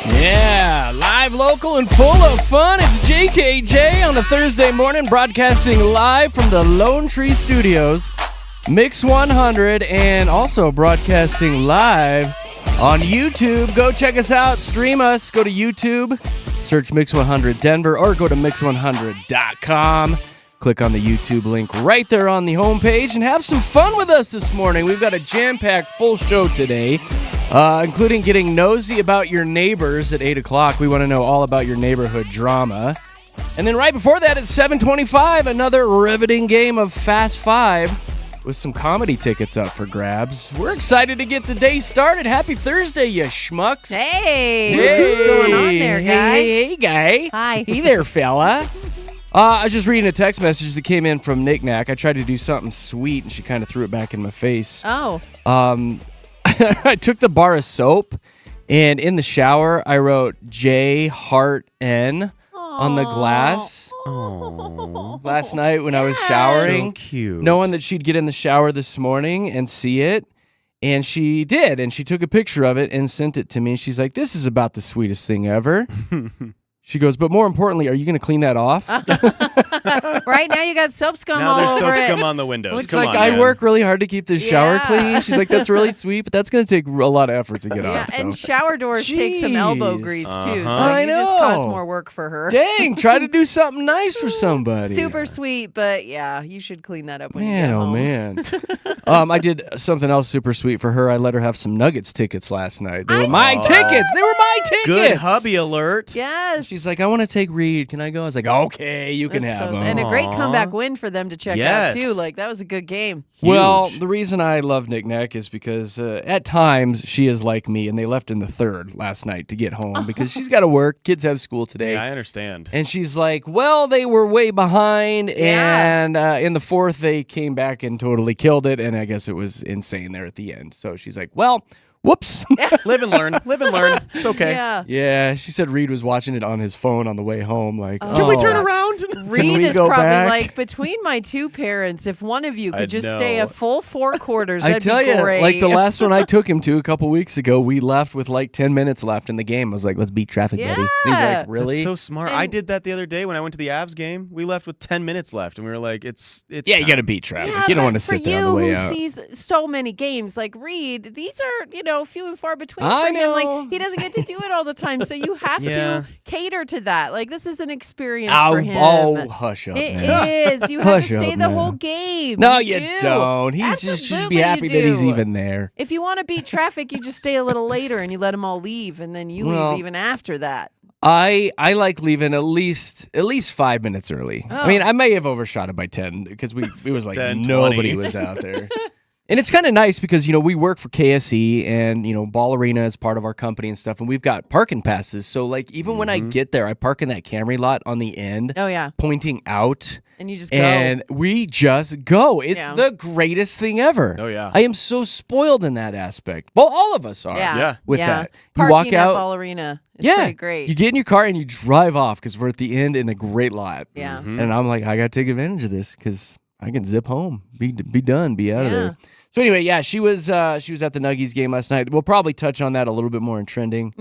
Yeah, live, local, and full of fun. It's JKJ on the Thursday morning, broadcasting live from the Lone Tree Studios, Mix 100, and also broadcasting live on YouTube. Go check us out, stream us, go to YouTube, search Mix 100 Denver, or go to mix100.com. Click on the YouTube link right there on the homepage and have some fun with us this morning. We've got a jam-packed full show today, including getting nosy about your neighbors at 8 o'clock. We want to know all about your neighborhood drama. And then right before that at 7:25, another riveting game of Fast Five with some comedy tickets up for grabs. We're excited to get the day started. Happy Thursday, you schmucks. Hey, what's going on there, guy? Hey, guy. Hi. Hey there, fella. I was just reading a text message that came in from Knick Knack. I tried to do something sweet, and she kind of threw it back in my face. Oh. I took the bar of soap, and in the shower, I wrote J Heart N on the glass. Oh. Last night when I was showering, So cute. knowing that she'd get in the shower this morning and see it. And she did, and she took a picture of it and sent it to me. She's like, "This is about the sweetest thing ever." She goes, "But more importantly, are you going to clean that off?" Right now you got soap scum Now all there's over soap it. scum on the windows. It's Come like, on, I man. work really hard to keep this shower Yeah. clean. She's like, "That's really sweet, but that's going to take a lot of effort to get Yeah, off." and So. shower doors take some elbow Jeez. grease too, so I you just cause know. more work for her. Dang, try to do something nice for somebody. Super sweet, but yeah, you should clean that up when you Man, get oh home. man. I did something else super sweet for her. I let her have some Nuggets tickets last night. They were I my saw tickets. They were my tickets. Good hubby alert. Yes. She's like, "I want to take Reed. Can I go?" I was like, "Okay, you can That's have so- them." and a great Aw. comeback win for them to check Yes. out too. Like that was a good game. Well, Huge. the reason I love Knick Knack is because at times she is like me, and they left in the third last night to get home because she's got to work. Kids have school today. Yeah, I understand. And she's like, "Well, they were way behind, Yeah. and in the fourth, they came back and totally killed it, and I guess it was insane there at the end." So she's like, "Well, whoops." Live and learn. Live and learn. It's okay. Yeah. Yeah, she said Reed was watching it on his phone on the way home. Like, Oh. Can we turn "Oh." around? Reed we is go probably back? like, between my two parents, if one of you could I just know. stay a full 4 quarters, I that'd tell be you, great. like the last one I took him to a couple weeks ago, we left with like 10 minutes left in the game. I was like, "Let's beat traffic, buddy." And he's Yeah. like, "Really?" That's so smart. I And- did that the other day when I went to the Avs game. We left with 10 minutes left, and we were like, it's Yeah, you time. got to beat traffic. Yeah, You don't but want to for sit there on the way you out. who sees so many games like Reed, these are, few and far between I for him. know. Like he doesn't get to do it all the time, so you have Yeah. to cater to that. Like this is an experience Oh, for him. oh, hush up, It man. is. You have Hush to stay up, the man. whole game. No, you do. don't. He's just should Absolutely be happy you that he's do. even there. If you want to beat traffic, you just stay a little later and you let them all leave, and then you Well, leave even after that. I like leaving at least 5 minutes early. Oh. I mean, I may have overshot it by 10 because it was like 10, nobody 20. was out there. And it's kind of nice because, we work for KSE and, Ball Arena is part of our company and stuff. And we've got parking passes. So, like, even when I get there, I park in that Camry lot on the end, Oh yeah, pointing out. and you just go. And we just go. It's Yeah. the greatest thing ever. Oh, yeah. I am so spoiled in that aspect. Well, all of us are. Yeah. With yeah. that. You Parking walk at out. Ball Arena is Yeah. pretty great. You get in your car and you drive off because we're at the end in a great lot. yeah. And I'm like, I got to take advantage of this because I can zip home, be done, be out of Yeah. there. So anyway, yeah, she was at the Nuggies game last night. We'll probably touch on that a little bit more in trending.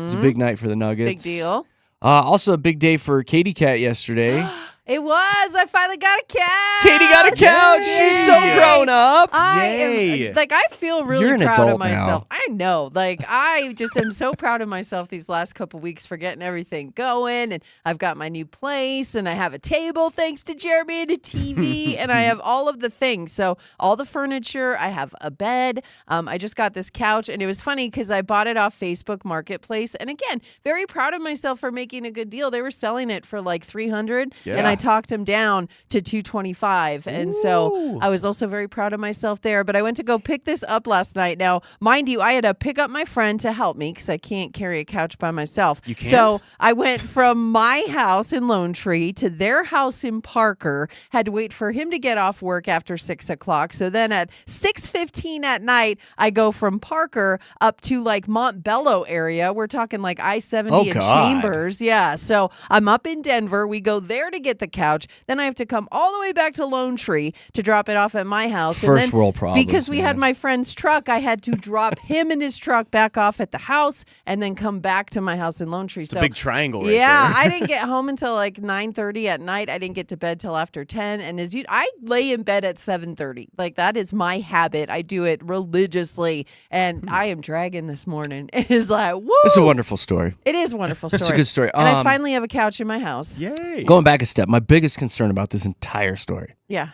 It's a big night for the Nuggets. Big deal. Also a big day for Katy Cat yesterday. It was. I finally got a couch. Katy got a couch. She's so Yay. grown up. Yay. I feel really You're an proud of adult now. myself. I know. Like, I just am so proud of myself these last couple weeks for getting everything going. And I've got my new place and I have a table thanks to Jeremy and a TV and I have all of the things. So all the furniture, I have a bed. I just got this couch and it was funny because I bought it off Facebook Marketplace. And again, very proud of myself for making a good deal. They were selling it for like $300 and Yeah. I talked them down to $225. And so Ooh. I was also very proud of myself there. But I went to go pick this up last night. Now, mind you, I had to pick up my friend to help me because I can't carry a couch by myself. You can't? So I went from my house in Lone Tree to their house in Parker, had to wait for him to get off work after 6 o'clock. So then at 6:15 at night, I go from Parker up to like Montbello area. We're talking like I-70 Oh, and God. Chambers. Yeah. So I'm up in Denver. We go there to get the couch. Then I have to come all the way back to Lone Tree to drop it off at my house. First and then, world problems, because we had man. my friend's truck, I had to drop him and his truck back off at the house and then come back to my house in Lone Tree. It's a big triangle right yeah, there. I didn't get home until like 9:30 at night. I didn't get to bed till after 10. And I lay in bed at 7:30. Like that is my habit. I do it religiously. And I am dragging this morning. It is like, woo! It's a wonderful story. It is a wonderful story. It's a good story. And I finally have a couch in my house. Yay. Going back a step, my biggest concern about this entire story. Yeah.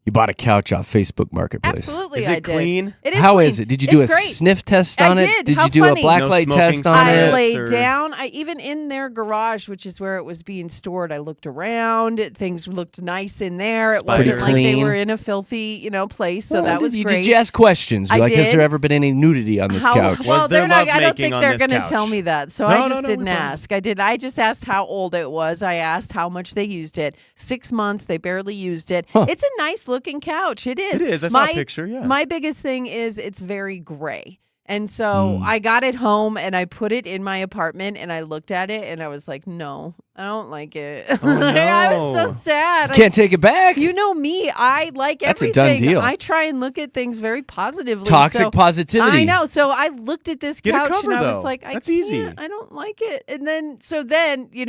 You bought a couch off Facebook Marketplace. Absolutely, Is I it did. clean? It is How clean. is it? Did you do It's a great. sniff test I on it? did. Did How you do funny. a black No light smoking test on I it? laid or- down. Even in their garage, which is where it was being stored, I looked around. Things looked nice in there. It wasn't Spider. like they Clean. were in a filthy, place. So Well, that was did great. you ask questions? I Like, has did. there ever been any nudity on this couch? Well, Was there they're not. I don't lovemaking think on they're this going to couch? tell me that. So No, I no, just no, didn't we're fine. ask. I just asked how old it was. I asked how much they used it. 6 months. They barely used it. Huh. It's a nice looking couch. It is. It is. I saw a picture, yeah. My biggest thing is it's very gray. And so I got it home and I put it in my apartment and I looked at it and I was like, no, I don't like it. Oh, I was so no. sad. Can't take it back. You know me. I like That's a everything. done deal. I try and look at things very positively. Toxic so positivity. I know. So I looked at this Get a couch cover, and I was though. like, I That's can't, easy. I don't like it. And then,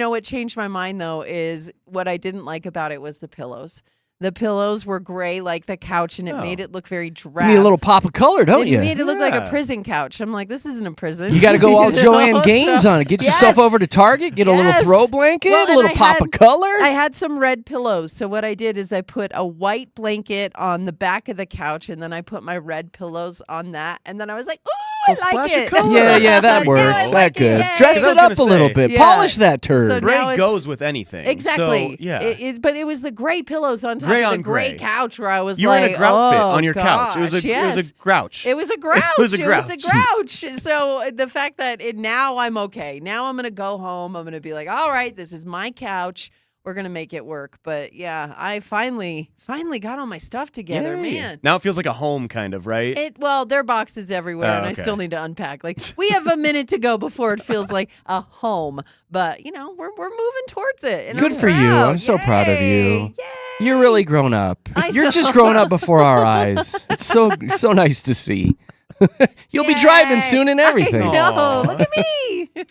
what changed my mind though is what I didn't like about it was the pillows. The pillows were gray like the couch and it Oh. made it look very You drab. need a little pop of color, don't It you? made it look like a Yeah. prison couch. I'm like, this isn't a prison. You got to go all Joanne So- Gaines on it. Get yourself Yes. over to Target, get a little Yes. throw blanket, Well, a and little I pop had- of color. I had some red pillows. So what I did is I put a white blanket on the back of the couch and then I put my red pillows on that. And then I was like, ooh, I Well, like splash of it. color. yeah, that Now I works. like That it. good. Yay. Dress I was it up a gonna little say. bit. Yeah. Polish that turd. So Gray now it's- goes with anything. Exactly. So, yeah. But it was the gray pillows on top Gray of the on gray gray. couch where I was You were like, in a grout fit oh, on your couch. It was gosh, a yes. grouch. It was a grouch. It was a grouch. So the fact that now I'm okay. Now I'm going to go home. I'm going to be like, all right, this is my couch. We're going to make it work. But yeah, I finally got all my stuff together, Yay. man. Now it feels like a home, kind of, right? There are boxes everywhere, Oh, and I okay. still need to unpack. Like we have a minute to go before it feels like a home, but we're moving towards it. And Good I'm for you. proud. I'm so proud of Yay. you. Yay. You're really grown up. I You're just know. growing up before our eyes. It's so nice to see. You'll be driving Yay. soon and everything. I know. Aw. Look at me.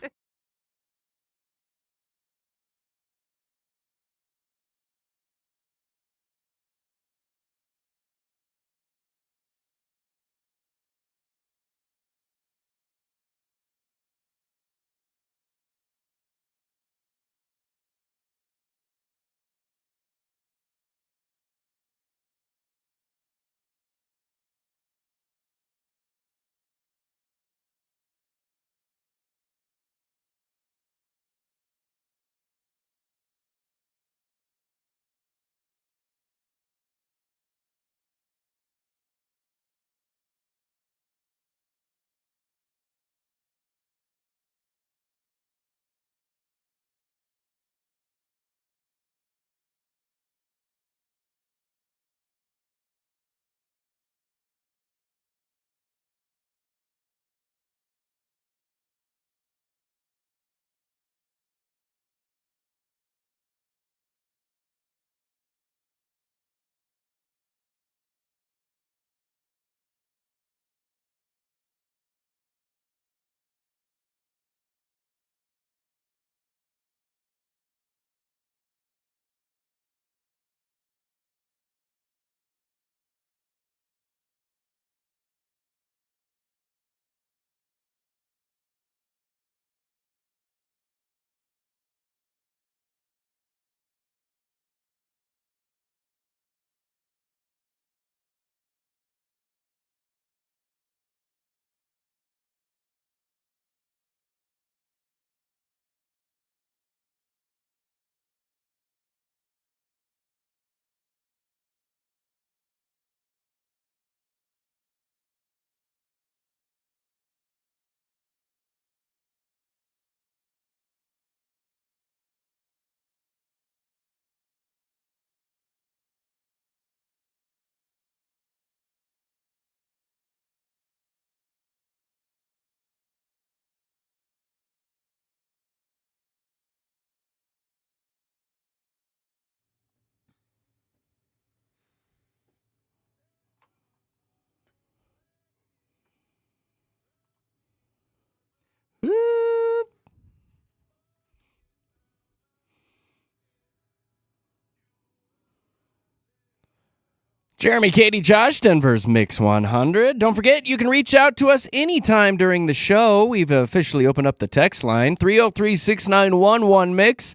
Jeremy, Katy, Josh, Denver's Mix 100. Don't forget, you can reach out to us anytime during the show. We've officially opened up the text line, 303-691-1MIX,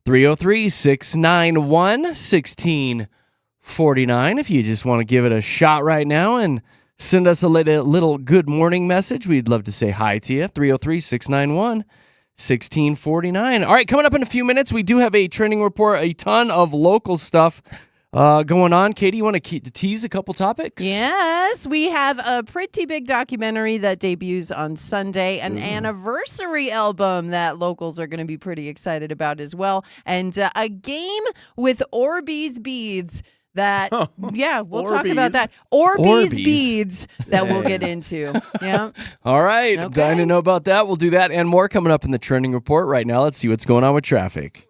303-691-1649. If you just want to give it a shot right now and send us a little good morning message, we'd love to say hi to you, 303-691-1649. All right, coming up in a few minutes, we do have a trending report, a ton of local stuff going on. Katy, you want to tease a couple topics? Yes, we have a pretty big documentary that debuts on Sunday, an anniversary album that locals are going to be pretty excited about as well, and a game with Orbeez beads that, we'll talk about that. Orbeez beads that we'll get into. Yeah. All right, I'm dying to know about that. We'll do that and more coming up in the trending report. Right now, let's see what's going on with traffic.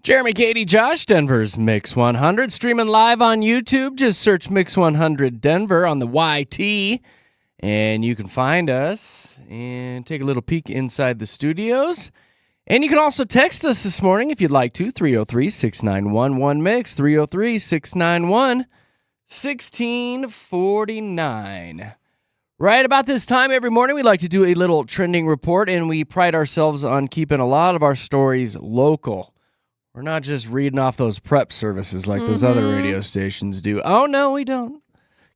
Jeremy, Katy, Josh, Denver's Mix 100. Streaming live on YouTube. Just search Mix 100 Denver on the YT. And you can find us and take a little peek inside the studios. And you can also text us this morning if you'd like to. 303-691-1MIX. 303-691-1649. Right about this time every morning, we like to do a little trending report, and we pride ourselves on keeping a lot of our stories local. We're not just reading off those prep services like those other radio stations do. Oh, no, we don't.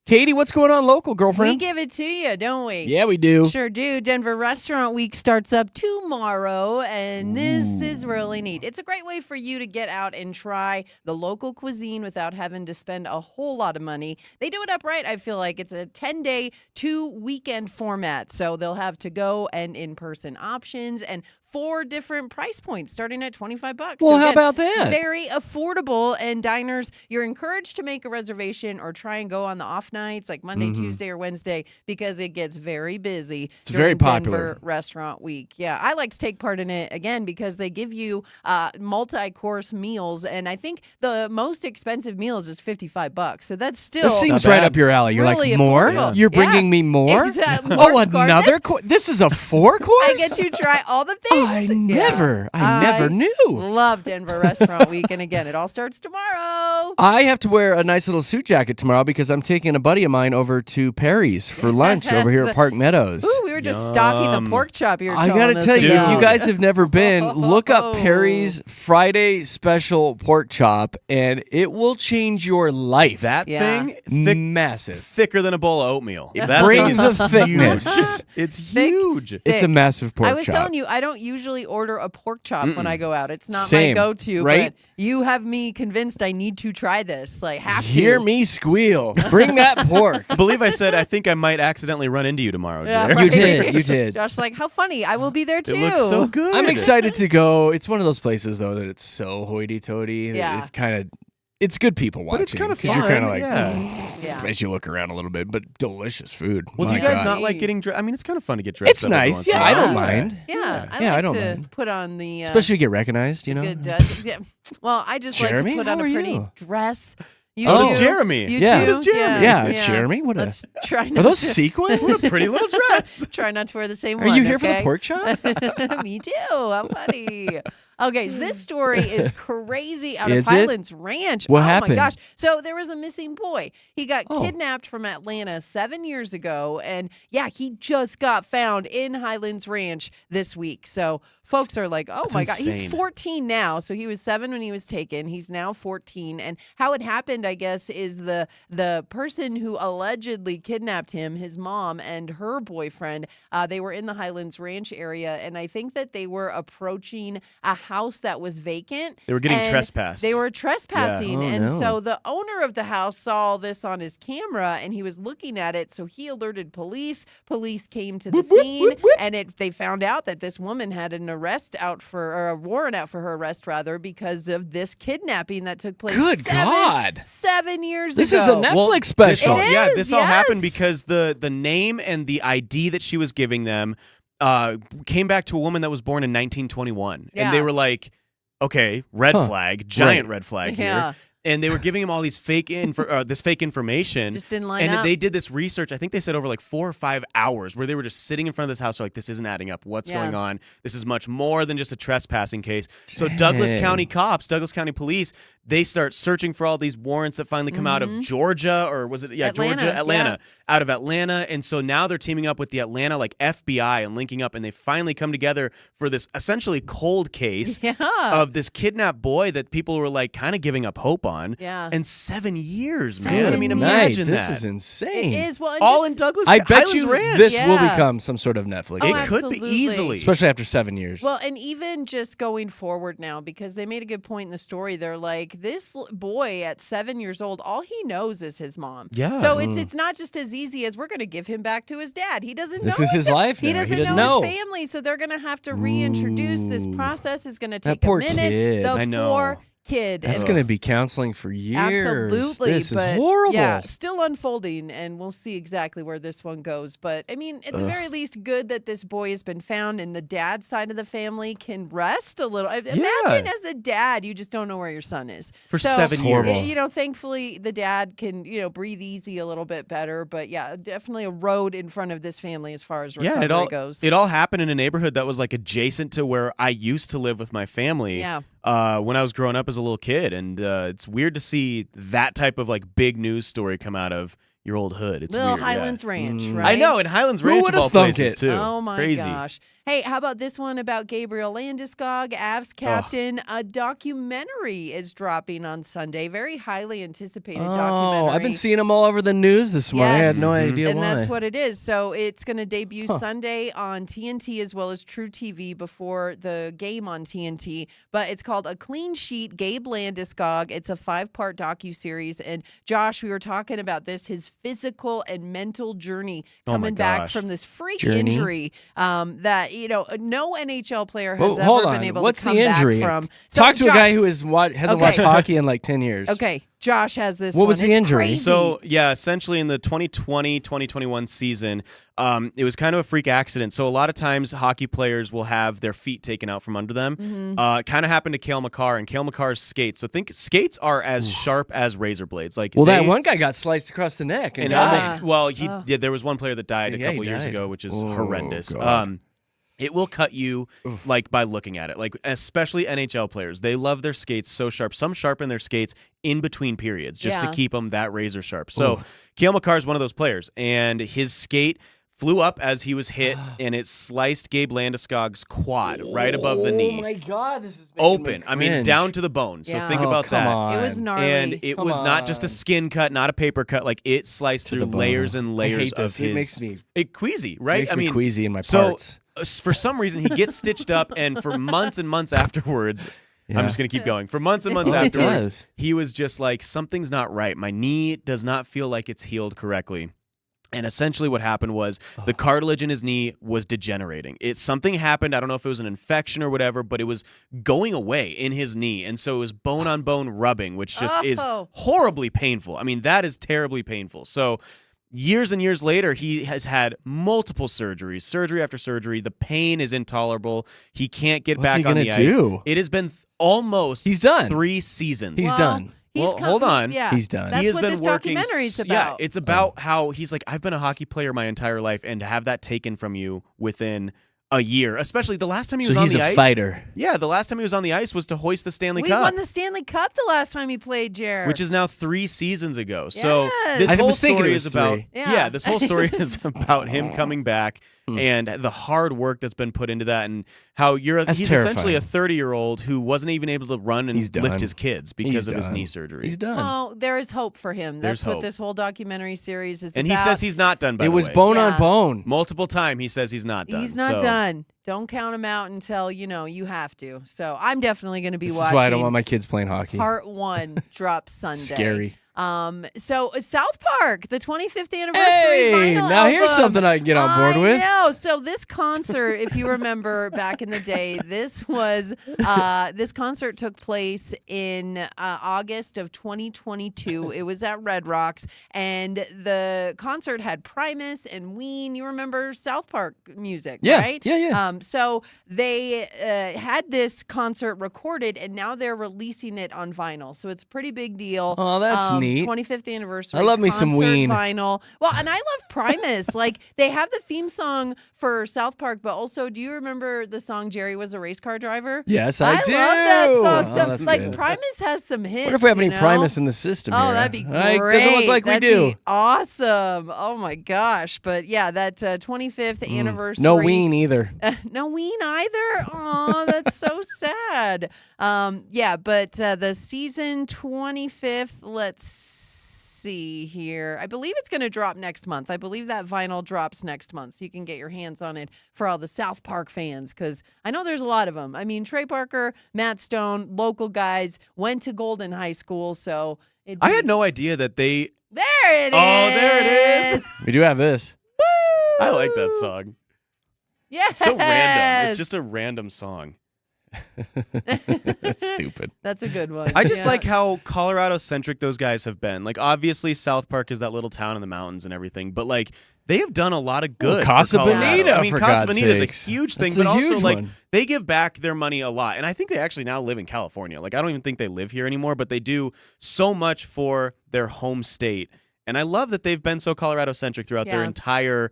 Katy, what's going on local, girlfriend? We give it to you, don't we? Yeah, we do. Sure do. Denver Restaurant Week starts up tomorrow, and this is really neat. It's a great way for you to get out and try the local cuisine without having to spend a whole lot of money. They do it up right, I feel like. It's a 10-day, 2-weekend format, so they'll have to-go and in-person options and 4 different price points starting at $25. Well, So how again, about that? Very affordable, and diners, you're encouraged to make a reservation or try and go on the off nights like Monday, Tuesday, or Wednesday because it gets very busy. It's very popular. Denver Restaurant Week. Yeah, I like to take part in it again because they give you multi-course meals, and I think the most expensive meals is $55. So that's still This seems Not right bad. up your alley. You're really like, more? affordable. You're Yeah. bringing me more? Exactly. Oh, More courses? another course? This is a 4-course? I get to try all the Oh, things. I never knew. Love Denver Restaurant Week, and again, it all starts tomorrow. I have to wear a nice little suit jacket tomorrow because I'm taking a buddy of mine over to Perry's for lunch over here at Park Meadows. Ooh, we were just stocking the pork chop you were I telling gotta us tell you, if about. you guys have never been, look up Perry's Friday Special Pork Chop, and it will change your life. That Yeah. thing, Massive. thicker than a bowl of oatmeal. That Bring thing is the thickness. huge. It's Thick. huge. It's a Thick. massive pork I was chop. telling you, I don't usually order a pork chop when I go out. It's not Same, my go-to, right? but you have me convinced I need to try this. Like, have to. Hear me squeal. Bring that pork. I believe I said I think I might accidentally run into you tomorrow, Yeah, Jerry. right. You did. You did. Josh's like, how funny. I will be there too. It looks so good. I'm excited to go. It's one of those places, though, that it's so hoity-toity. Yeah. It kind of, it's good people watching. But it's kind of 'cause fun. You're kind of like, Yeah. as you look around a little bit, but delicious food. Well, do My you guys God. not like getting dressed? I mean, it's kind of fun to get dressed It's up every nice. once in a Yeah, I while. don't mind. Yeah, I Yeah, like I don't to mind. put on the Especially to get recognized, you know? good yeah. Well, I just Jeremy, like to put how on a are pretty you? dress. You So Oh. does too? Jeremy. You Yeah. too? So does Jeremy. Yeah, Jeremy, what a- Let's try Are not those to, sequins? What a pretty little dress. try not to wear the same Are one. you here for the okay? pork chop? Me too. How funny. Okay, this story is crazy out Is of it? Highlands Ranch. What oh happened? my gosh. So there was a missing boy. He got Oh. kidnapped from Atlanta 7 years ago. And yeah, he just got found in Highlands Ranch this week. So folks are like, oh That's my God. He's insane. 14 now. So he was 7 when he was taken. He's now 14. And how it happened, I guess, is the person who allegedly kidnapped him, his mom and her boyfriend, they were in the Highlands Ranch area. And I think that they were approaching a house that was vacant. They were getting and trespassed. They were trespassing. Yeah. Oh, and no. so the owner of the house saw this on his camera and he was looking at it. So he alerted police. Police came to the scene and they found out that this woman had an arrest out for, or a warrant out for her arrest rather, because of this kidnapping that took place Good God. 7 years This ago. is a Netflix special. It Yeah, is, this all happened yes. because the name and the ID that she was giving them came back to a woman that was born in 1921. Yeah. And they were like, okay, red flag, giant red flag Yeah. here. And they were giving him all these fake this fake information. Just didn't line and up. they did this research, I think they said over like 4 or 5 hours, where they were just sitting in front of this house, like, this isn't adding up. What's Yeah. going on? This is much more than just a trespassing case. So Douglas Dang. County cops, Douglas County police, they start searching for all these warrants that finally come out of Georgia, or was it Atlanta, Atlanta, out of Atlanta. And so now they're teaming up with the Atlanta FBI and linking up, and they finally come together for this essentially cold case Yeah. of this kidnapped boy that people were like kind of giving up hope on. Yeah. And 7 years, man. I mean, Night. imagine This that. is insane. It is. Well, and All just- in Douglas. I bet Highlands you Ranch. this will Yeah. become some sort of Netflix. Oh, It thing. could be absolutely. easily. Especially after 7 years. Well, and even just going forward now, because they made a good point in the story. They're like, this boy at 7 years old, all he knows is his mom. Yeah. So it's not just as easy as we're going to give him back to his dad. He doesn't This know is his life He now. He doesn't didn't know know. his family. So they're going to have to reintroduce. This process is going to That take a poor minute. kid. The I know. poor kid. That's and- going to be counseling for years. Absolutely. This but is horrible. Yeah, still unfolding, and we'll see exactly where this one goes. But, I mean, at the very least, good that this boy has been found and the dad side of the family can rest a little. Imagine as a dad, you just don't know where your son is. For So, 7 horrible. years. You know, thankfully, the dad can, breathe easy a little bit better. But, yeah, definitely a road in front of this family as far as recovery and goes. it all happened in a neighborhood that was like adjacent to where I used to live with my family. Yeah. When I was growing up as a little kid, and it's weird to see that type of like big news story come out of your old hood. It's Little weird. Highlands Ranch, Mm. right? I know, in Highlands Who Ranch of would've all thunk places it? too. Oh my Crazy. gosh. Hey, how about this one about Gabriel Landeskog, Avs captain? A documentary is dropping on Sunday. Very highly anticipated documentary. I've been seeing them all over the news this morning. I had no Yes. idea and why. that's what it is. So it's going to debut Sunday on TNT as well as True TV before the game on TNT. But it's called A Clean Sheet, Gabe Landeskog. It's a 5-part docuseries. And Josh, we were talking about this, his physical and mental journey Oh my coming back gosh. from this freak Journey? injury that, no NHL player has Well, hold ever on. been able What's to come the injury? back from. So, Talk to Josh, a guy who hasn't watched hockey in like 10 years. Okay, Josh has this What one. was the It's injury? crazy. So, yeah, essentially in the 2020-2021 season, it was kind of a freak accident. So a lot of times hockey players will have their feet taken out from under them. Kind of happened to Cale Makar and Cale Makar's skates. So think skates are as sharp as razor blades. Like Well, that they- one guy got sliced across the neck. And and died. almost, well, he did. There was one player that died a Yeah, couple he years died. ago, which is Oh, horrendous. God. It will cut you like by looking at it. Like especially NHL players, they love their skates so sharp. Some sharpen their skates in between periods just to Yeah. keep them that razor sharp. So Cale Makar is one of those players, and his skate flew up as he was hit, and it sliced Gabe Landeskog's quad right above the knee. Oh my God, this is making Open. me I mean, cringe. down to the bone. So Yeah. think Oh, about come that. on. It was gnarly. And it Come was not just a on. skin cut, not a paper cut. Like it sliced To through the bone. layers and I layers hate of this. his. It makes me queasy, right? makes me queasy in my so parts. For some reason, he gets stitched up, and for months and months afterwards, Yeah. I'm just gonna keep going. For months and months Oh, it afterwards, does. he was just like, something's not right. My knee does not feel like it's healed correctly. And essentially what happened was the cartilage in his knee was degenerating. Something happened. I don't know if it was an infection or whatever, but it was going away in his knee. And so it was bone on bone rubbing, which just is Oh. horribly painful. I mean, that is terribly painful. So years and years later, he has had multiple surgeries, surgery after surgery. The pain is intolerable. He can't get What's he back on the gonna ice. do? It has been almost He's done. 3 seasons. He's done. Well, hold on. Yeah, He's done. That's He has what been this working. documentary's about. Yeah, it's about how he's like, I've been a hockey player my entire life, and to have that taken from you within a year, especially the last time he So was on he's the a ice. fighter. Yeah, the last time he was on the ice was to hoist the Stanley We Cup, won the Stanley Cup the last time he played, Jared. which is now 3 seasons ago. So Yes. this I whole was thinking story it is was about 3. Yeah. this whole story is about him coming back and the hard work that's been put into that, and how That's he's terrifying. essentially a 30-year-old who wasn't even able to run and He's done. lift his kids because He's of his done. knee surgery. He's done. Oh, there is hope for him. There's That's what hope. this whole documentary series is And about. he says he's not done. By It the was way. bone Yeah. on bone. Multiple time he says he's not done. He's not so. done. Don't count him out until, you have to. So I'm definitely going to be This is watching. why I don't want my kids playing hockey. Part 1 drops Sunday. Scary. So South Park, the 25th anniversary Hey, vinyl now here's album. something I can get on board I with. know. So this concert, if you remember back in the day, this concert took place in August of 2022. It was at Red Rocks, and the concert had Primus and Ween. You remember South Park music, Yeah, right? yeah. So they had this concert recorded, and now they're releasing it on vinyl. So it's a pretty big deal. Oh, that's neat. 25th anniversary. I love me some concert Ween. vinyl. Well, and I love Primus. Like they have the theme song for South Park, but also, do you remember the song "Jerry Was a Race Car Driver"? Yes, I do. love that song. Oh, So, that's like good. Primus has some hits. What if we have any you know? Primus in the system Oh, here? that'd be great. Doesn't look like That'd we do. be awesome. Oh my gosh. But yeah, that 25th anniversary. No Ween either. No Ween either. Oh, that's so sad. Yeah, but the season 25th, let's see here. I believe it's going to drop next month. I believe that vinyl drops next month, so you can get your hands on it for all the South Park fans, because I know there's a lot of them. I mean, Trey Parker, Matt Stone, local guys, went to Golden High School, so I had no idea that they. There it is. Oh, there it is. We do have this. I like that song. Yes. So random. It's just a random song. That's stupid. That's a good one. I just Yeah. like how Colorado-centric those guys have been. Like, obviously, South Park is that little town in the mountains and everything, but, like, they have done a lot of good. Casa for Colorado. Bonita, I mean, for Casa God's Bonita is a sakes. huge thing, That's but a also, huge like, one. they give back their money a lot. And I think they actually now live in California. Like, I don't even think they live here anymore, but they do so much for their home state. And I love that they've been so Colorado-centric throughout their Yeah. entire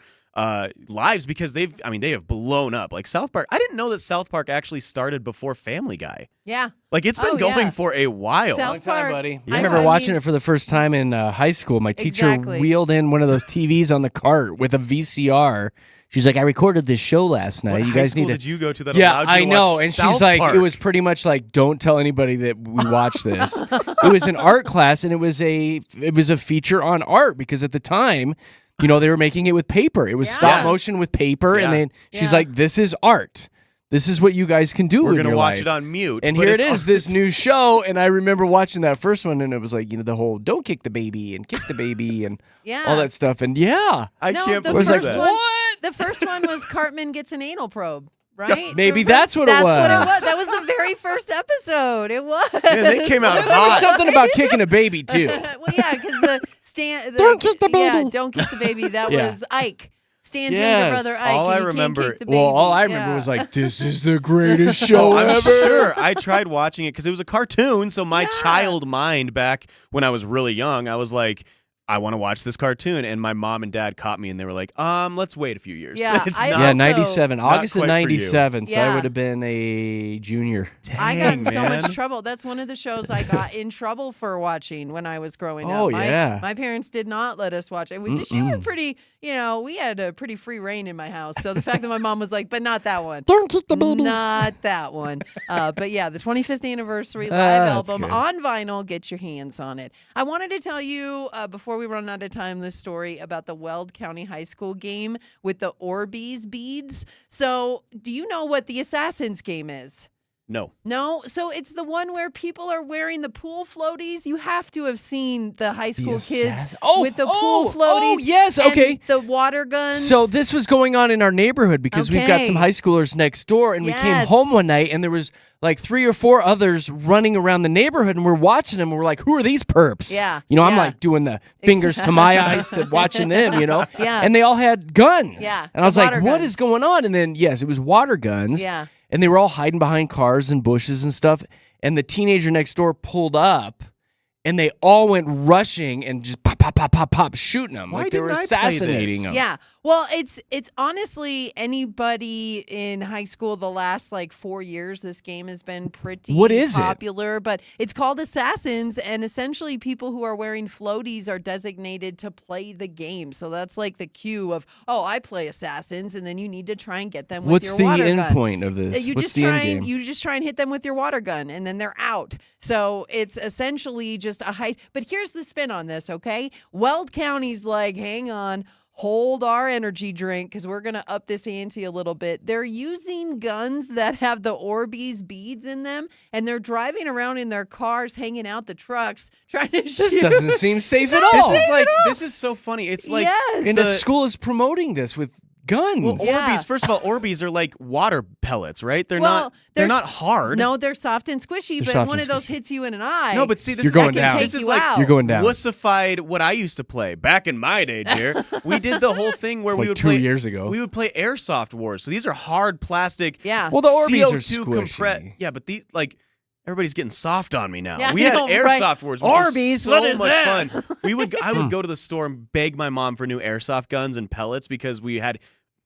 lives because they have blown up. Like South Park, I didn't know that South Park actually started before Family Guy. Yeah. Like it's been Oh, going yeah. for a while. South Long time, Park. buddy. Yeah. I remember I watching mean- it for the first time in high school. My teacher Exactly. wheeled in one of those TVs on the cart with a VCR. She's like, I recorded this show last night. What you high guys school need to. did you go to that Yeah, allowed you I to know. watch And South she's like, Park? it was pretty much like, don't tell anybody that we watched this. It was an art class, and it was a feature on art because at the time, you know, they were making it with paper. It was Yeah. stop Yeah. motion with paper, Yeah. and then she's Yeah. like, this is art. This is what you guys can do. We're in gonna your watch life. it on mute. And but here it it's is, art. this new show. And I remember watching that first one, and it was like, you know, the whole "don't kick the baby" and "kick the baby" and Yeah. all that stuff. And yeah, I No, can't the I was believe like, first that. one- what? The first one was Cartman gets an anal probe, right? Maybe The that's what it That's what it was. was. That was the very first episode. It was. Man, they came out There was hot. something about kicking a baby too. Well, yeah, because the Don't kick the Yeah, baby. don't kick the baby. That Yeah. was Ike. Stan's Yes. younger brother Ike. All and I you can't remember- kick the baby. Well, all I remember Yeah. was like, this is the greatest show Oh, I'm ever. sure. I tried watching it because it was a cartoon. So my Yeah. child mind back when I was really young, I was like, I want to watch this cartoon. And my mom and dad caught me and they were like, let's wait a few years. Yeah, It's I not, Yeah, also- 97, August of quite for you. 97. So I Yeah. would have been a junior. I got in Dang, so man. much trouble. That's one of the shows I got in trouble for watching when I was growing Oh, up. yeah. My parents did not let us watch it. We were pretty, we had a pretty free reign in my house. So the fact that my mom was like, but not that one. Don't kick the baby. Not that one. But yeah, the 25th anniversary live That's album good. on vinyl. Get your hands on it. I wanted to tell you before we run out of time this story about the Weld County High School game with the Orbeez beads. So do you know what the Assassins game is? No. No, so it's the one where people are wearing the pool floaties. You have to have seen the high school kids with the pool floaties. Oh, yes, and okay. the water guns. So this was going on in our neighborhood because we've got Okay. some high schoolers next door, and we came Yes. home one night, and there was like 3 or 4 others running around the neighborhood, and we're watching them, and we're like, who are these perps? Yeah, You know, I'm yeah. like doing the fingers to my eyes to watching them, you know? Yeah. And they all had guns. Yeah, And I was the like, water what guns. is going on? And then, yes, it was water guns. Yeah. And they were all hiding behind cars and bushes and stuff. And the teenager next door pulled up, and they all went rushing and just pop, pop, pop, pop, pop, shooting them. Why Like they were didn't I play assassinating this? them. Yeah. Well, it's honestly anybody in high school the last like 4 years this game has been pretty What is it? popular, but it's called Assassins, and essentially people who are wearing floaties are designated to play the game. So that's like the cue of, oh, I play Assassins, and then you need to try and get them with What's your the water end gun. point of this? You What's just the try end and game? you just try and hit them with your water gun, and then they're out. So it's essentially just a high. But here's the spin on this, okay? Weld County's like, hang on, hold our energy drink because we're gonna up this ante a little bit. They're using guns that have the Orbeez beads in them, and they're driving around in their cars, hanging out the trucks, trying to This shoot. doesn't seem safe at all. This is like this is so funny. It's like Yes. and the- the school is promoting this with guns. well, Yeah. Orbeez. First of all, Orbeez are like water pellets, right? They're Well, they're not s- hard. No, they're soft and squishy, They're but soft one and of those squishy. hits you in an eye. No, but see, this You're is going like, down. This Take is you like out. You're going down. wussified what I used to play back in my day, dear. We did the whole thing where we Like would 2 play years ago. We would play airsoft wars. So these are hard plastic. Yeah. Well, the Orbeez are CO2 squishy. Yeah, but these like everybody's getting soft on me now. Yeah, we had I know, right? airsoft wars. Which Orbeez, was so what is much that? fun. I would go to the store and beg my mom for new airsoft guns and pellets because we had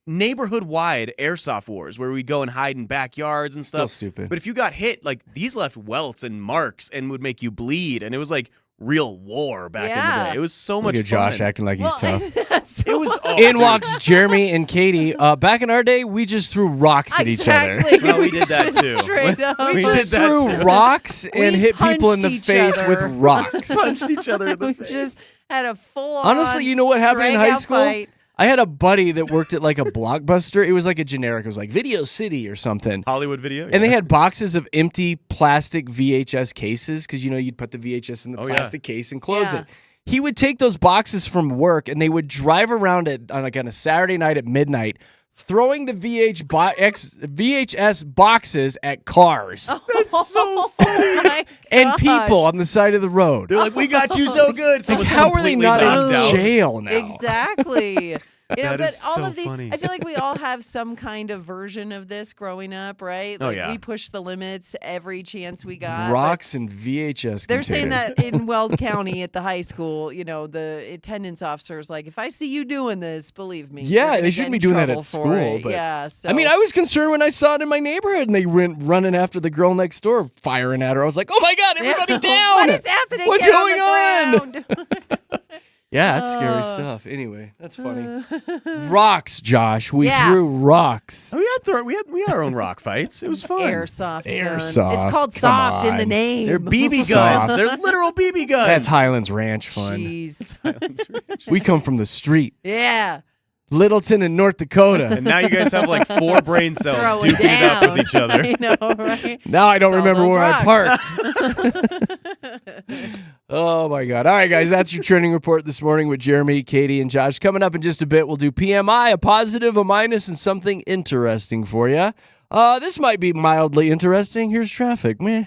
neighborhood-wide airsoft wars where we go and hide in backyards and Still stuff. stupid. But if you got hit, like these left welts and marks and would make you bleed, and it was like real war back in the Yeah. day. It was so Look much at Josh fun. acting like he's Well, tough. that's It was oh, In dude. walks Jeremy and Katie. Back in our day, we just threw rocks at each other. Exactly. Well, we did that just too. Straight up. We We did that threw too. rocks and We hit people in the punched each face other. with rocks. punched each other in the We face. just had a full Honestly, you know what happened in high drag-out school? fight. I had a buddy that worked at like a Blockbuster. It was like a generic. It was like Video City or something. Hollywood video. And they yeah. had boxes of empty plastic VHS cases because, you'd put the VHS in the Oh, yeah. plastic case and close Yeah. it. He would take those boxes from work and they would drive around on a Saturday night at midnight, throwing the VHS boxes at cars That's so funny. Oh my and gosh. people on the side of the road. They're like, we got you so good. Like, Someone's how are they completely not in knocked out. jail now? Exactly. You know, That but is all so of the funny. I feel like we all have some kind of version of this growing up, right? Oh, Like yeah. we push the limits every chance we got. but Rocks and VHS They're saying containers. that in Weld County at the high school, you know, the attendance officer's like, if I see you doing this, believe me. Yeah, you're gonna they get shouldn't in be doing that trouble at for school, it. but- yeah, so I mean, I was concerned when I saw it in my neighborhood and they went running after the girl next door, firing at her. I was like, oh my God, everybody down. What is happening? What's Get going on? The ground. Yeah, that's scary stuff. Anyway, that's funny. Rocks, Josh. We Yeah. threw rocks. Oh, we had our own rock fights. It was fun. Airsoft. gun. Airsoft, It's called come soft in the on. name. They're BB Soft. guns. They're literal BB guns. That's Highlands Ranch fun. Jeez. We come from the street. Yeah. Littleton in North Dakota. And now you guys have like 4 brain cells Throwing duking it up down. with each other. I know, right? Now I don't It's all remember those where rocks. I parked. Oh my God. All right, guys, that's your trending report this morning with Jeremy, Katy, and Josh. Coming up in just a bit, we'll do PMI, a positive, a minus, and something interesting for you. This might be mildly interesting. Here's traffic. Meh.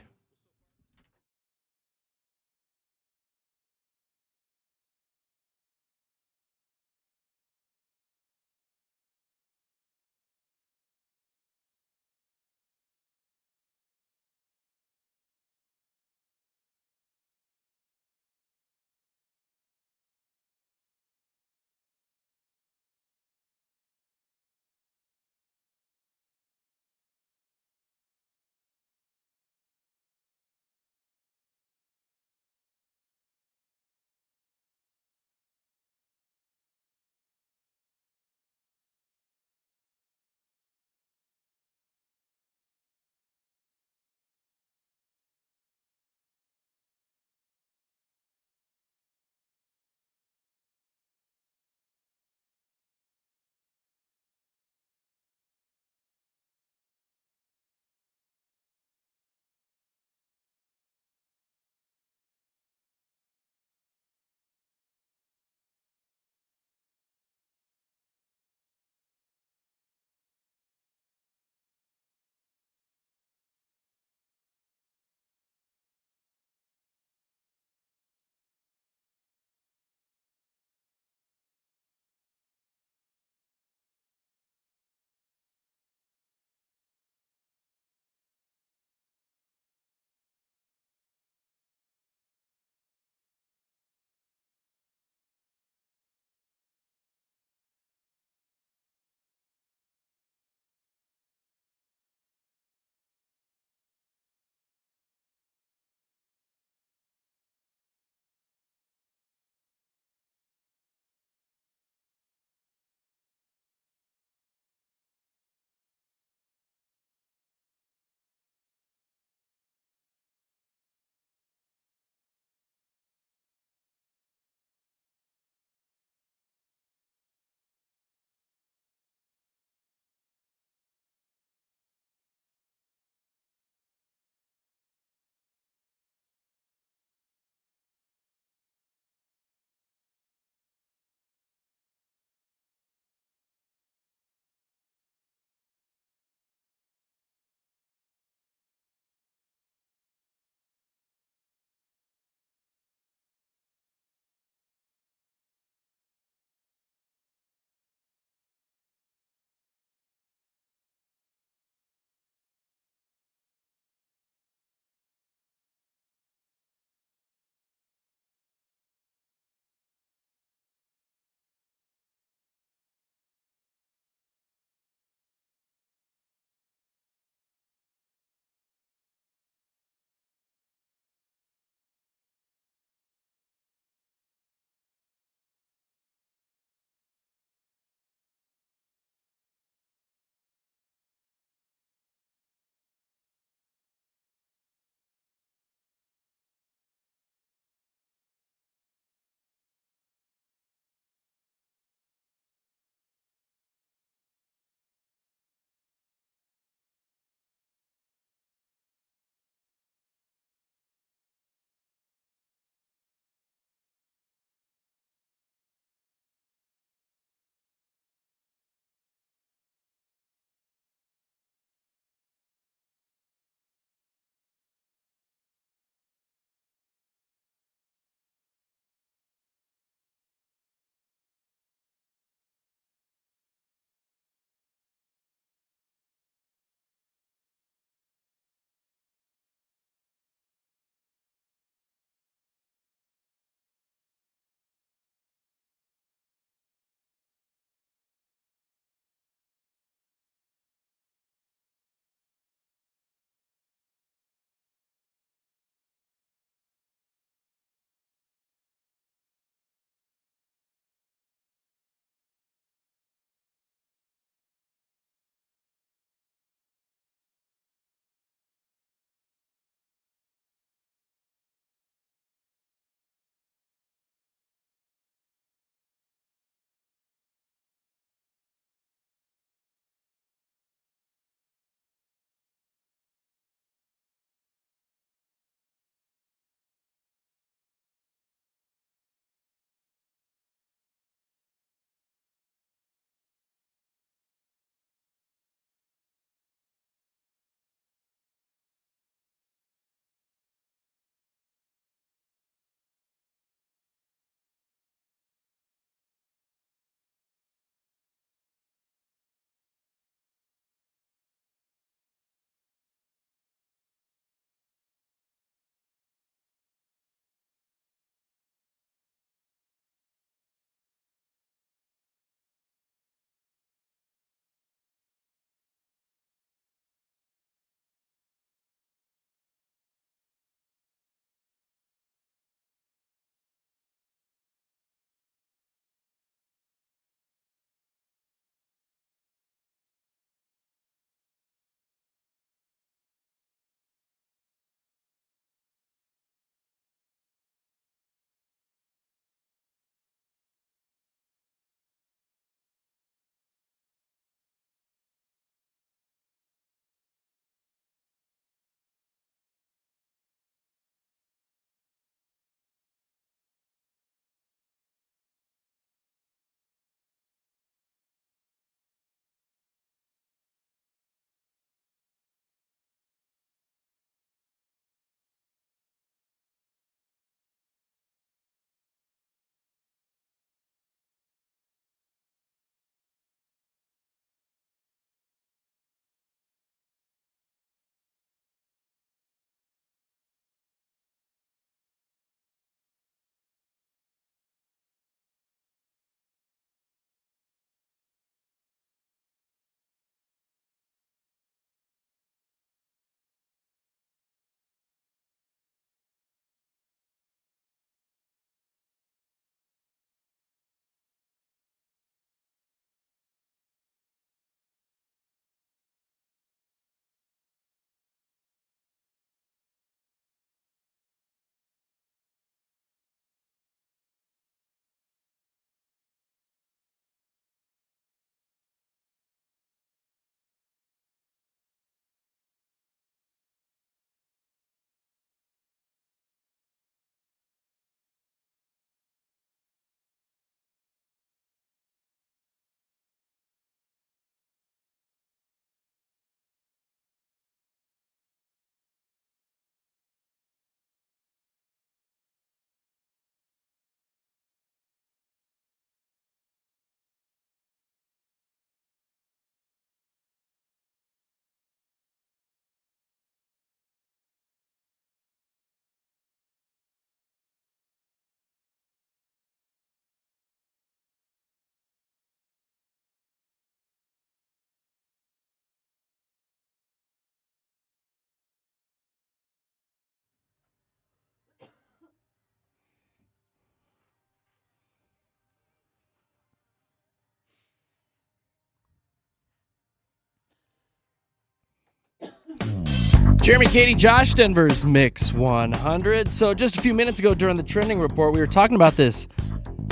Jeremy, Katy, Josh, Denver's Mix 100. So just a few minutes ago during the trending report, we were talking about this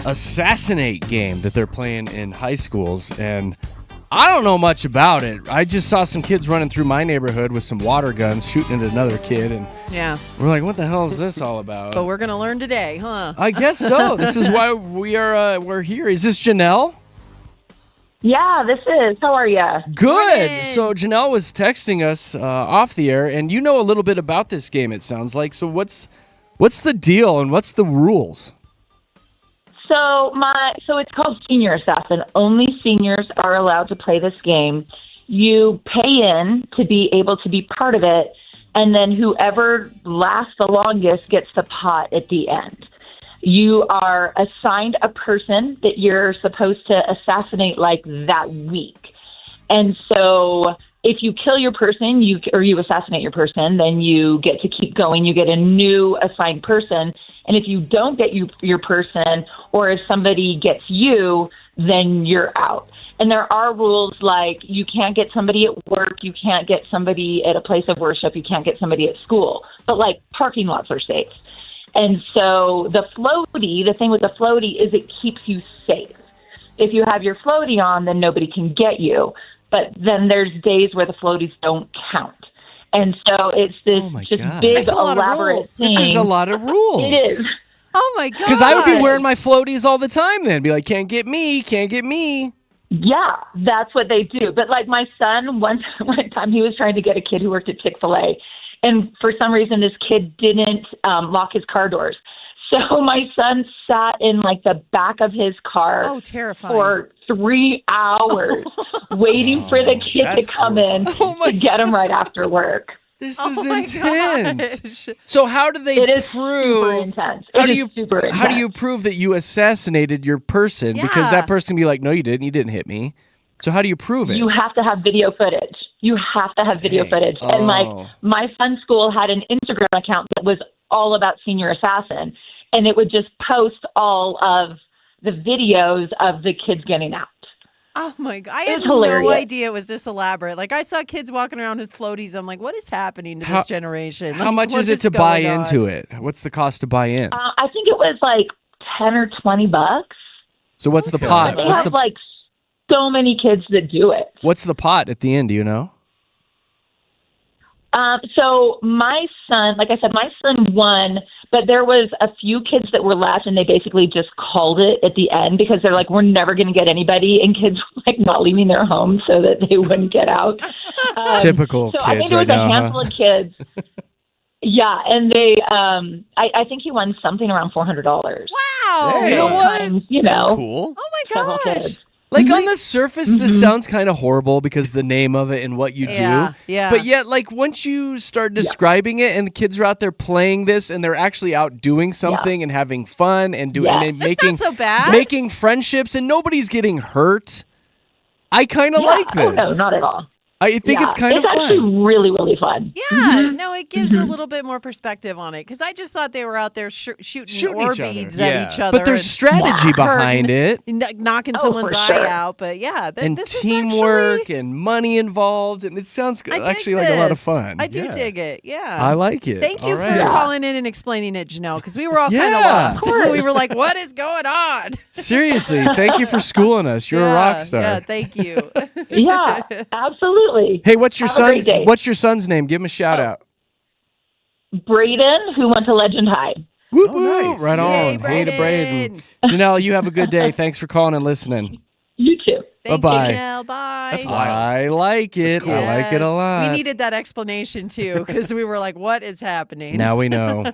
Assassinate game that they're playing in high schools, and I don't know much about it. I just saw some kids running through my neighborhood with some water guns shooting at another kid, and Yeah. we're like, what the hell is this all about? But we're going to learn today, huh? I guess so. This is why we're here. Is this Janelle? Yeah, this is. How are you? Good. Morning. So Janelle was texting us off the air, and you know a little bit about this game, it sounds like. So what's the deal and what's the rules? So it's called Senior Assassin. Only seniors are allowed to play this game. You pay in to be able to be part of it, and then whoever lasts the longest gets the pot at the end. You are assigned a person that you're supposed to assassinate like that week. And so if you kill your person, you assassinate your person, then you get to keep going. You get a new assigned person. And if you don't get your person, or if somebody gets you, then you're out. And there are rules like you can't get somebody at work, you can't get somebody at a place of worship, you can't get somebody at school. But like parking lots are safe. And so the thing with the floaty is it keeps you safe. If you have your floaty on, then nobody can get you. But then there's days where the floaties don't count. And so it's this God. big, That's a lot of elaborate rules. thing. This is a lot of rules. It is. Oh, my God. Because I would be wearing my floaties all the time then. Be like, can't get me, can't get me. Yeah, that's what they do. But like my son, one time he was trying to get a kid who worked at Chick-fil-A. And for some reason, this kid didn't lock his car doors. So my son sat in like the back of his car Oh, terrifying. for 3 hours waiting for the kid to that's come in to get him right after work. This Oh is my intense. gosh. So how do they It is super prove? intense. How It do is you super intense. how do you prove that you assassinated your person? Because Yeah. that person can be like, no, you didn't. You didn't hit me. So how do you prove it? You have to have video footage. You have to have video footage. And like Oh. my son's school had an Instagram account that was all about Senior Assassin, and it would just post all of the videos of the kids getting out. Oh, my God. I had It's no hilarious. idea it was this elaborate. Like, I saw kids walking around with floaties. I'm like, what is happening to How- this generation? How much is it to buy into it? What's the cost to buy in? I think it was like $10 or $20. So what's the Okay. pot? They What's have the like so many kids that do it. what's the pot at the end? Do you know? So my son, like I said, my son won, but there was a few kids that were left, and they basically just called it at the end because they're like, we're never going to get anybody, and kids were like not leaving their homes so that they wouldn't get out. Typical So I think kids there right was now. a handful Huh? of kids. Yeah, and they, I think he won something around $400. Wow. Hey. You know what? Times, That's know, cool. Oh, my several gosh. kids. Like on the surface, this sounds kind of horrible because the name of it and what you Yeah, do. yeah. But yet, like once you start describing it, and the kids are out there playing this, and they're actually out doing something and having fun and doing Yeah. and That's making not so bad. making friendships, and nobody's getting hurt. I kind of like this. Oh, no, not at all. I think it's kind of It's actually fun. really, really fun. Yeah, no, it gives a little bit more perspective on it because I just thought they were out there shooting Shooting ore each other. beads Yeah. at each other. But there's strategy and behind it. knocking Oh, someone's for eye sure. out. But yeah, And this is teamwork actually, and money involved, and it sounds I dig actually like a lot of this. fun. I do Yeah. dig it. Yeah, I like it. Thank you All for right. calling in and explaining it, Janelle, because we were all kind Yeah. of lost. Of course. We were like, "What is going on?" Seriously, thank you for schooling us. You're a rock star. Yeah, thank you. Yeah, absolutely. Hey, what's your Have a great son's day. what's your son's name? Give him a shout out. Braden, who went to Legend High. Whoop, Oh, whoop. nice. Right Yay, on. Hey to Braden. Braden. Janelle, you have a good day. Thanks for calling and listening. You too. Thanks, Bye-bye. Janelle. Bye. That's wild. I like it. cool. I like it a Yes. lot. We needed that explanation too because we were like, "What is happening?" Now we know.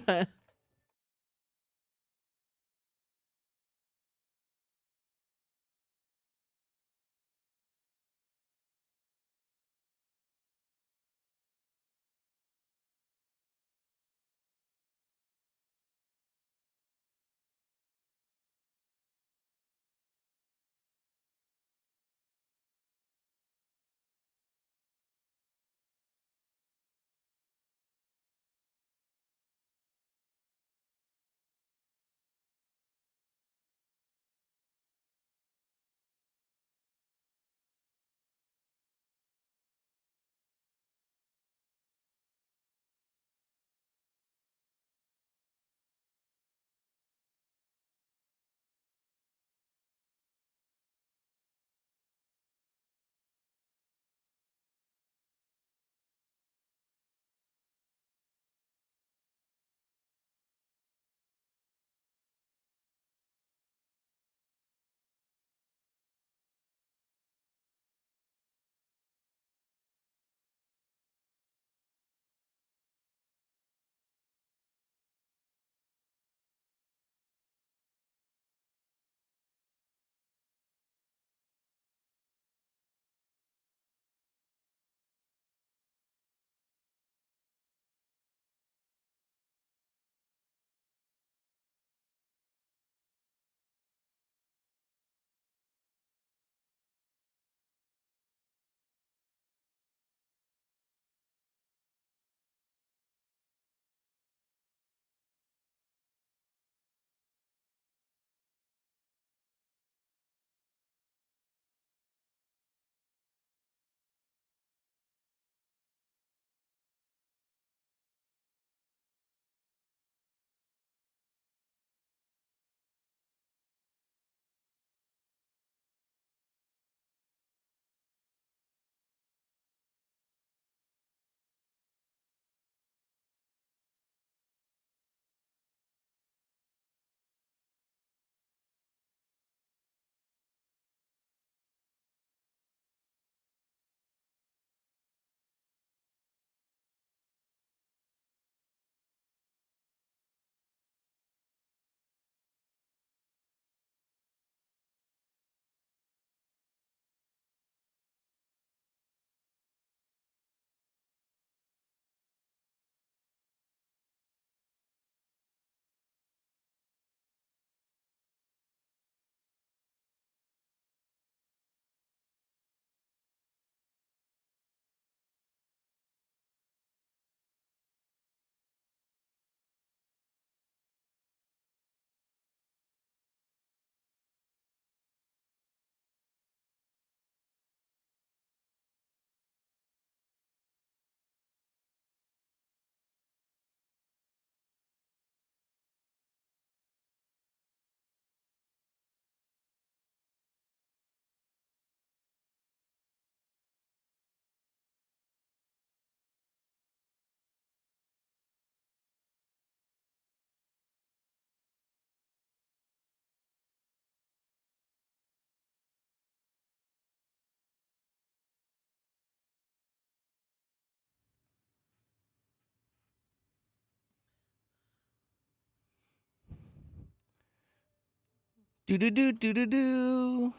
Do.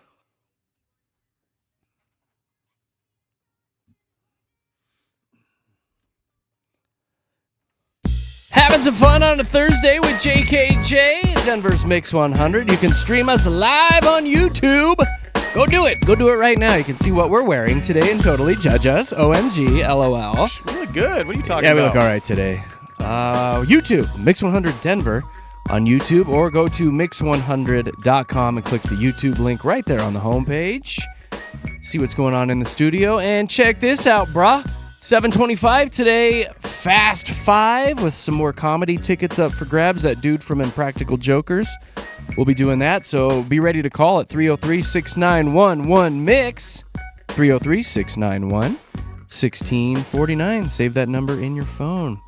Having some fun on a Thursday with JKJ, Denver's Mix 100. You can stream us live on YouTube. Go do it. Go do it right now. You can see what we're wearing today and totally judge us. OMG, LOL. We look good. What are you talking Yeah, about? we look all right today. YouTube, Mix 100 Denver on YouTube, or go to mix100.com and click the YouTube link right there on the homepage. See what's going on in the studio. And check this out, brah. 7:25 today, Fast 5 with some more comedy tickets up for grabs. That dude from Impractical Jokers will be doing that, so be ready to call at 303-6911-MIX, 303-691-1649. Save that number in your phone.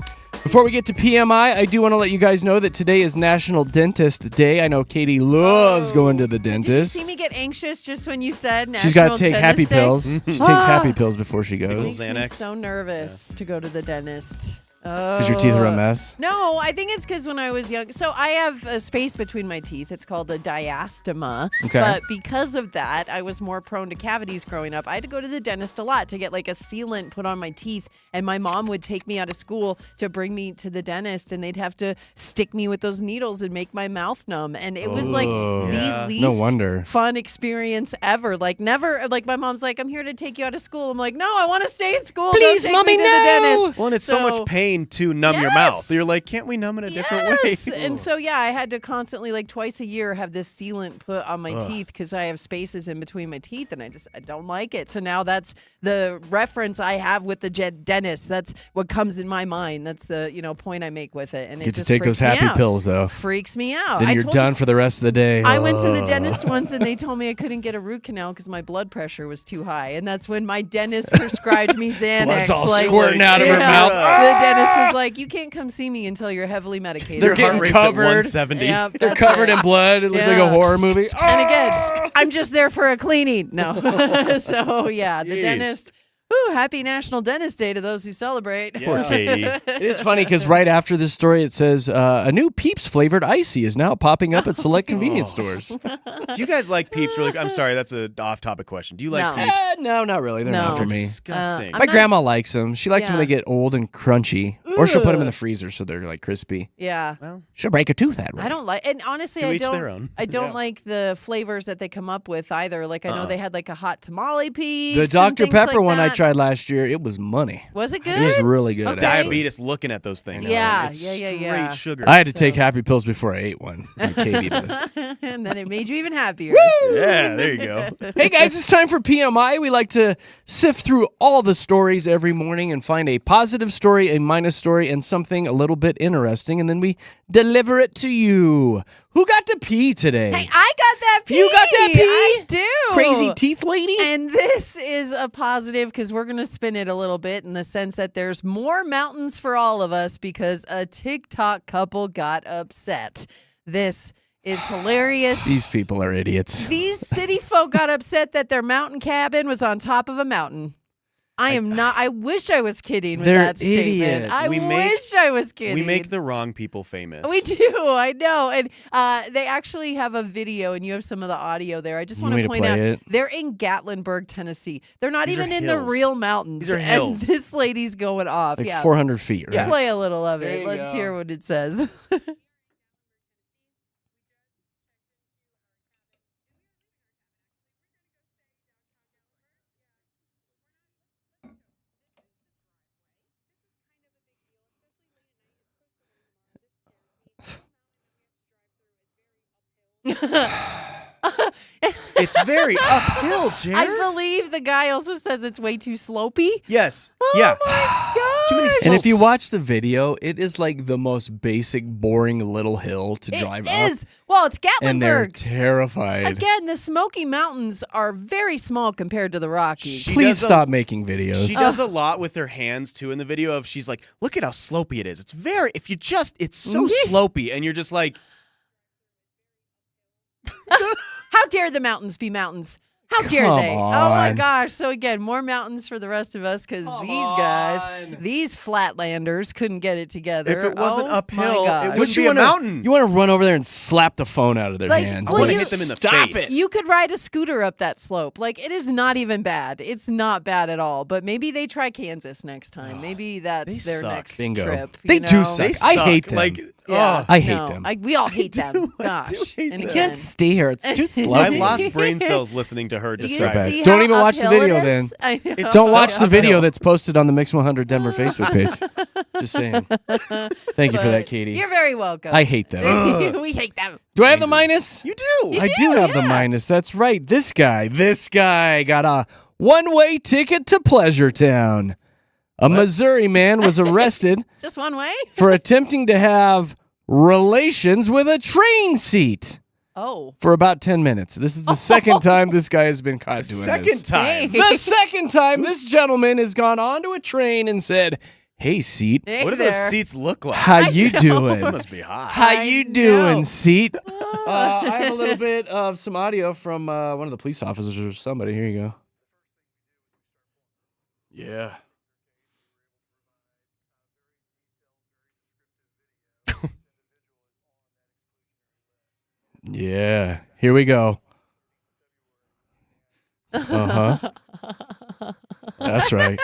Before we get to PMI, I do want to let you guys know that today is National Dentist Day. I know Katie loves going to the dentist. Did you see me get anxious just when you said National She's got to take happy Dentist Day? pills. She takes happy pills before she goes. Makes me Xanax. so nervous to go to the dentist. Because your teeth are a mess? No, I think it's because when I was young. So I have a space between my teeth. It's called a diastema. Okay. But because of that, I was more prone to cavities growing up. I had to go to the dentist a lot to get like a sealant put on my teeth. And my mom would take me out of school to bring me to the dentist. And they'd have to stick me with those needles and make my mouth numb. And it was like the least No wonder. fun experience ever. Like never, like my mom's like, I'm here to take you out of school. I'm like, no, I want to stay in school. Please, Don't take me Mommy, to the no. dentist. Well, and it's so much pain to numb your Yes. mouth. You're like, can't we numb it a different way? Yes. And so, yeah, I had to constantly, like twice a year, have this sealant put on my teeth because I have spaces in between my teeth and I don't like it. So now that's the reference I have with the dentist. That's what comes in my mind. That's the, point I make with it. And it Get to just take those freaks me happy out. pills, though. Freaks me out. Then I you're told done you- for the rest of the day. I went to the dentist once and they told me I couldn't get a root canal because my blood pressure was too high. And that's when my dentist prescribed me Xanax. Blood's all like, squirting out of her mouth. The dentist was like, you can't come see me until you're heavily medicated. They're Your getting heart rate's covered. at 170. Yep, They're that's covered it. in blood. It looks like Yeah. a horror movie. And again, I'm just there for a cleaning. No. So, yeah, the Jeez. dentist. Ooh, happy National Dentist Day to those who celebrate. Poor Katie. It is funny because right after this story, it says a new Peeps flavored icy is now popping up at select convenience stores. Do you guys like Peeps? Really? I'm sorry, that's a off-topic question. Do you like No. Peeps? No, not really. They're No. not for me. Disgusting. I'm My not- grandma likes them. She likes them when Yeah. they get old and crunchy. Or she'll put them in the freezer so they're like crispy. Yeah. She'll break a tooth that way. I don't like, and honestly, To I each their own. don't Yeah. like the flavors that they come up with either. Like I know they had like a hot tamale Peeps. The and Dr. things Pepper like one I that. tried last year, it was money. Was it good? It was really good. Okay. actually. Diabetes looking at those things. Yeah, It's yeah, straight yeah. sugar. I had to take So- happy pills before I ate one. Like Katie did. And then it made you even happier. Yeah, there you go. Hey guys, it's time for PMI. We like to sift through all the stories every morning and find a positive story, a minus story, and something a little bit interesting, and then we deliver it to you. Who got to pee today? Hey, I got that pee. You got that pee? I do. Crazy teeth lady? And this is a positive because we're going to spin it a little bit in the sense that there's more mountains for all of us because a TikTok couple got upset. This is hilarious. These people are idiots. These city folk got upset that their mountain cabin was on top of a mountain. I am not. I wish I was kidding with They're that statement. idiots. I We make- wish I was kidding. We make the wrong people famous. We do, I know. And they actually have a video, and you have some of the audio there. I just You want want to me to point out, play it? they're in Gatlinburg, Tennessee. They're not These are even in the hills. real mountains. These are And hills. this lady's going off. Like yeah. 400 feet, right? Play a little of There it. you Let's go. hear what it says. It's very uphill, Jared. I believe the guy also says it's way too slopey. Yes. Oh Yeah. my God. Too many And if you slopes. watch the video, it is like the most basic, boring little hill to drive It up. is. Well, it's And they're Gatlinburg. terrified. Again, the Smoky Mountains are very small compared to the Rockies. She Please does a- stop making videos. She does a lot with her hands too in the video of she's like, look at how slopey it is. It's very if you just it's so slopey and you're just like How dare the mountains be mountains? How dare Come they? Oh my on. gosh. So again, more mountains for the rest of us because these guys, these flatlanders couldn't get it together. If it wasn't Oh, uphill, my it gosh. wouldn't Wouldn't be a mountain. You want to run over there and slap the phone out of their Like, hands. I well, want to you- hit them in the Stop face. it. You could ride a scooter up that slope. Like, it is not even bad. It's not bad at all. But maybe they try Kansas next time. Maybe that's They their suck. next Bingo. trip. They you do know? suck. They I suck. hate them. Like, Yeah, I hate no, them. we all hate them. do. I Gosh. do hate And them. again, stay here. It's too slow. I lost brain cells listening to her you describe bad. it. see Don't how even watch the uphill video it then. is? I know. It's Don't so watch the video uphill. that's posted on the Mix 100 Denver Facebook page. Just saying. Thank you for that, But Katie. You're very welcome. I hate them. We hate them. Do I have the minus? You do. I do have the minus. That's right. This guy got a one-way ticket to Pleasure Town. A Missouri man was arrested Just one way? for attempting to have relations with a train seat Oh. for about 10 minutes. This is the second time this guy has been caught doing Second this. time. The second time this gentleman has gone onto a train and said, "Hey, seat, Hey What do there. those seats look like? how you It doing? must be hot. How I you doing, know. seat?" I have a little bit of some audio from one of the police officers or somebody. Here you go. Yeah. Yeah. Here we go. Uh-huh. That's right.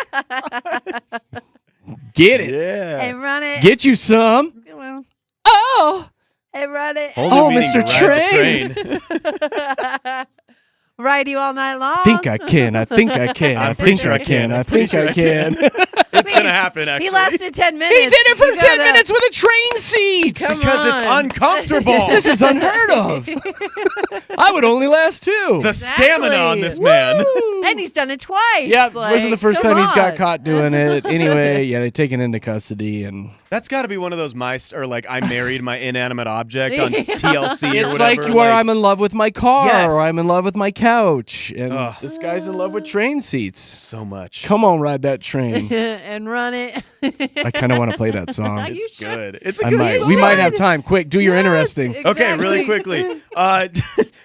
Get it. Yeah. And run it. Get you some. Well, Oh. and run it. Whole Oh, new meaning to Mr. ride the train. Ride you all night long. Think I can. I think I can. I I'm pretty think sure I I can. can. I I'm pretty think I sure I can. It's gonna happen. Actually, He lasted 10 minutes. He did it for You 10 gotta- minutes with a train seat. Come because it's on. uncomfortable. This is unheard of. I would only last 2. The stamina on this man. And he's done it twice. Yeah, like, wasn't the first come time he's got on. caught doing it. Anyway, yeah, they taken into custody, and That's got to be one of those I married my inanimate object on TLC or it's whatever. like where I'm in love with my car, Yes. or I'm in love with my couch, and Ugh. this guy's in love with train seats. so much. Come on, ride that train. And run it. I kind of want to play that song. You It's should. good. It's a I good might. song. We might have time. Quick, do your Yes, interesting. Okay, really exactly. quickly.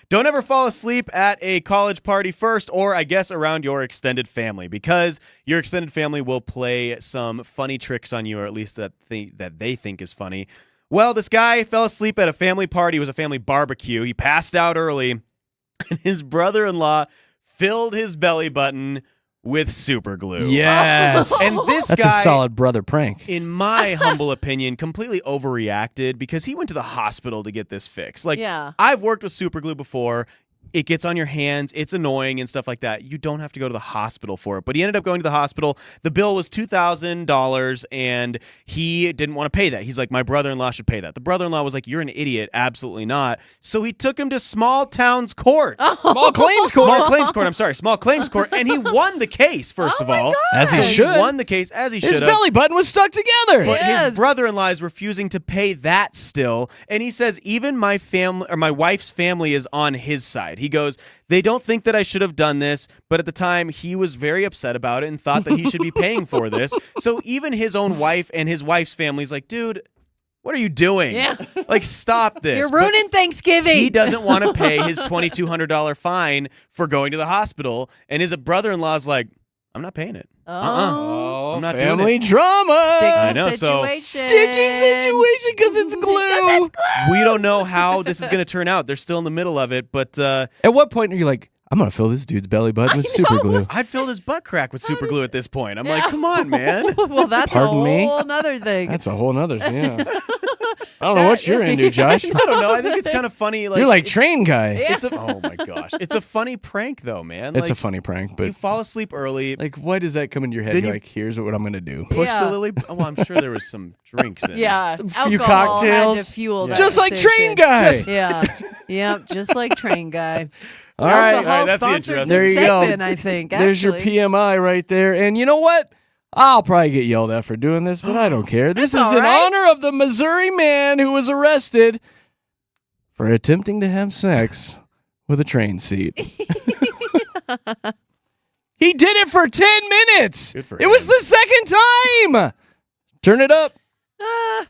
Don't ever fall asleep at a college party first, or I guess around your extended family, because your extended family will play some funny tricks on you, or at least that they think is funny. Well, this guy fell asleep at a family party. It was a family barbecue. He passed out early, and his brother-in-law filled his belly button with super glue. Yes. And this That's guy, a solid brother prank. in my humble opinion, completely overreacted because he went to the hospital to get this fixed. Like, Yeah. I've worked with super glue before. It gets on your hands. It's annoying and stuff like that. You don't have to go to the hospital for it. But he ended up going to the hospital. The bill was $2,000, and he didn't want to pay that. He's like, my brother-in-law should pay that. The brother-in-law was like, you're an idiot. Absolutely not. So he took him to small towns court. Small claims court. Small claims court. I'm sorry. Small claims court. And he won the case, first of all. As he So should. won the case as he His should have. belly button was stuck together. But Yes. his brother-in-law is refusing to pay that still, and he says even my family or my wife's family is on his side. He goes, they don't think that I should have done this, but at the time he was very upset about it and thought that he should be paying for this. So even his own wife and his wife's family is like, dude, what are you doing? Yeah. Like, stop this. You're But ruining Thanksgiving. he doesn't want to pay his $2,200 fine for going to the hospital, and his brother-in-law's like, I'm not paying it. Oh, I'm not doing family it. drama. Sticky I know, so- situation. Sticky situation because it's glue. We don't know how this is going to turn out. They're still in the middle of it, but At what point are you like, I'm going to fill this dudede's belly button with super glue? I'd filled his butt crack with super glue at this point. I'm like, come on, man. Well, that's Pardon a me? whole nother thing. That's a whole nother thing. Yeah. I don't know what you're into, Josh. I don't know. I think it's kind of funny. Like, You're like it's, train guy. It's oh my gosh, it's a funny prank though, man. It's like, a funny prank, You but fall asleep early, like, why does that come into your head? Then You're you- like, here's what I'm going to do. push Yeah. the lily. Oh, well, I'm sure there was some drinks in. Yeah, Some few alcohol had cocktails. to fuel that Just like decision. train guy. Yeah, yep, just like train guy. All right. Alcohol All right, that's the sponsored interesting- There you this go. segment, I think. There's your actually. PMI right there. And you know what? I'll probably get yelled at for doing this, but I don't care. This is That's all in right. honor of the Missouri man who was arrested for attempting to have sex with a train seat. He did it for 10 minutes. Good for It was him. the second time. Turn it up. Ah.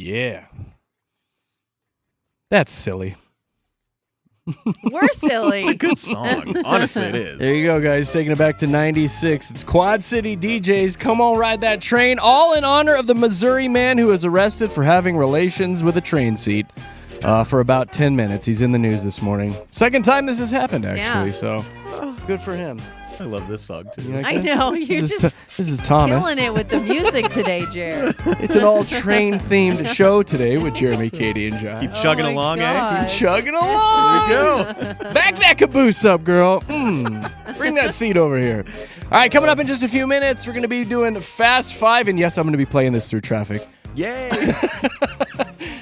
yeah. That's silly. We're silly. It's a good song. Honestly, it is. There you go, guys. Taking it back to 96. It's Quad City DJs. Come on, ride that train. All in honor of the Missouri man who was arrested for having relations with a train seat for about 10 minutes. He's in the news this morning. Second time this has happened, actually. Yeah. So good for him. I love this song, too. You like I this? know. You're This is just this is Thomas. killing it with the music today, Jared. It's an all train themed show today with Jeremy, Katy, and Josh. Keep chugging my along, eh? gosh. Chugging along. Here we go. Back that caboose up, girl. Bring that seat over here. All right, coming up in just a few minutes, we're going to be doing Fast Five. And yes, I'm going to be playing this through traffic. Yay.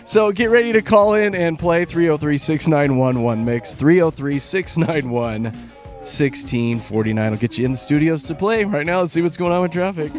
So get ready to call in and play 303-691-1-MIX. 303-691-1649. I'll get you in the studios to play. Right now, let's see what's going on with traffic.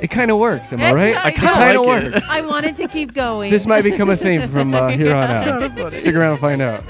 It kind of works, am I right? I It kind of like it. works. I wanted to keep going. This might become a theme from here on out. Stick around and find out.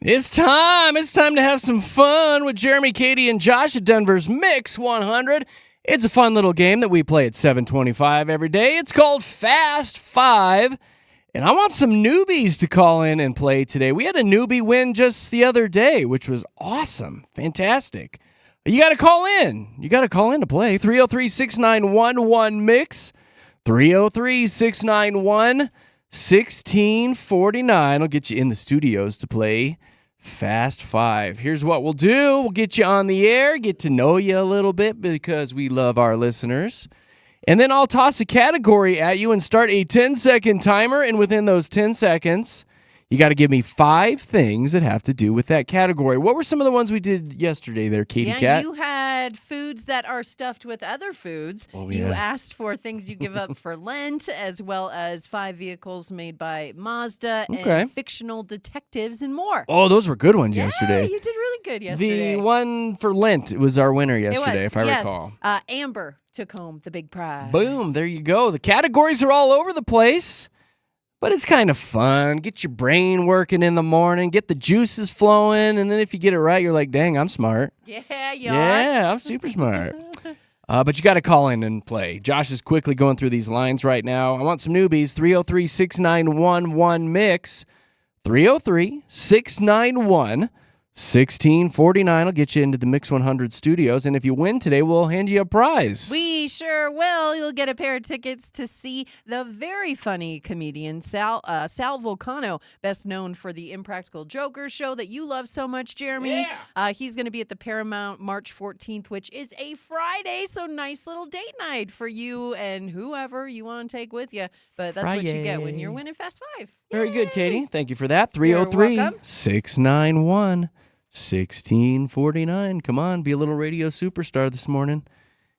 It's time. It's time to have some fun with Jeremy, Katy, and Josh at Denver's Mix 100. It's a fun little game that we play at 7:25 every day. It's called Fast Five. And I want some newbies to call in and play today. We had a newbie win just the other day, which was awesome. Fantastic. You got to call in. You got to call in to play. 303-691-1MIX. 303-691-1649. I'll get you in the studios to play Fast Five. Here's what we'll do. We'll get you on the air, get to know you a little bit because we love our listeners. And then I'll toss a category at you and start a 10-second timer. And within those 10 seconds, you got to give me 5 things that have to do with that category. What were some of the ones we did yesterday there, Katy Cat? You had foods that are stuffed with other foods. Oh, You yeah. asked for things you give up for Lent, as well as 5 vehicles made by Mazda Okay. and fictional detectives and more. Oh, those were good ones yesterday. Yeah, you did really good yesterday. The one for Lent was our winner It yesterday, was, if I yes. recall. Amber took home the big prize. Boom, there you go. The categories are all over the place, but it's kind of fun. Get your brain working in the morning, get the juices flowing, and then if you get it right, you're like, dang, I'm smart. Yeah, you are. Yeah, I'm super smart. But you got to call in and play. Josh is quickly going through these lines right now. I want some newbies. 303-691-1MIX. 303-691-1649. I'll get you into the Mix 100 studios. And if you win today, we'll hand you a prize. We sure will. You'll get a pair of tickets to see the very funny comedian Sal Vulcano, best known for the Impractical Joker show that you love so much, Jeremy. He's going to be at the Paramount March 14th, which is a Friday. So nice little date night for you and whoever you want to take with you. But that's what you get when you're winning Fast Five. Very good, Katy. Thank you for that. You're welcome. 303-691-1649. Come on, be a little radio superstar this morning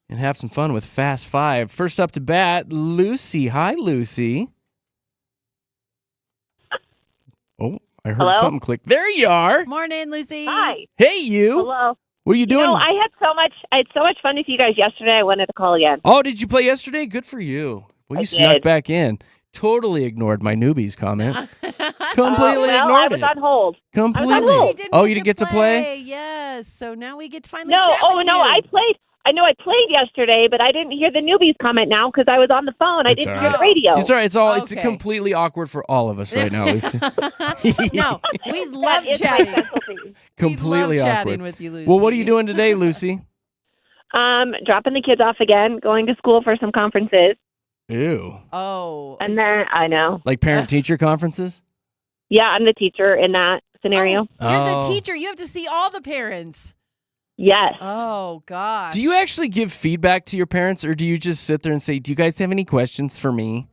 and have some fun with Fast Five. First up to bat, Lucy. Hi, Lucy. Oh, I heard Hello? something click. There you are. Morning, Lucy. Hi. Hey, you. Hello. What are you doing? I had so much fun with you guys yesterday. I wanted to call again. Oh, did you play yesterday? Good for you. Well, you I snuck did. back in. Totally ignored my newbies comment. Completely Well, I ignored was it. on hold. Completely. I was on hold. Oh, you didn't get to play? Yes. So now we get to finally No, chat with you. I played. I know I played yesterday, but I didn't hear the newbies comment now because I was on the phone. I It's didn't all hear the right. radio. It's all right. It's Okay. completely awkward for all of us right now, Lucy. No, we love That is my chatting. specialty. Completely we love awkward. chatting with you, Lucy. Well, what are you doing today, Lucy? Dropping the kids off again, going to school for some conferences, Ew. Oh, and then I know. Like parent-teacher conferences? Yeah, I'm the teacher in that scenario. you're the Oh. teacher. You have to see all the parents. Yes. Oh, gosh. Do you actually give feedback to your parents, or do you just sit there and say, do you guys have any questions for me?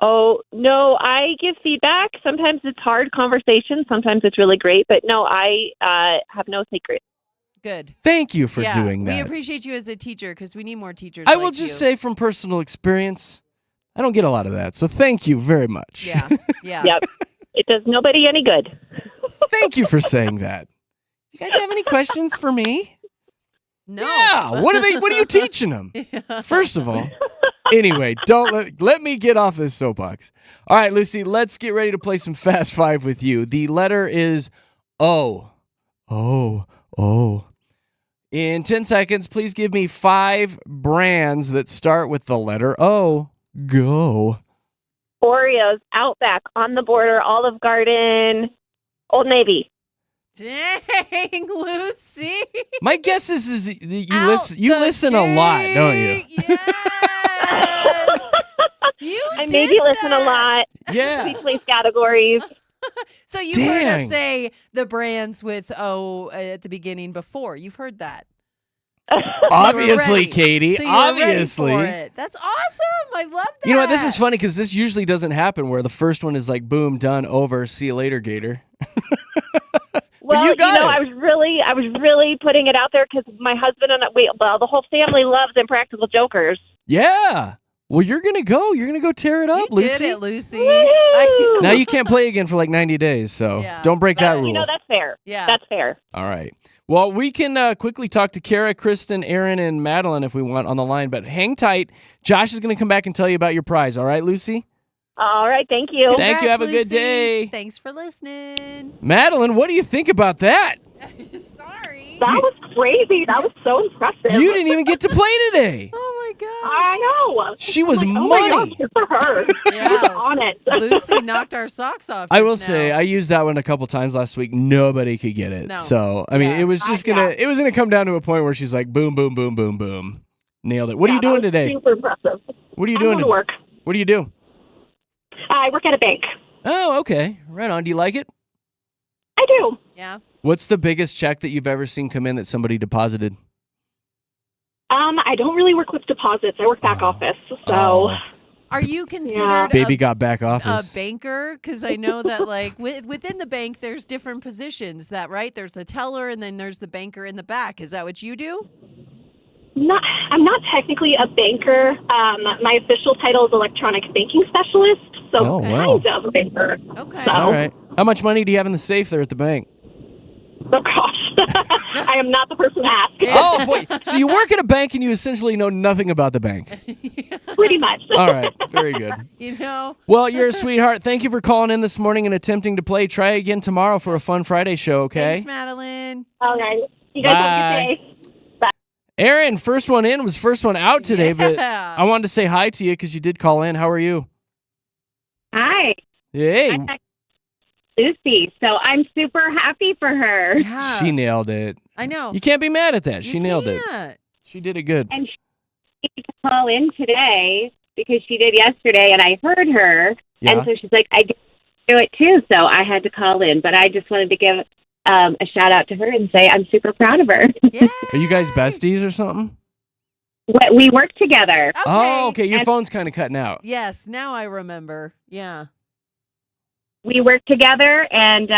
Oh, no, I give feedback. Sometimes it's hard conversation. Sometimes it's really great. But no, I have no secrets. Good. Thank you for Yeah, doing we that. appreciate you as a teacher because we need more teachers I like will just you. say from personal experience, I don't get a lot of that. So thank you very much. Yeah, yeah. Yep. It does nobody any good. Thank you for saying that. You guys have any questions for me? No. Yeah. What are you teaching them? First of all. Anyway, don't let me get off this soapbox. All right, Lucy, let's get ready to play some Fast Five with you. The letter is O. O. O. In 10 seconds, please give me 5 brands that start with the letter O. Go. Oreos, Outback, On the Border, Olive Garden, Old Navy. Dang, Lucy. My guess is that you Out you the lison a lot, don't you? gate. Yes. You I did maybe listen a that. lot. Yeah. We place categories. So you've heard Dang. us say the brands with O at the beginning before. You've heard that. Obviously, ready. Katy. So you're obviously. ready for it. That's awesome. I love that. You know what? This is funny because this usually doesn't happen where the first one is like, boom, done, over, see you later, Gator. Well, you got it. I was really putting it out there because my husband and the whole family loves Impractical Jokers. Yeah. Well, you're going to go. You're going to go tear it up, You Lucy. did it, Lucy. Woo! Now you can't play again for like 90 days, so Yeah. don't break that rule. You know, that's fair. Yeah. That's fair. All right. Well, we can quickly talk to Kara, Kristen, Aaron, and Madeline if we want on the line, but hang tight. Josh is going to come back and tell you about your prize. All right, Lucy? All right. Thank you. Thank you. Have a good Lucy. day. Thanks for listening. Madeline, what do you think about that? Sorry. That was crazy. That was so impressive. You didn't even get to play today. Oh my gosh. I know. She was Oh money. my gosh, good for her. Yeah. She was on it. Lucy knocked our socks off. I just will say now. I used that one a couple times last week. Nobody could get it. No. So I mean, Yeah. it was just it was gonna come down to a point where she's like, boom, boom, boom, boom, boom, nailed it. What are you doing that was today? Super impressive. What are you I'm doing? going to work. What do you do? I work at a bank. Oh, okay. Right on. Do you like it? I do. Yeah. What's the biggest check that you've ever seen come in that somebody deposited? I don't really work with deposits. I work back office. So Oh. Are you considered Baby got back a office. banker? Because I know that like within the bank, there's different positions. That right? There's the teller, and then there's the banker in the back. Is that what you do? I'm not technically a banker. My official title is electronic banking specialist. So Oh, wow. kind of a banker. Okay. So- All right. How much money do you have in the safe there at the bank? Oh gosh, I am not the person to ask. Oh, boy. So you work at a bank and you essentially know nothing about the bank. Pretty much. All right. Very good. You know. Well, you're a sweetheart. Thank you for calling in this morning and attempting to play. Try again tomorrow for a fun Friday show, okay? Thanks, Madeline. All right. You guys have a good day. Aaron, first one in was first one out today, but Yeah. I wanted to say hi to you because you did call in. How are you? Hi, Hey. I'm Lucy. So I'm super happy for her. Yeah. She nailed it. I know. You can't be mad at that. You She nailed it. can't. She did it good. And she needed to call in today because she did yesterday, and I heard her. Yeah. And so she's like, I did do it too. So I had to call in. But I just wanted to give a shout out to her and say I'm super proud of her. Yeah. Are you guys besties or something? We work together. Okay. Oh, okay. Your And- phone's kind of cutting out. Yes. Now I remember. Yeah. We work together, and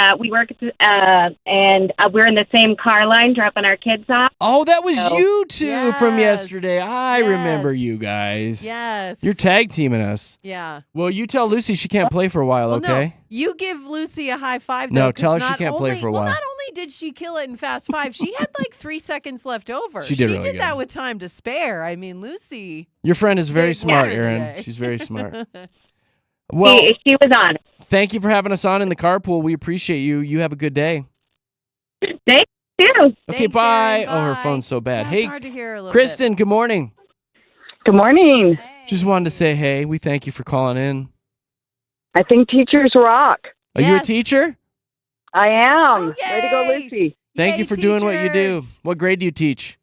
we're in the same car line dropping our kids off. Oh, that was So- you two from Yes. yesterday. I remember Yes. you guys. Yes. You're tag teaming us. Yeah. Well, you tell Lucy she can't play for a while, Well, okay? no, you give Lucy a high five. No, Though, 'cause tell her she not can't play only- for a Well, while. not only did she kill it in Fast Five, she had like 3 seconds left over. She did really good. that with time to spare. I mean, Lucy. Your friend is very Big smart, winner Aaron. She's very smart. Well, She was on it. thank you for having us on in the carpool. We appreciate you. You have a good day. Thank you. Okay, Thanks, bye. Aaron. Oh, her Bye. phone's so bad. Yeah, Hey, it's hard to hear a little Kristen, good morning. Good morning. bit. Hey. Just wanted to say hey. We thank you for calling in. I think teachers rock. Are you a Yes. teacher? I am. Oh, Way to go, yay. Lucy. Thank Yay, you for doing what you do. teachers. What grade do you teach?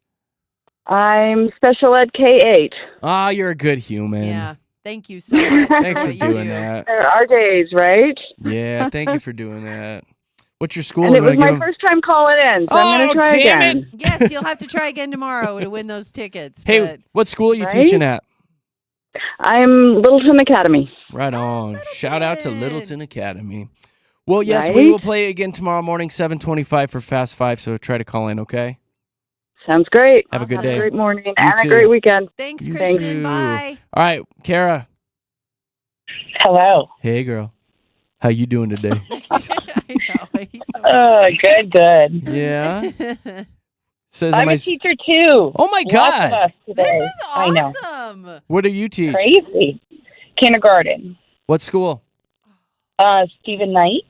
I'm special ed K-8. Ah, you're a good human. Yeah. Thank you so much. Thanks for what you doing do. that. There are days, right? Yeah, thank you for doing that. What's your school? And it I'm was gonna my give 'em- first time calling in, so I'm going Oh, to try damn again. it. Yes, you'll have to try again tomorrow to win those tickets. Hey, but what school are you Right? teaching at? I'm Littleton Academy. Right on. Shout out to Littleton. Littleton Academy. Well, yes, Right? we will play again tomorrow morning, 7:25 for Fast Five. So try to call in, okay? Sounds great. Have a good Awesome. day. Great morning You and too. a great weekend. thanks, You Kristen. too. Bye. All right, Kara. Hello. Hey, girl. How you doing today? I know. He's so Oh, good. Yeah. Says I'm my a teacher too. Oh my Lots of God. us today. This is I know. awesome. What do you teach? Crazy. Kindergarten. What school? Stephen Knight.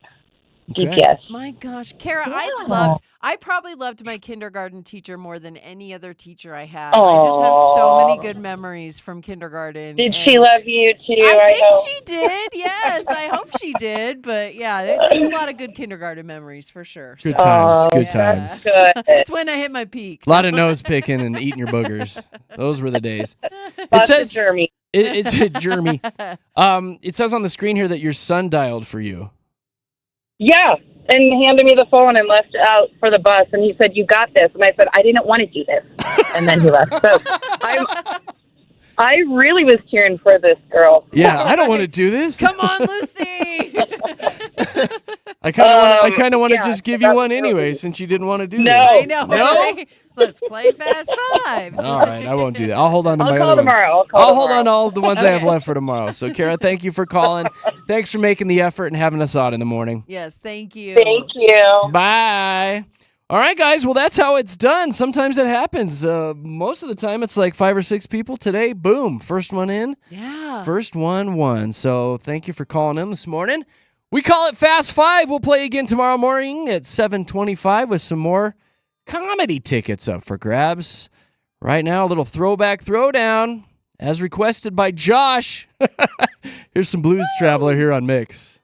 Okay. GPS. My gosh, Kara, Yeah. I probably loved my kindergarten teacher more than any other teacher I had. I just have so many Aw. good memories from kindergarten. Did and she love you too? I think hope. she did. Yes, I hope she did. But yeah, there's a lot of good kindergarten memories for sure. Good so. times. Oh, Good yeah. times. Good. That's when I hit my peak. A lot of nose picking and eating your boogers. Those were the days. It Lots says of Jeremy. it's a Jeremy. It says on the screen here that your son dialed for you. Yeah. And handed me the phone and left out for the bus. And he said, "You got this." And I said, "I didn't want to do this." And then he left. So I really was cheering for this girl. Yeah, I don't want to do this. Come on, Lucy. I kind of want to yeah, just give you that's one really- anyway, since you didn't want to do No. this. I know. No? Right? Let's play Fast Five. All right, I won't do that. I'll hold on to I'll my call other ones. tomorrow. I'll hold on to all the ones I have Okay. left for tomorrow. So, Kara, thank you for calling. Thanks for making the effort and having us on in the morning. Yes, thank you. Thank you. Bye. All right, guys. Well, that's how it's done. Sometimes it happens. Most of the time, it's like 5 or 6 people. Today, boom, first one in. Yeah. First one won. So thank you for calling in this morning. We call it Fast Five. We'll play again tomorrow morning at 7:25 with some more comedy tickets up for grabs. Right now, a little throwback throwdown as requested by Josh. Here's some Blues Traveler here on Mix.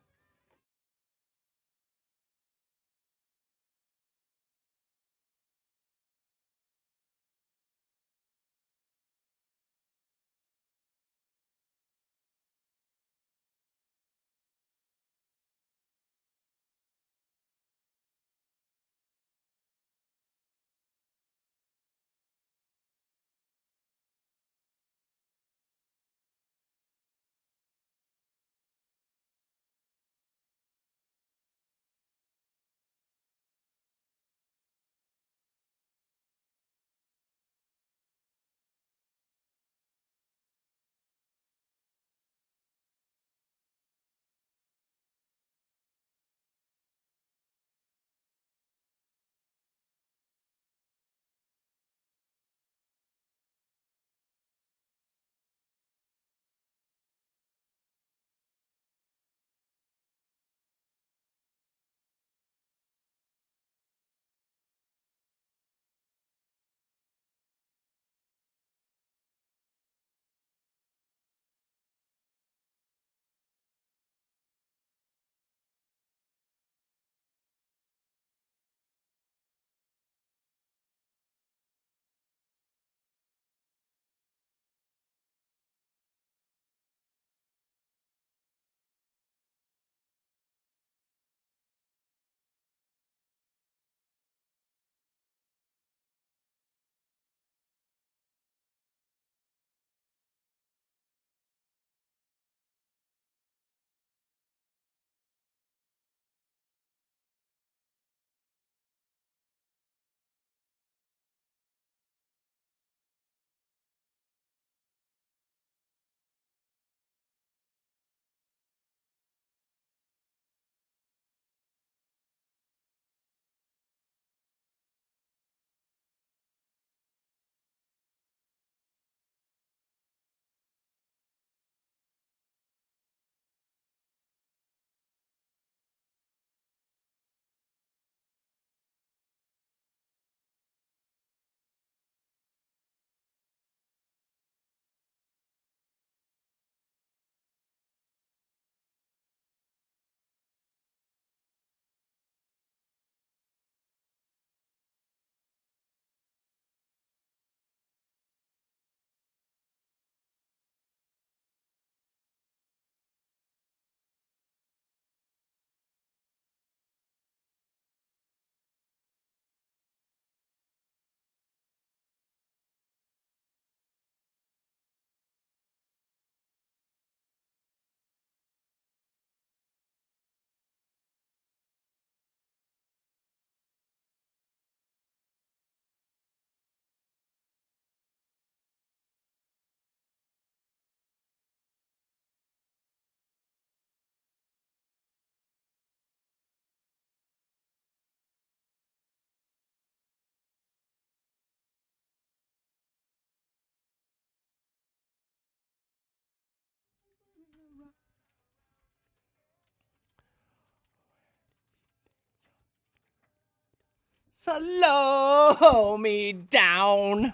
Slow me down.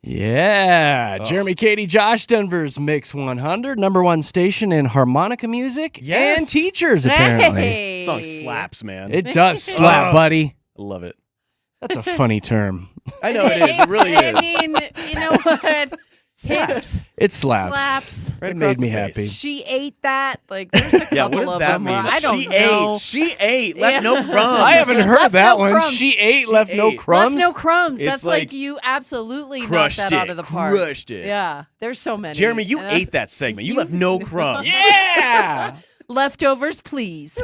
Yeah. Jeremy, Katy, Josh, Denver's Mix 100, #1 station in harmonica music and teachers, apparently. Hey. Song slaps, man. It does slap, buddy. I love it. That's a funny term. I know it is. It really is. I mean, you know what? Slaps. It slaps. Slaps. Right It across made me the face. happy. She ate that. Like, there's a couple Yeah, what does of that them. mean? I don't she know. ate. She ate. Left no Yeah. crumbs. I haven't heard Left that no one. crumbs. She ate, left She no ate. crumbs. Left no crumbs. It's That's like you absolutely crushed knocked that out it, of the park. crushed it. Yeah, there's so many. Jeremy, you And ate that segment. You left no crumbs. Yeah. leftovers, please.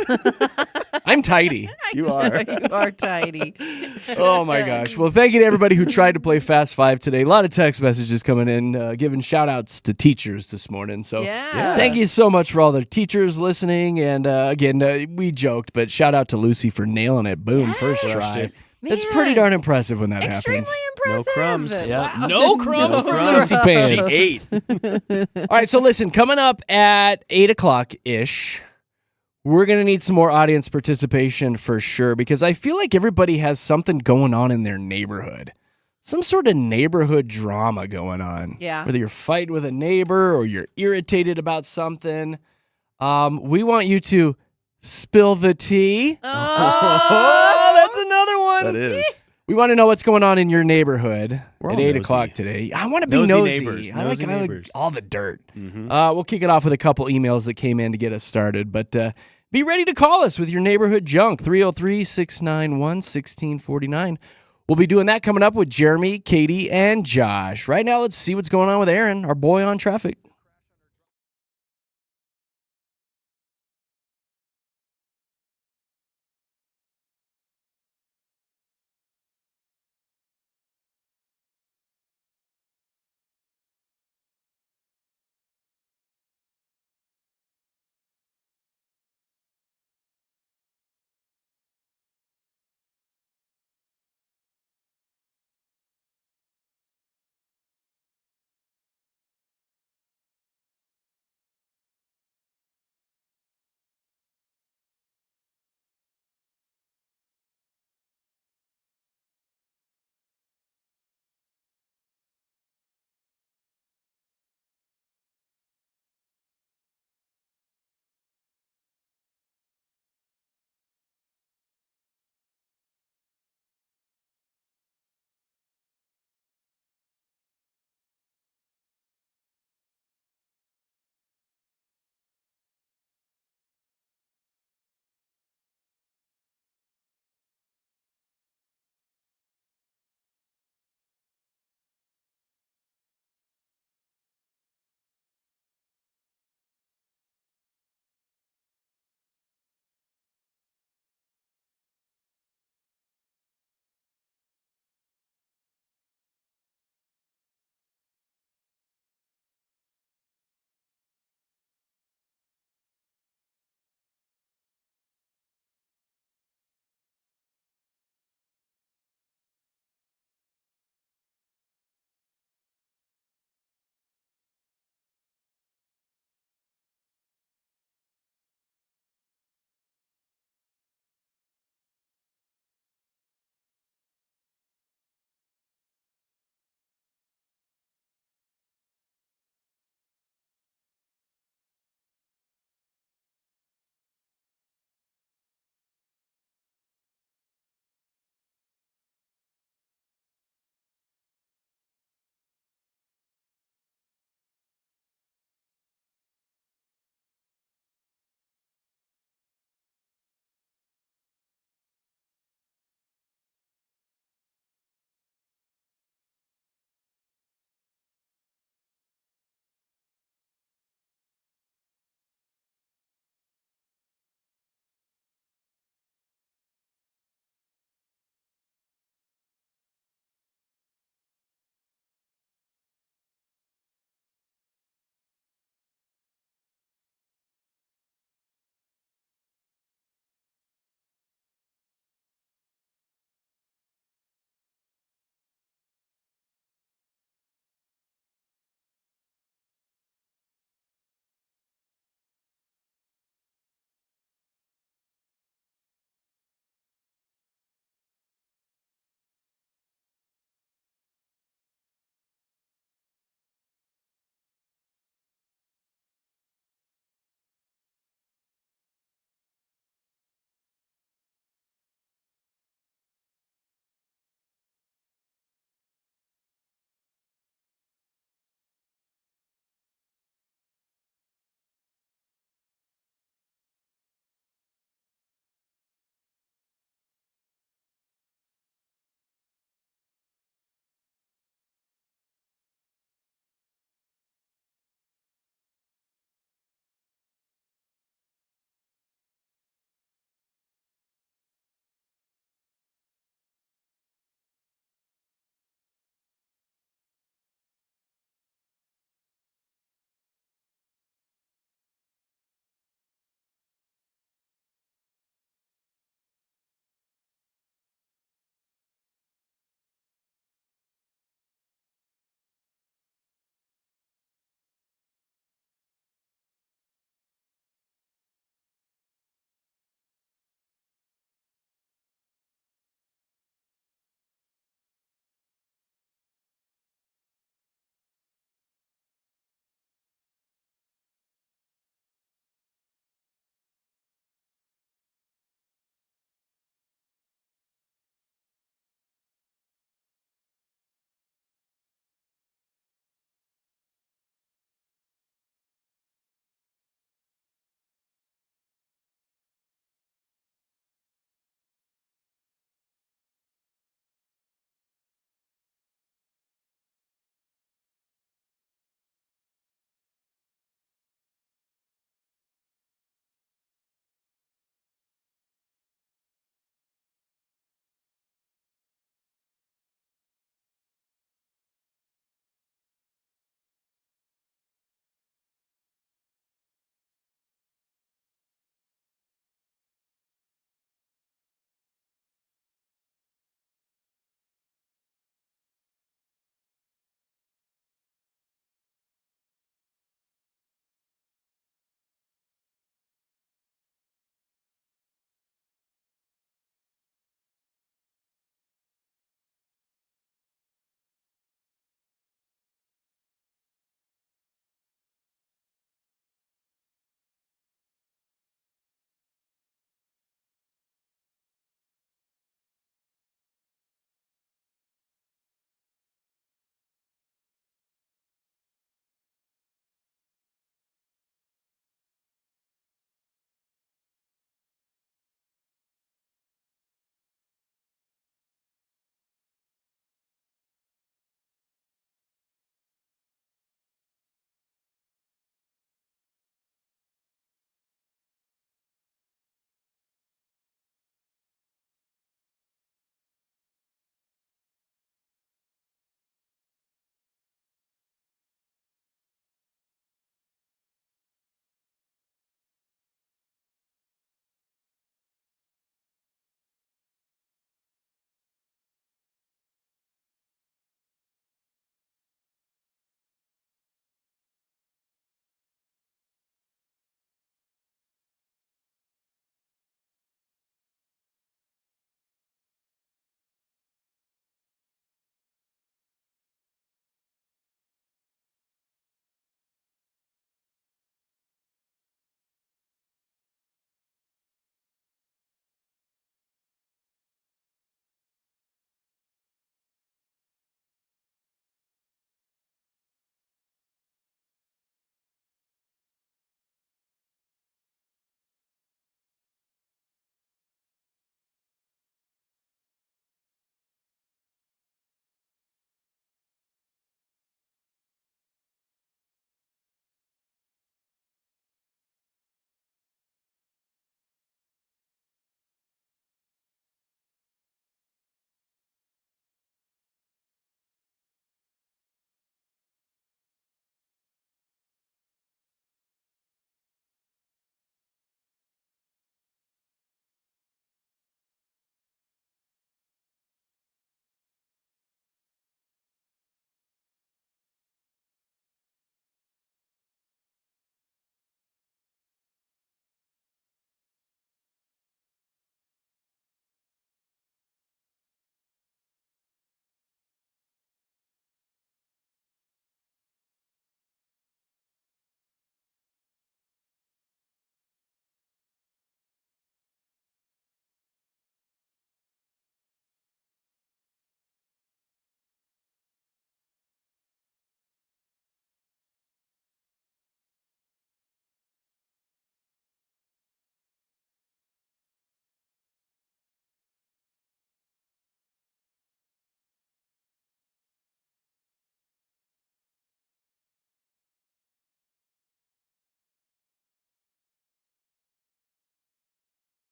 I'm tidy. You are. You are tidy. Oh my gosh. Well, thank you to everybody who tried to play Fast Five today. A lot of text messages coming in, giving shout outs to teachers this morning. So Yeah. thank you so much for all the teachers listening. And again, we joked, but shout out to Lucy for nailing it. Boom, first Crushed try. it. That's Man. pretty darn impressive when that Extremely happens. impressive. No crumbs. Yeah. Wow. No crumbs for Lucy She Pants. ate. All right, so listen, coming up at 8 o'clock-ish, we're going to need some more audience participation for sure, because I feel like everybody has something going on in their neighborhood. Some sort of neighborhood drama going on. Yeah. Whether you're fighting with a neighbor or you're irritated about something. We want you to spill the tea. Oh, that's another one. That is. We want to know what's going on in your neighborhood We're at all 8 nosy. o'clock today. I want to be Nosy nosy. neighbors. I Nosy like neighbors. all the dirt. Mhm. We'll kick it off with a couple emails that came in to get us started. But be ready to call us with your neighborhood junk, 303-691-1649. We'll be doing that coming up with Jeremy, Katy, and Josh. Right now, let's see what's going on with Aaron, our boy on traffic.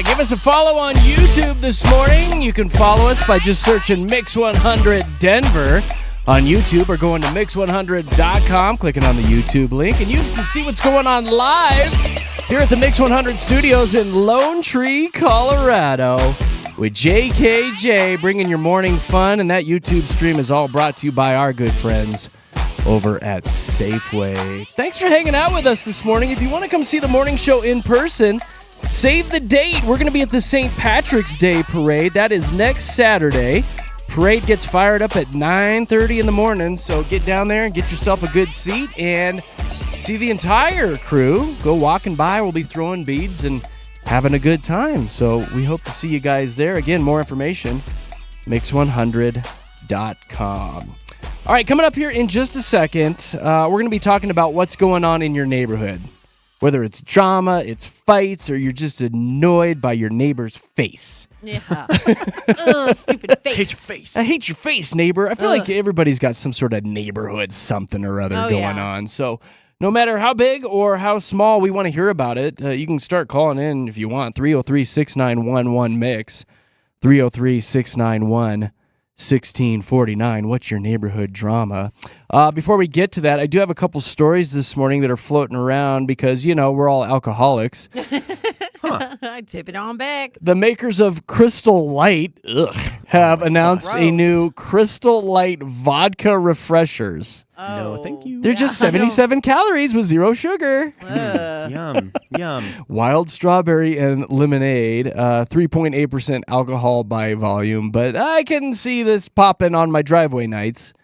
Yeah, give us a follow on YouTube this morning. You can follow us by just searching Mix 100 Denver on YouTube or going to mix100.com, clicking on the YouTube link, and you can see what's going on live here at the Mix 100 studios in Lone Tree, Colorado, with JKJ bringing your morning fun. And that YouTube stream is all brought to you by our good friends over at Safeway. Thanks for hanging out with us this morning. If you want to come see the morning show in person, save the date. We're going to be at the St. Patrick's Day Parade. That is next Saturday. Parade gets fired up at 9:30 in the morning, so get down there and get yourself a good seat and see the entire crew go walking by. We'll be throwing beads and having a good time. So we hope to see you guys there. Again, more information, mix100.com. All right, coming up here in just a second, we're going to be talking about what's going on in your neighborhood. Whether it's drama, it's fights, or you're just annoyed by your neighbor's face. Yeah. Ugh, stupid face. I hate your face. I hate your face, neighbor. I feel like everybody's got some sort of neighborhood something or other going on. So no matter how big or how small, we want to hear about it. You can start calling in if you want. 303-691-1MIX. 303-691-1649. What's your neighborhood drama? Before we get to that, I do have a couple stories this morning that are floating around because, you know, we're all alcoholics. I tip it on back. The makers of Crystal Light have announced a new Crystal Light vodka refreshers. No, thank you. They're just 77 calories with zero sugar. Yum, yum. Wild strawberry and lemonade, 3.8% alcohol by volume, but I can see this popping on my driveway nights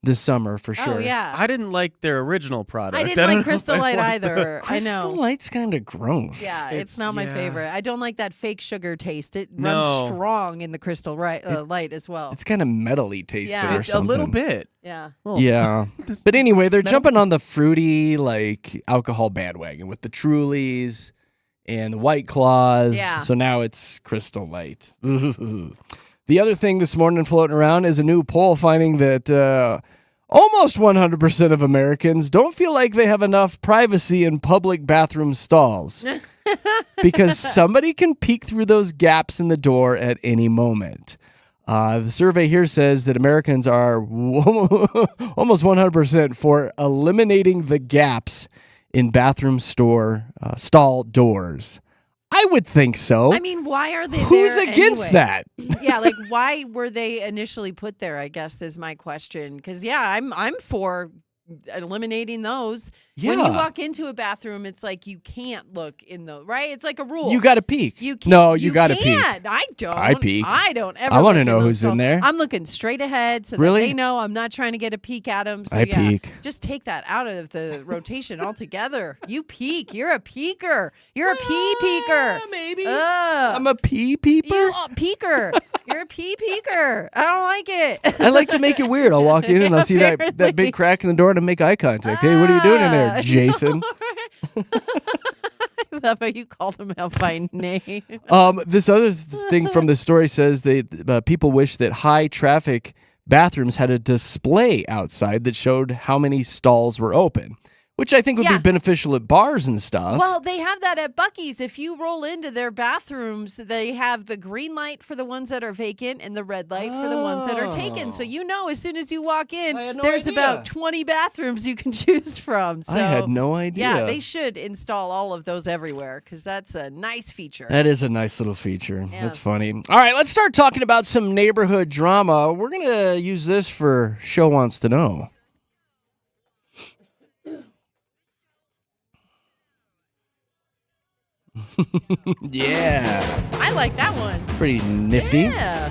this summer for sure. Oh, yeah. I didn't like their original product. I didn't like Crystal Light either. I Crystal know. Light's kind of gross. Yeah, it's not my favorite. I don't like that fake sugar taste. It No. runs strong in the Crystal Light as well. It's kind of metally tasted Yeah. or A something. little bit. Yeah. Little- Yeah. But anyway, they're jumping on the fruity, like, alcohol bandwagon with the Trulies and the White Claws. Yeah. So now it's Crystal Light. The other thing this morning floating around is a new poll finding that almost 100% of Americans don't feel like they have enough privacy in public bathroom stalls because somebody can peek through those gaps in the door at any moment. The survey here says that Americans are almost 100% for eliminating the gaps in bathroom stall doors. I would think so. I mean, why are they Who's there against anyway? that? Yeah, like why were they initially put there, I guess is my question. Because I'm for eliminating those. When you Yeah. walk into a bathroom, it's like you can't look in the right. It's like a rule. You got to peek. You can't, No, you got to peek. can't. I don't. I peek. I don't ever. I wanna look know in those who's in stalls. there. I'm looking straight ahead so Really? that they know I'm not trying to get a peek at them. So I yeah, peek. just take that out of the rotation altogether. You peek. You're a peeker. You're a pee peeker. Maybe. Ugh. I'm a pee peeper. You peeker. You're a pee peeker. I don't like it. I like to make it weird. I'll walk in and I'll see that Apparently. big crack in the door and I'll make eye contact. Hey, what are you doing in there, Jason? I love how you called him out by name. This other thing from the story says that people wish that high traffic bathrooms had a display outside that showed how many stalls were open, which I think would be beneficial at bars and stuff. Well, they have that at Buc-ee's. If you roll into their bathrooms, they have the green light for the ones that are vacant and the red light for the ones that are taken. So you know as soon as you walk in, I had no there's idea. about 20 bathrms you can choose from. So I had no idea. Yeah, they should install all of those everywhere because that's a nice feature. That is a nice little feature. That's funny. All right, let's start talking about some neighborhood drama. We're going to use this for Show Wants to Know. Yeah. I like that one. Pretty nifty. Yeah.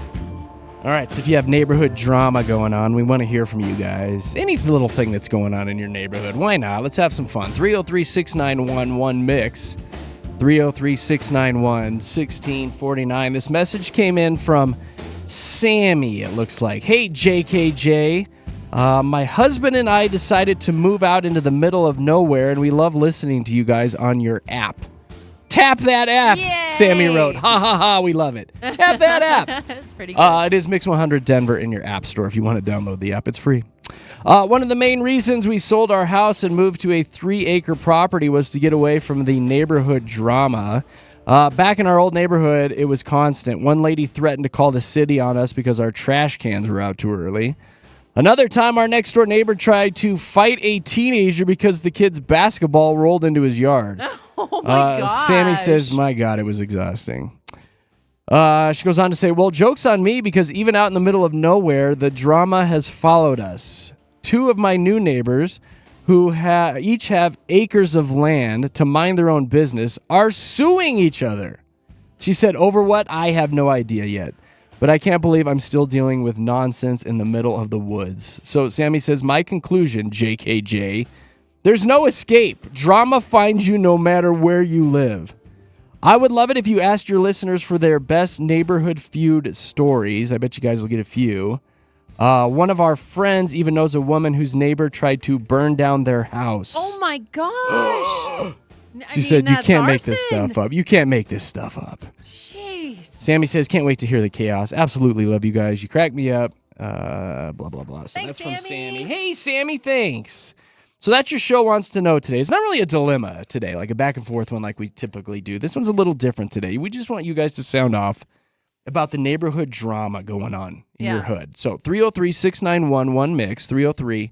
All right, so if you have neighborhood drama going on, we want to hear from you guys. Any little thing that's going on in your neighborhood, why not? Let's have some fun. 303-691-1MIX. 303-691-1649. This message came in from Sammy, it looks like. Hey, JKJ. My husband and I decided to move out into the middle of nowhere, and we love listening to you guys on your app. Tap that app, Yay! Sammy wrote. Ha, ha, ha, we love it. Tap that app. That's pretty good. It is Mix 100 Denver in your app store if you want to download the app. It's free. One of the main reasons we sold our house and moved to a 3-acre property was to get away from the neighborhood drama. Back in our old neighborhood, it was constant. One lady threatened to call the city on us because our trash cans were out too early. Another time, our next-door neighbor tried to fight a teenager because the kid's basketball rolled into his yard. Oh, my gosh. Sammy says, my God, it was exhausting. She goes on to say, well, joke's on me because even out in the middle of nowhere, the drama has followed us. Two of my new neighbors, who each have acres of land to mind their own business, are suing each other. She said, over what? I have no idea yet. But I can't believe I'm still dealing with nonsense in the middle of the woods. So Sammy says, my conclusion, JKJ, there's no escape. Drama finds you no matter where you live. I would love it if you asked your listeners for their best neighborhood feud stories. I bet you guys will get a few. One of our friends even knows a woman whose neighbor tried to burn down their house. Oh, my gosh. She said, you can't make this stuff up. You can't make this stuff up. Jeez. Sammy says, can't wait to hear the chaos. Absolutely love you guys. You crack me up. Blah, blah, blah. So Thanks, that's from Sammy. Sammy. Hey, Sammy, thanks. So that's your show wants to know today. It's not really a dilemma today, like a back and forth one like we typically do. This one's a little different today. We just want you guys to sound off about the neighborhood drama going on in your hood. So 303-691-1MIX,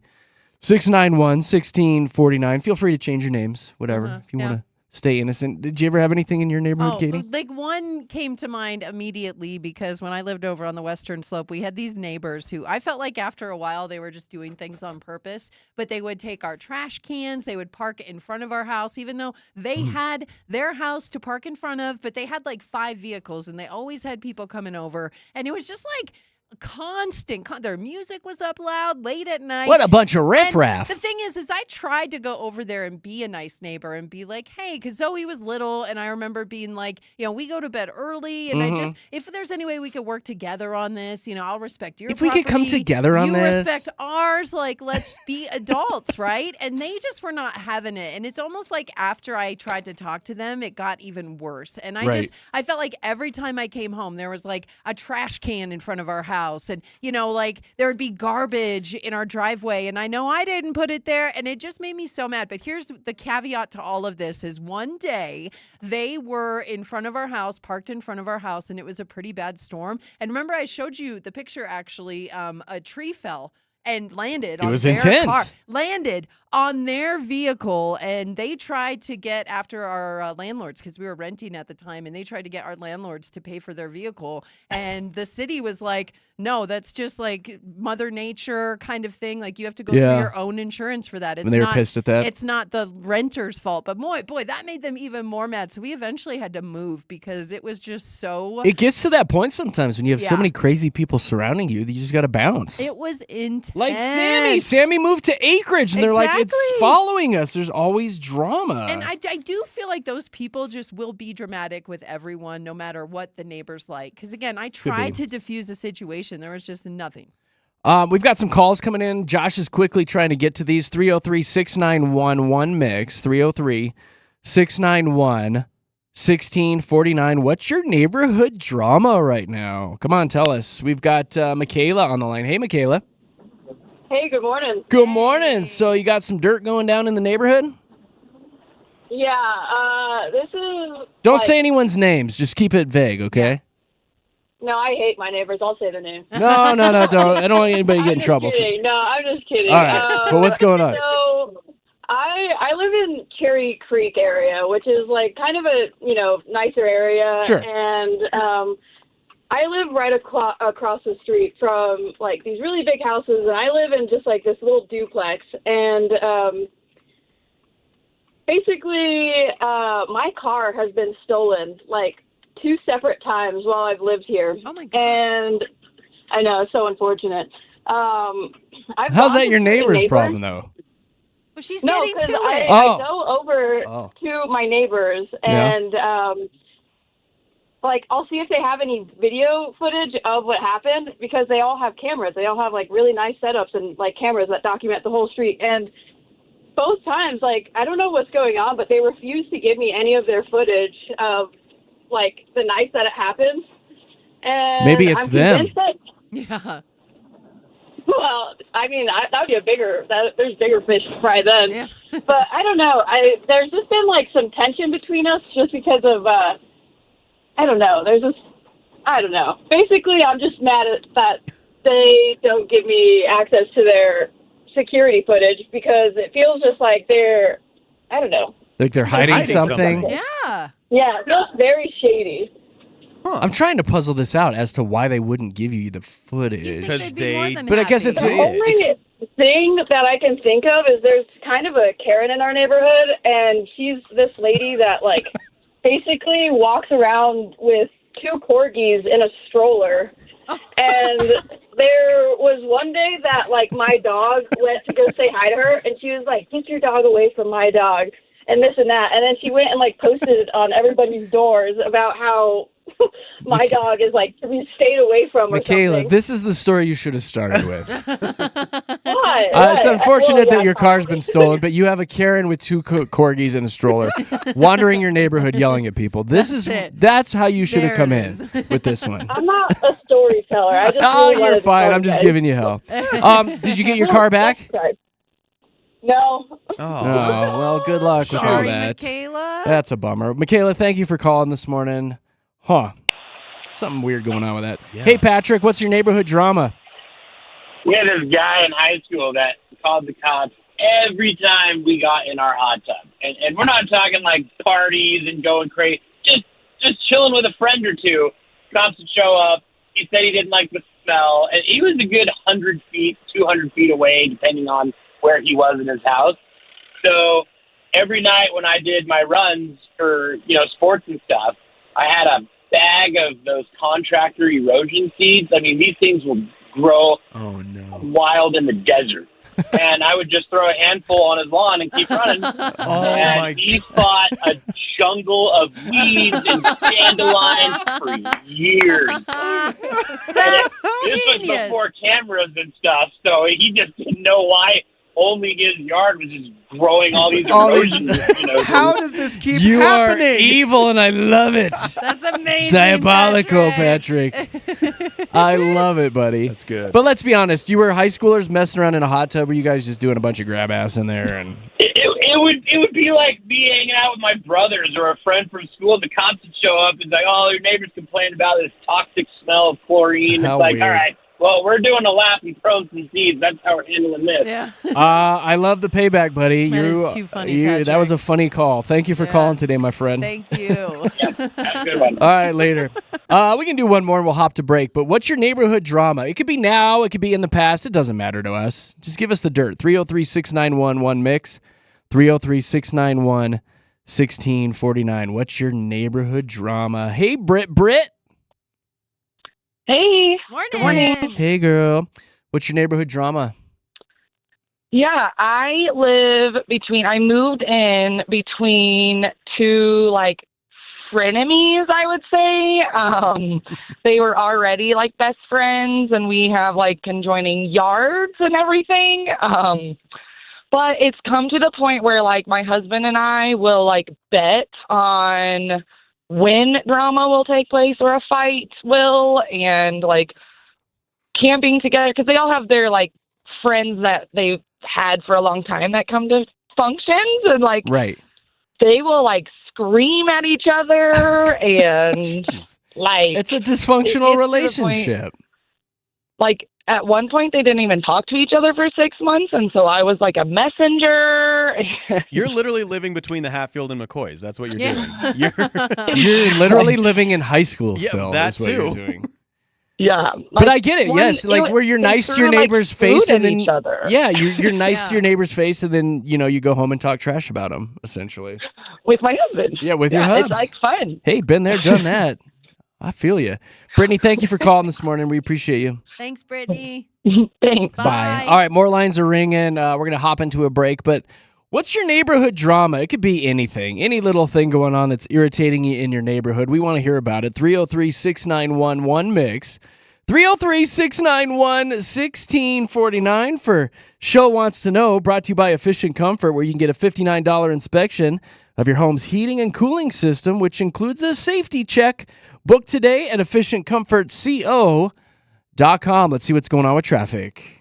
303-691-1649. Feel free to change your names, whatever, if you want to stay innocent. Did you ever have anything in your neighborhood, Katie? Like one came to mind immediately because when I lived over on the Western Slope, we had these neighbors who I felt like after a while they were just doing things on purpose, but they would take our trash cans, they would park in front of our house, even though they had their house to park in front of, but they had like 5 vehicles and they always had people coming over. And it was just like constant. Their music was up loud late at night. What a bunch of riffraff. The thing is I tried to go over there and be a nice neighbor and be like, hey, because Zoe was little, and I remember being like, we go to bed early, and I just, if there's any way we could work together on this, I'll respect your property. If we could come together on this. You respect ours, like, let's be adults, right? And they just were not having it. And it's almost like after I tried to talk to them, it got even worse. And I felt like every time I came home, there was like a trash can in front of our house. And, like there would be garbage in our driveway. And I know I didn't put it there. And it just made me so mad. But here's the caveat to all of this is one day they were in front of our house, parked in front of our house, and it was a pretty bad storm. And remember, I showed you the picture, actually, a tree fell and landed on their car. Landed on their vehicle, and they tried to get after our landlords because we were renting at the time, and they tried to get our landlords to pay for their vehicle. And the city was like, no, that's just like Mother Nature kind of thing. Like you have to go through your own insurance for that. It's and they were pissed at that. It's not the renter's fault. But boy, that made them even more mad. So we eventually had to move because it was just so. It gets to that point sometimes when you have so many crazy people surrounding you that you just got to bounce. It was intense. Like Sammy. Sammy moved to acreage, and they're like, it's following us. There's always drama. And I do feel like those people just will be dramatic with everyone, no matter what the neighbors like. Because again, I tried to diffuse the situation. There was just nothing. We've got some calls coming in. Josh is quickly trying to get to these. 303-691-1MIX. 303-691-1649. What's your neighborhood drama right now? Come on, tell us. We've got Michaela on the line. Hey, Michaela. Hey, good morning. Good morning. So you got some dirt going down in the neighborhood? Yeah, this is... Don't say anyone's names. Just keep it vague, okay? No, I hate my neighbors. I'll say their names. No, don't. I don't want anybody to get in trouble. Kidding. No, I'm just kidding. All right, but what's going on? So, I live in Cherry Creek area, which is like kind of a, nicer area. Sure. And I live right across the street from like these really big houses, and I live in just like this little duplex. And basically, my car has been stolen like 2 separate times while I've lived here. Oh my God. And I know, it's so unfortunate. How's that your neighbor's problem though? Well, she's getting to it. I go over to my neighbors and like I'll see if they have any video footage of what happened because they all have cameras. They all have like really nice setups and like cameras that document the whole street. And both times, like, I don't know what's going on, but they refuse to give me any of their footage of like the night that it happens. And maybe it's them. Yeah. Well, I mean, that would be there's bigger fish to fry then. Yeah. But I don't know. There's just been like some tension between us just because of I don't know. I don't know. Basically, I'm just mad at that they don't give me access to their security footage because it feels just like I don't know. Like they're hiding hiding something. something. Yeah. Yeah, it feels very shady. I'm trying to puzzle this out as to why they wouldn't give you the You'd footage. think Because they'd be more they- than But I guess happy. it's- The only thing that I can think of is there's kind of a Karen in our neighborhood, and she's this lady that, like, basically walks around with 2 corgis in a stroller. And there was one day that, like, my dog went to go say hi to her, and she was like, "Get your dog away from my dog," and this and that. And then she went and, like, posted on everybody's doors about how my dog is, like, to be stayed away from or Michaela, something. this is the story you should have started with. Why? It's unfortunate Well, that your car's been stolen, but you have a Karen with 2 corgis in a stroller wandering your neighborhood yelling at people. That's how you should have There come it in is. with this one. I'm not a storyteller. I just Oh, really you're wanted to fine. tell I'm just you giving you hell. Did you get your car back? guys. No. Oh, well, good luck with all Sorry, that. Michaela. That's a bummer. Michaela, thank you for calling this morning. Huh. Something weird going on with that. Yeah. Hey, Patrick, what's your neighborhood drama? We had this guy in high school that called the cops every time we got in our hot tub. And we're not talking like parties and going crazy. Just chilling with a friend or two. Cops would show up. He said he didn't like the smell. And he was a good 100 feet, 200 feet away, depending on where he was in his house. So every night when I did my runs for, sports and stuff, I had a bag of those contractor erosion seeds. I mean, these things will grow wild in the desert. And I would just throw a handful on his lawn and keep running. And he fought a jungle of weeds and dandelions for years. That's This was genius. before cameras and stuff, so he just didn't know why only his yard was just growing all these erosion. How does this keep You happening? are evil, and I love it. That's amazing. It's diabolical, Patrick. I love it, buddy. That's good. But let's be honest. You were high schoolers messing around in a hot tub, or you guys just doing a bunch of grab ass in there? And It would be like me hanging out with my brothers or a friend from school. The cops would show up and like, "Oh, your neighbors complained about this toxic smell of chlorine." How it's like, weird. all right, well, we're doing a lap and throwing some seeds. That's how we're handling this. Yeah. I love the payback, buddy. That is too funny, That Patrick. was a funny call. Thank you for calling Yes. today, my friend. Thank you. Have a good one. All right, later. We can do one more and we'll hop to break. But what's your neighborhood drama? It could be now. It could be in the past. It doesn't matter to us. Just give us the dirt. 303-691-1MIX. 303-691-1649. What's your neighborhood drama? Hey, Britt. Hey. Morning. Hey, girl. What's your neighborhood drama? Yeah, I moved in between 2, like, frenemies, I would say. They were already, like, best friends, and we have, like, conjoining yards and everything. But it's come to the point where, like, my husband and I will, like, bet on when drama will take place or a fight will, and, like, camping together, because they all have their, like, friends that they've had for a long time that come to functions, and, like, Right. they will, like, scream at each other, and, like... It's a it dysfunctional gets to the point- relationship. Like, at one point, they didn't even talk to each other for 6 months, and so I was like a messenger. You're literally living between the Hatfield and McCoys. That's what you're Yeah. doing. You're literally living in high school Yeah, still. that is what you're too. doing. Yeah. But I get it. Yes, like where you're they nice to threw, your like, neighbor's food face, at and then each other. yeah, you're nice Yeah. to your neighbor's face, and then you go home and talk trash about them. Essentially, With my husband. yeah, with your Yeah, hubs. it's like fun. Hey, been there, done that. I feel you, Brittany. Thank you for calling this morning. We appreciate you. Thanks, Brittany. Thanks. Bye. All right, more lines are ringing. We're gonna hop into a break, but. What's your neighborhood drama? It could be anything, any little thing going on that's irritating you in your neighborhood. We want to hear about it. 303-691-1MIX. 303-691-1649 for Show Wants to Know, brought to you by Efficient Comfort, where you can get a $59 inspection of your home's heating and cooling system, which includes a safety check. Book today at efficientcomfortco.com. Let's see what's going on with traffic.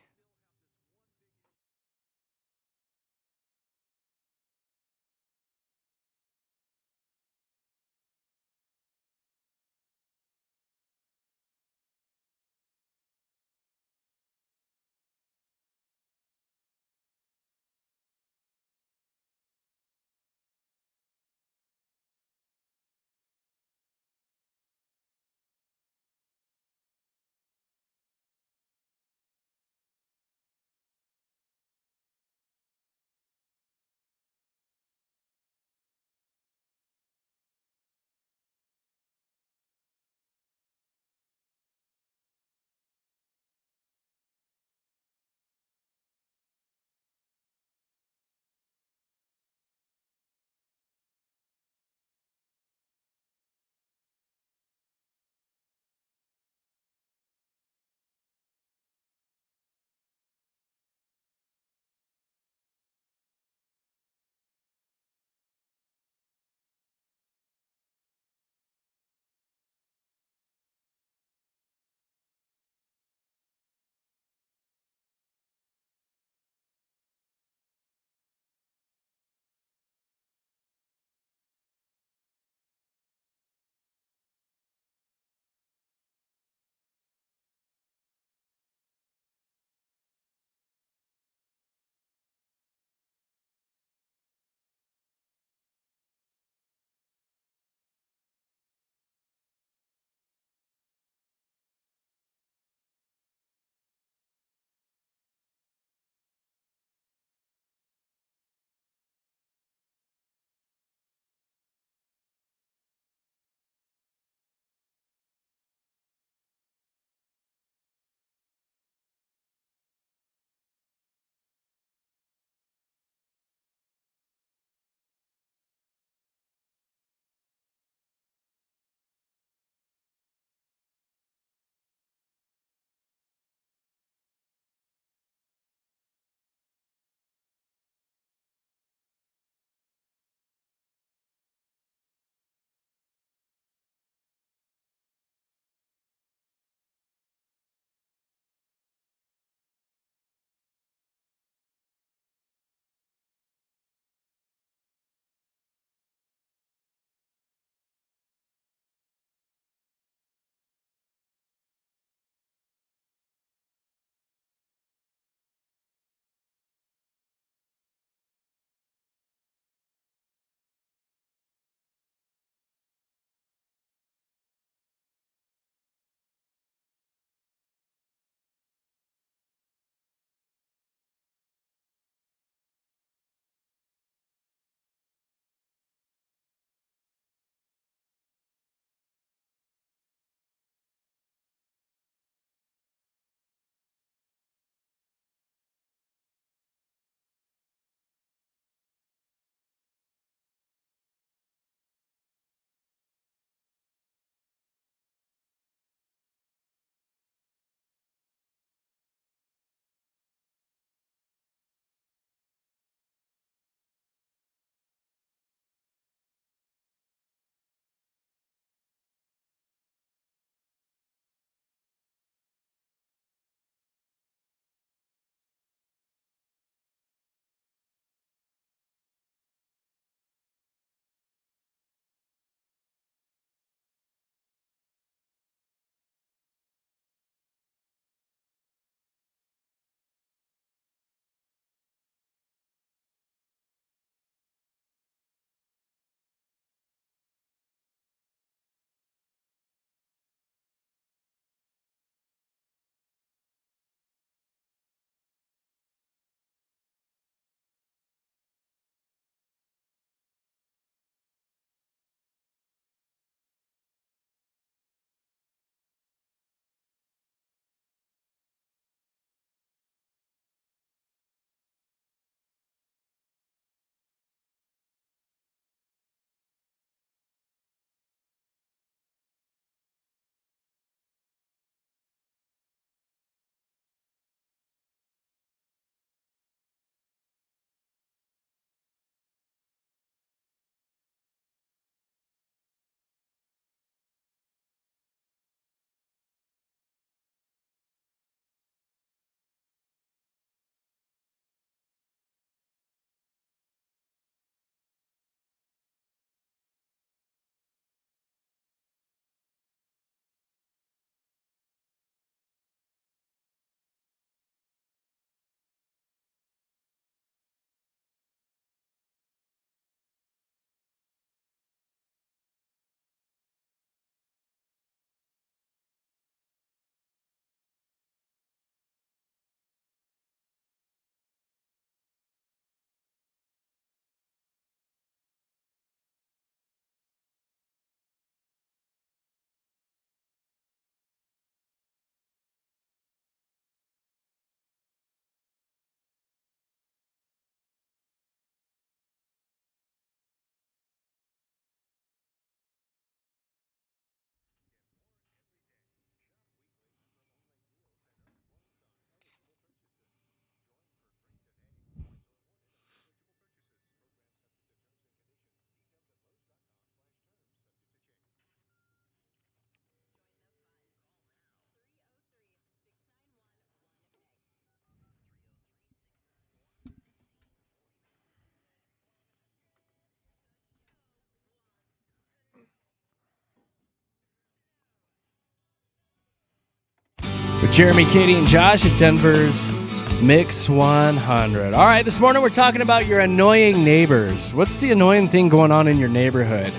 Jeremy, Katy, and Josh at Denver's Mix 100. All right, this morning we're talking about your annoying neighbors. What's the annoying thing going on in your neighborhood?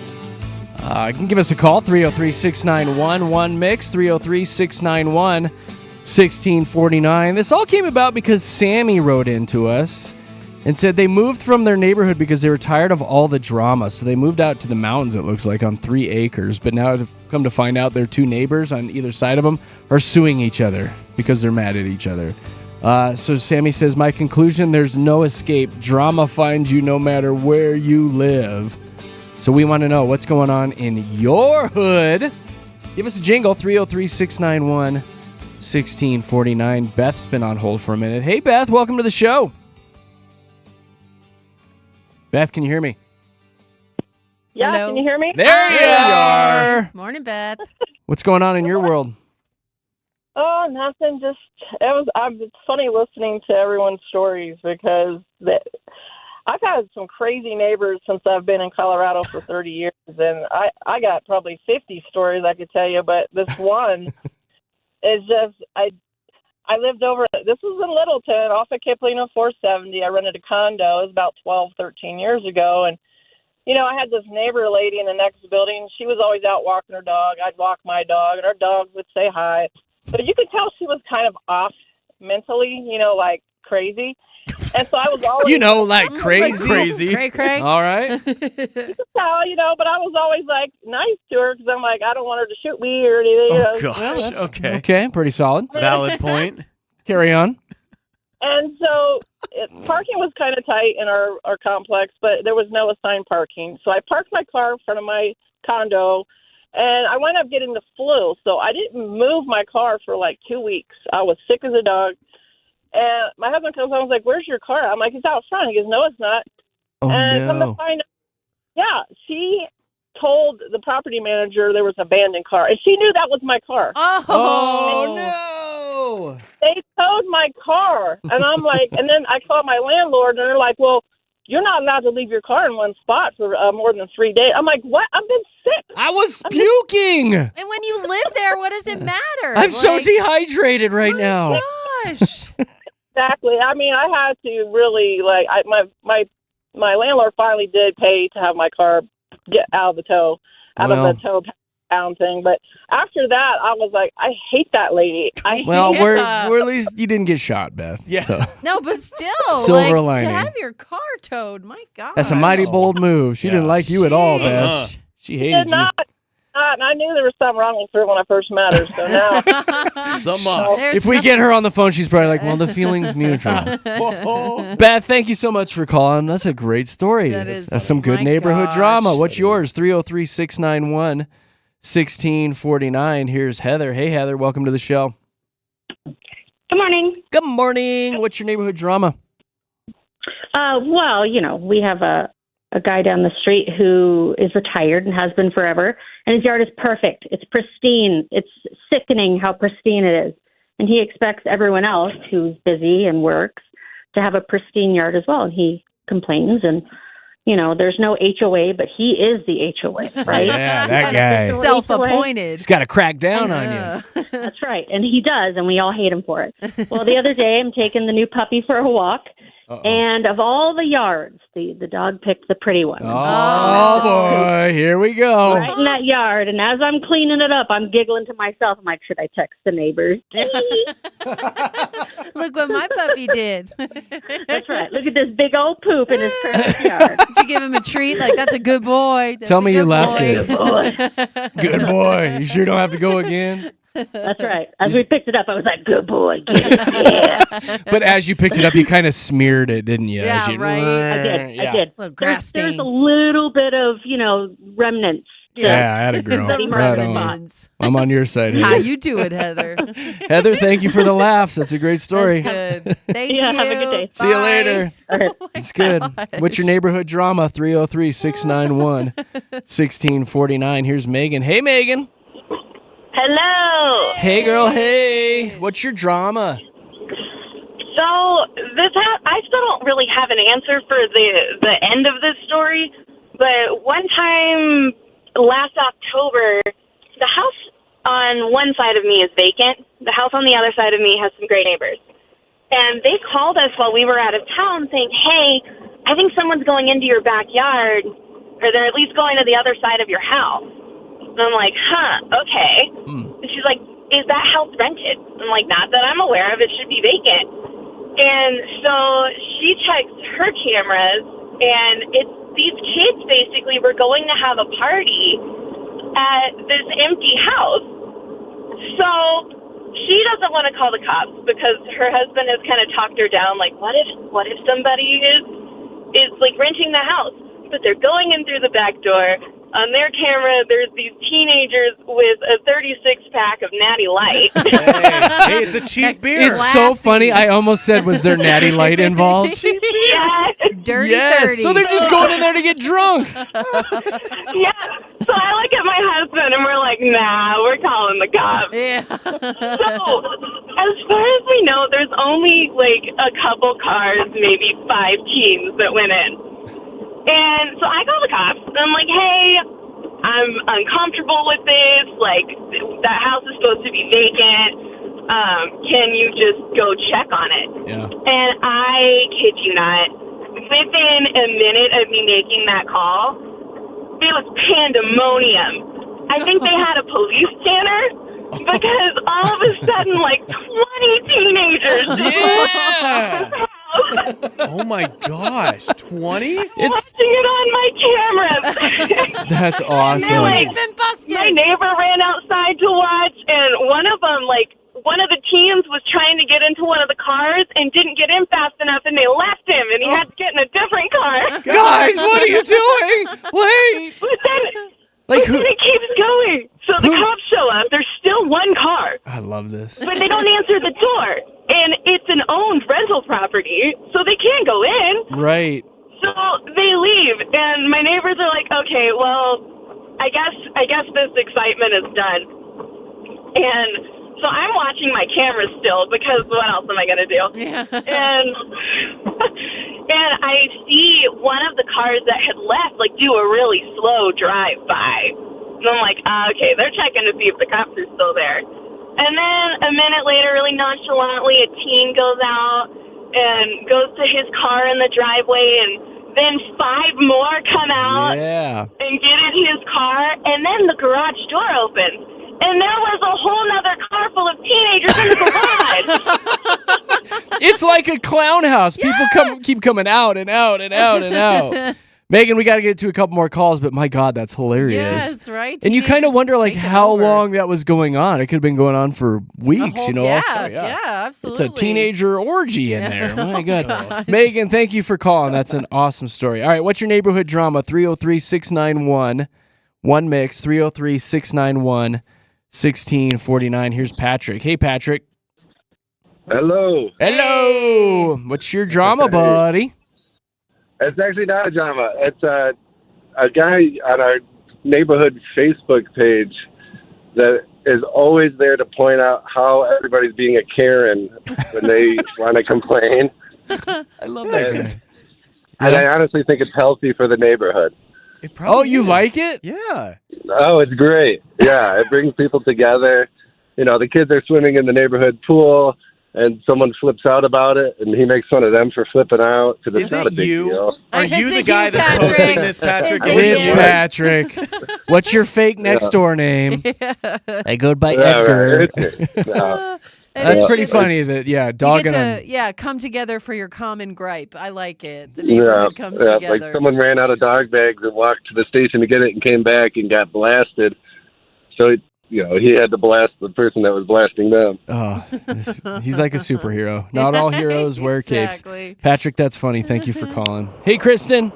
You can give us a call, 303-691-1MIX, 303-691-1649. This all came about because Sammy wrote into us and said they moved from their neighborhood because they were tired of all the drama. So they moved out to the mountains, it looks like, on 3 acres. But now to come to find out their two neighbors on either side of them are suing each other because they're mad at each other. So Sammy says, my conclusion, there's no escape. Drama finds you no matter where you live. So we want to know what's going on in your hood. Give us a jingle, 303-691-1649. Beth's been on hold for a minute. Hey, Beth, welcome to the show. Beth, can you hear me? Yeah, Hello? can you hear me? There you are. Morning, Beth. What's going on in your world? Oh, nothing. It's funny listening to everyone's stories because I've had some crazy neighbors since I've been in Colorado for 30 years, and I got probably 50 stories I could tell you, but this one is just, I lived over, this was in Littleton, off of Kipling and 470. I rented a condo. It was about 12, 13 years ago, and, you know, I had this neighbor lady in the next building. She was always out walking her dog. I'd walk my dog, and our dogs would say hi. But you could tell she was kind of off mentally, you know, like crazy. And so I was always... You know, like crazy. Cray. All right. You could tell, you know, but I was always, like, nice to her because I'm like, I don't want her to shoot me or anything. You know? Gosh, okay. Okay, pretty solid. Valid point. Carry on. And so parking was kind of tight in our complex, but there was no assigned parking. So I parked my car in front of my condo, and I wound up getting the flu. So I didn't move my car for like 2 weeks. I was sick as a dog. And my husband comes home and was like, where's your car? I'm like, it's out front. He goes, no, it's not. Oh, and come no. to find out, yeah, she told the property manager there was an abandoned car, and she knew that was my car. Oh, no. They towed my car, and I'm like, and then I called my landlord, and they're like, well, you're not allowed to leave your car in one spot for more than 3 days. I'm like, what? I've been sick. I was puking. And when you live there, what does it matter? I'm so dehydrated right now. Gosh. Exactly. I mean, I had to really, like, my landlord finally did pay to have my car get out of the tow pound thing. But after that, I was like, I hate that lady. We're at least you didn't get shot, Beth. Yeah. So. No, but still, Silver like, lining. to have your car towed, my God. That's a mighty bold move. She didn't like you at all, Beth. She hated you. And I knew there was something wrong with her when I first met her. So now, if we get her on the phone, she's probably like, well, the feeling's mutual. Beth, thank you so much for calling. That's a great story. That's some good neighborhood drama. What's yours? 303-691-1649. Here's Heather. Hey, Heather, welcome to the show. Good morning. Good morning. What's your neighborhood drama? Well, you know, we have a guy down the street who is retired and has been forever, and his yard is perfect. It's pristine. It's sickening how pristine it is. And he expects everyone else who's busy and works to have a pristine yard as well. And he complains, and, you know, there's no HOA, but he is the HOA, right? Yeah, that guy. Self-appointed. He's got to crack down on you. That's right. And he does, and we all hate him for it. Well, the other day I'm taking the new puppy for a walk, and of all the yards, the dog picked the pretty one. Oh, boy. Here we go. Right in that yard. And as I'm cleaning it up, I'm giggling to myself. I'm like, should I text the neighbors? Look what my puppy did. That's right. Look at this big old poop in his perfect yard. Did you give him a treat? Like, that's a good boy. That's Tell me you left boy. it. Good boy. You sure don't have to go again? That's right. As we picked it up, I was like, good boy. Get it. Yeah. But as you picked it up, you kind of smeared it, didn't you? Yeah, right. I did. Grass There's a little bit of, you know, remnants. Yeah, I had a girl. The Right on. remnants. I'm on your side, Heather. How you do it, Heather? Heather, thank you for the laughs. That's a great story. That's good. Thank you. Have a good day. See you later. It's good. What's your neighborhood drama? 303-691-1649. Here's Megan. Hey, Megan. Hello. Hey, girl. Hey. What's your drama? So I still don't really have an answer for the end of this story, but one time last October, the house on one side of me is vacant. the house on the other side of me has some great neighbors. And they called us while we were out of town saying, hey, I think someone's going into your backyard, or they're at least going to the other side of your house. And I'm like, okay. And she's like, is that house rented? I'm like, not that I'm aware of. It should be vacant. And so she checks her cameras, and it's these kids basically were going to have a party at this empty house. So she doesn't want to call the cops because her husband has kind of talked her down, like, what if somebody is like renting the house? But they're going in through the back door. On their camera, there's these teenagers with a 36-pack of Natty Light. Hey, it's a cheap beer. It's so funny. I almost said, was there Natty Light involved? Yes. Dirty 30. So they're just going in there to get drunk. Yeah. So I look at my husband and we're like, nah, we're calling the cops. Yeah. So as far as we know, there's only like a couple cars, maybe 5 teens that went in. And so I call the cops, and I'm like, hey, I'm uncomfortable with this. Like, that house is supposed to be vacant. Can you just go check on it? Yeah. And I kid you not, within a minute of me making that call, it was pandemonium. I think they had a police scanner because all of a sudden, like, 20 teenagers just Yeah. Oh my gosh, 20? It's watching it on my cameras. That's awesome. They've been busted. My neighbor ran outside to watch, and one of them, like, one of the teens was trying to get into one of the cars and didn't get in fast enough, and they left him, and he had to get in a different car. Guys, what are you doing? Wait. But then, Like but then it keeps going. So the cops show up. There's still one car, I love this. but they don't answer the door. And it's an owned rental property, so they can't go in. Right. So they leave, and my neighbors are like, okay, well, I guess this excitement is done. And so I'm watching my camera still because what else am I going to do? Yeah. And I see one of the cars that had left, like, do a really slow drive by. And I'm like, okay, they're checking to see if the cops are still there. And then a minute later, really nonchalantly, a teen goes out and goes to his car in the driveway, and then 5 more come out and get in his car, and then the garage door opens. And there was a whole nother car full of teenagers in the garage. It's like a clown house. People keep coming out and out and out and out. Megan, we got to get to a couple more calls, but my God, that's hilarious. Yes, right. And you kind of Teenagers wonder, like, taking how over. long that was going on. It could have been going on for weeks, you know? Yeah, absolutely. It's a teenager orgy in there. My God. gosh. Megan, thank you for calling. That's an awesome story. All right, what's your neighborhood drama? 303-691. One mix, 303-691-1649. Here's Patrick. Hey, Patrick. Hello. Hello. What's your drama, buddy? It's actually not a drama. It's a guy on our neighborhood Facebook page that is always there to point out how everybody's being a Karen when they want to complain. I love that guy. And I honestly think it's healthy for the neighborhood. Oh, you like it? Yeah. Oh, it's great. Yeah, it brings people together. You know, the kids are swimming in the neighborhood pool, and someone flips out about it, and he makes fun of them for flipping out because it's not a big deal. Are you the guy that's posting this, Patrick? It's Patrick. What's your fake next door name? I go by Edgar. No. That's pretty funny that, dogging You him. get to, come together for your common gripe. I like it. The neighborhood comes together. Like someone ran out of dog bags and walked to the station to get it and came back and got blasted. So, he had to blast the person that was blasting them. Oh, he's like a superhero. Not all heroes wear Exactly. capes. Patrick, that's funny. Thank you for calling. Hey, Kristen.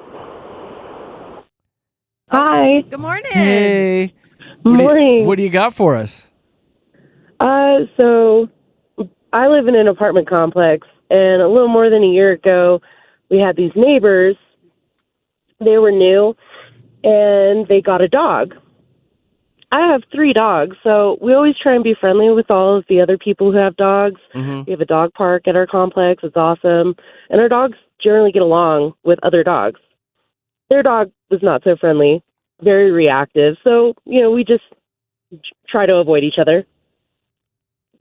Hi. Good morning. Hey. Morning. What do you got for us? So I live in an apartment complex, and a little more than a year ago, we had these neighbors. They were new, and they got a dog. I have 3 dogs, so we always try and be friendly with all of the other people who have dogs. Mm-hmm. We have a dog park at our complex. It's awesome. And our dogs generally get along with other dogs. Their dog was not so friendly, very reactive. So, we just try to avoid each other.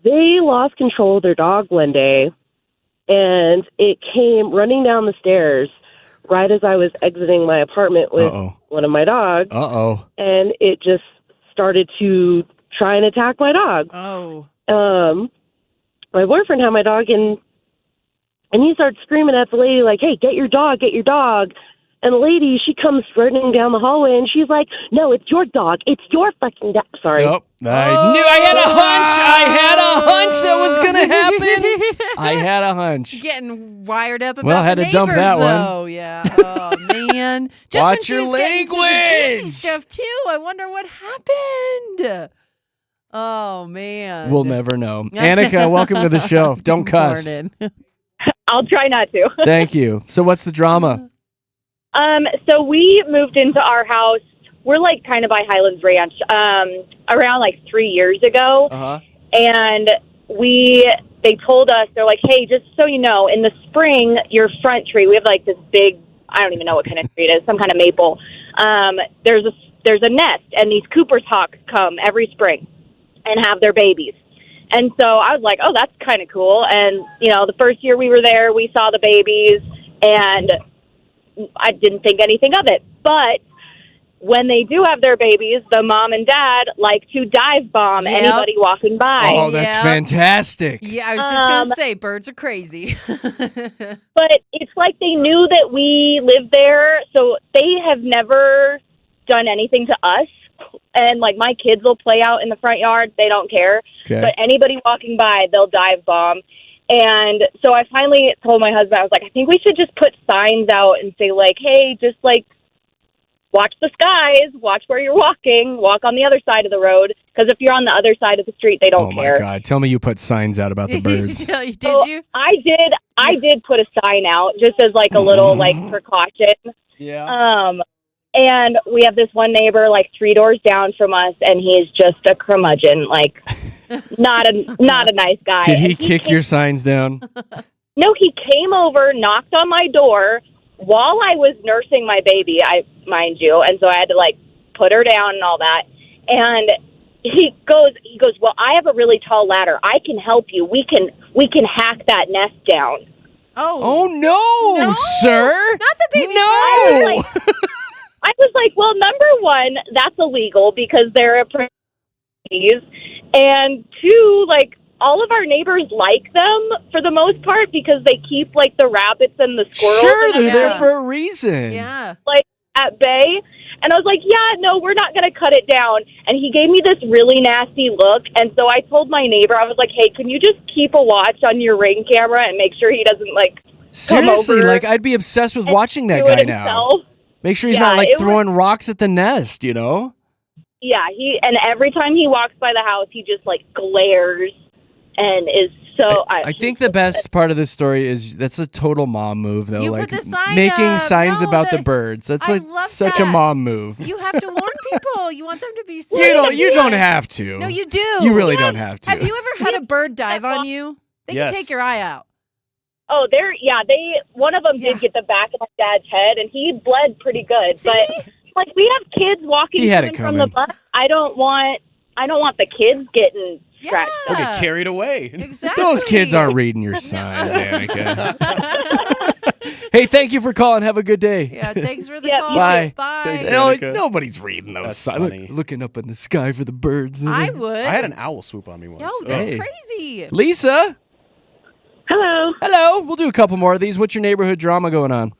They lost control of their dog one day, and it came running down the stairs right as I was exiting my apartment with one of my dogs. And it just started to try and attack my dog. My boyfriend had my dog, and he started screaming at the lady, like, hey, get your dog, get your dog. And the lady, she comes running down the hallway, and she's like, no, it's your dog. It's your fucking dog. Sorry. Nope. I knew. I had a hunch that was going to happen. I had a hunch. Getting wired up about Well, I had the to dump neighbors, that one. though. Yeah. Oh, man. Just when Watch she your was getting to the juicy language. stuff, too. I wonder what happened. Oh, man. We'll never know. Annika, welcome to the show. Don't cuss. Morning. I'll try not to. Thank you. So what's the drama? So we moved into our house. We're like kind of by Highlands Ranch, around like 3 years ago. And they told us, they're like, hey, just so you know, in the spring, your front tree, we have like this big, I don't even know what kind of tree it is, some kind of maple. There's a nest, and these Cooper's hawks come every spring and have their babies. And so I was like, oh, that's kind of cool. And, you know, the first year we were there, we saw the babies, and I didn't think anything of it. But when they do have their babies, the mom and dad like to dive bomb anybody walking by. Oh, that's fantastic. Yeah, I was just going to say, birds are crazy. But it's like they knew that we lived there, so they have never done anything to us. And, like, my kids will play out in the front yard. They don't care. Okay. But anybody walking by, they'll dive bomb. And so I finally told my husband, I was like, I think we should just put signs out and say, like, hey, just, like, watch the skies, watch where you're walking, walk on the other side of the road. Because if you're on the other side of the street, they don't care. Oh, my God. Tell me you put signs out about the birds. Did you? I did put a sign out just as, like, a little, like, precaution. Yeah. And we have this one neighbor, like, 3 doors down from us, and he's just a curmudgeon, like, not a nice guy. Did he kick your signs down? No, he came over, knocked on my door while I was nursing my baby, mind you, and so I had to, like, put her down and all that. And he goes, well, I have a really tall ladder. I can help you. We can hack that nest down. Oh, no, sir. Not the baby. No. I was like, well, number one, that's illegal because they're a priorities. And two, like, all of our neighbors like them for the most part because they keep, like, the rabbits and the squirrels. Sure, they're there for a reason. Yeah. Like, at bay. And I was like, yeah, no, we're not going to cut it down. And he gave me this really nasty look. And so I told my neighbor, I was like, hey, can you just keep a watch on your Ring camera and make sure he doesn't, like, Seriously, come over like, I'd be obsessed with and watching that do it guy now. himself. Make sure he's Yeah, not, like, it throwing rocks at the nest, you know? Yeah, and every time he walks by the house, he just, like, glares and is so... I think the best part of this story is that's a total mom move, though. You like put the sign making up. signs No, about the that- birds. That's I like love such that. a mom move. You have to warn people. You want them to be safe. You don't have to. No, you do. You really don't have to. Have you ever had a bird dive on you? They Yes. can take your eye out. Oh, one of them did get the back of my dad's head, and he bled pretty good. See? But, like, we have kids walking He had to it and from the coming. bus. I don't want the kids getting scratched They'll up. get carried away. Exactly. Those kids aren't reading your signs, Annika. Hey, thank you for calling. Have a good day. Yeah, thanks for the Yeah, call. Bye. Bye. Thanks, No, Annika. nobody's reading those That's signs. funny. Looking up in the sky for the birds. I would. I had an owl swoop on me once. Yo, Oh. that's Hey. crazy. Lisa. Hello. Hello. We'll do a couple more of these. What's your neighborhood drama going on?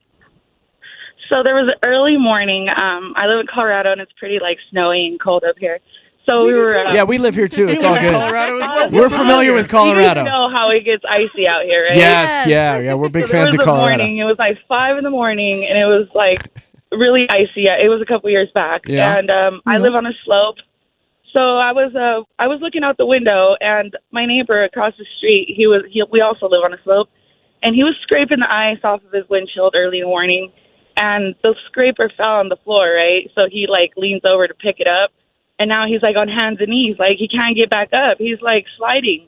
So there was an early morning. I live in Colorado, and it's pretty, like, snowy and cold up here. So we were... Yeah, we live here too. It's all good. Colorado as well. We're familiar with You Colorado. guys know how it gets icy out here, right? Yes, yeah. We're big So there fans of was a Colorado. morning, it was like 5 in the morning, and it was like really icy. Yeah, it was a couple years back, Yeah. and I live on a slope. So I was looking out the window, and my neighbor across the street, we also live on a slope, and he was scraping the ice off of his windshield early in the morning, and the scraper fell on the floor, right? So he like leans over to pick it up, and now he's like on hands and knees, like he can't get back up. He's like sliding.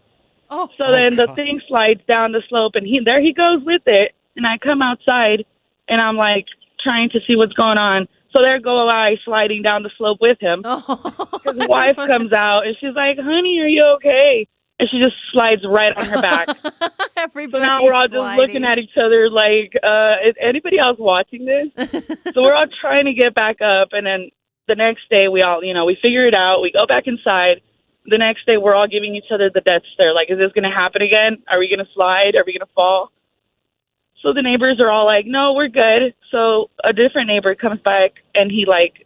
So then the thing slides down the slope, and there he goes with it. And I come outside, and I'm like trying to see what's going on. So there go I sliding down the slope with him. His wife comes out, and she's like, "Honey, are you okay?" and she just slides right on her back. So now we're all just looking at each other like, is anybody else watching this? So we're all trying to get back up, and then the next day we all, we figure it out. We go back inside. The next day we're all giving each other the death stare. Like, is this going to happen again? Are we going to slide? Are we going to fall? So the neighbors are all like, no, we're good. So a different neighbor comes back, and he, like,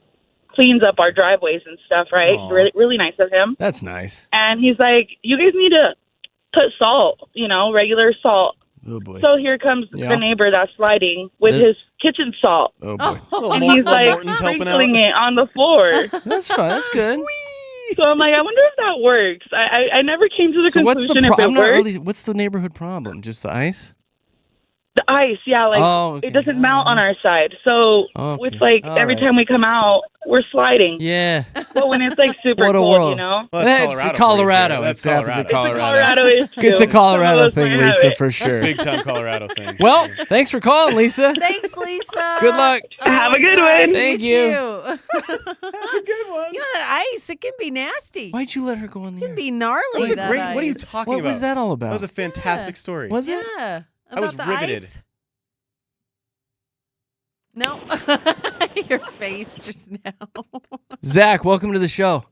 cleans up our driveways and stuff, right? Aw. Really, really nice of him. That's nice. And he's like, you guys need to put salt, regular salt. Oh, boy. So here comes Yeah. the neighbor that's sliding with There- his kitchen salt. Oh, boy. And he's like sprinkling it on the floor. That's fine. That's good. So I'm like, I wonder if that works. I never came to the So what's the conclusion if it problem? works. What's the neighborhood problem? Just the ice? The ice, yeah, like Oh, okay. it doesn't melt on our side. So Okay. it's like All every right. time we come out, we're sliding. Yeah. But when it's like super What a cold, world. Well, That's that's Colorado. Colorado. Colorado. for you, Jared. That's It happens in Colorado. Colorado is It's a too. Colorado Some of us thing, might have Lisa, it. for sure. Big time Colorado thing. Well, thanks for calling, Lisa. Thanks, Lisa. Good luck. Have a good one. Thank you. you. Good one. You know that ice? It can be nasty. Why'd you let her go on the It can be gnarly. That was a that great. ice. What are you talking about? What was that all about? That was a fantastic story. Was it? Yeah. I was About the riveted. ice? No. Your face just now. Zach, welcome to the show.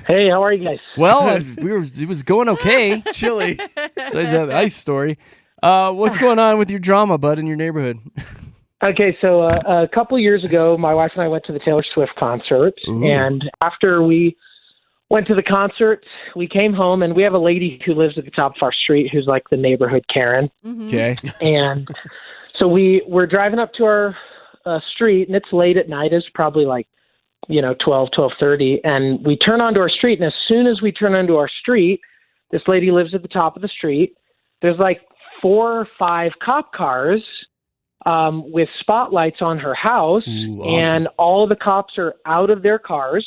Hey, how are you guys? Well, it was going okay. Chilly. Besides that ice story. What's going on with your drama, bud, in your neighborhood? Okay, so a couple years ago, my wife and I went to the Taylor Swift concert, Ooh. and after we went to the concert, we came home, and we have a lady who lives at the top of our street who's like the neighborhood Karen. Okay. And so we're driving up to our street, and it's late at night. It's probably like 12:30, and we turn onto our street, and as soon as we turn onto our street, this lady lives at the top of the street. There's like 4 or 5 cop cars with spotlights on her house, Ooh, awesome. and all the cops are out of their cars,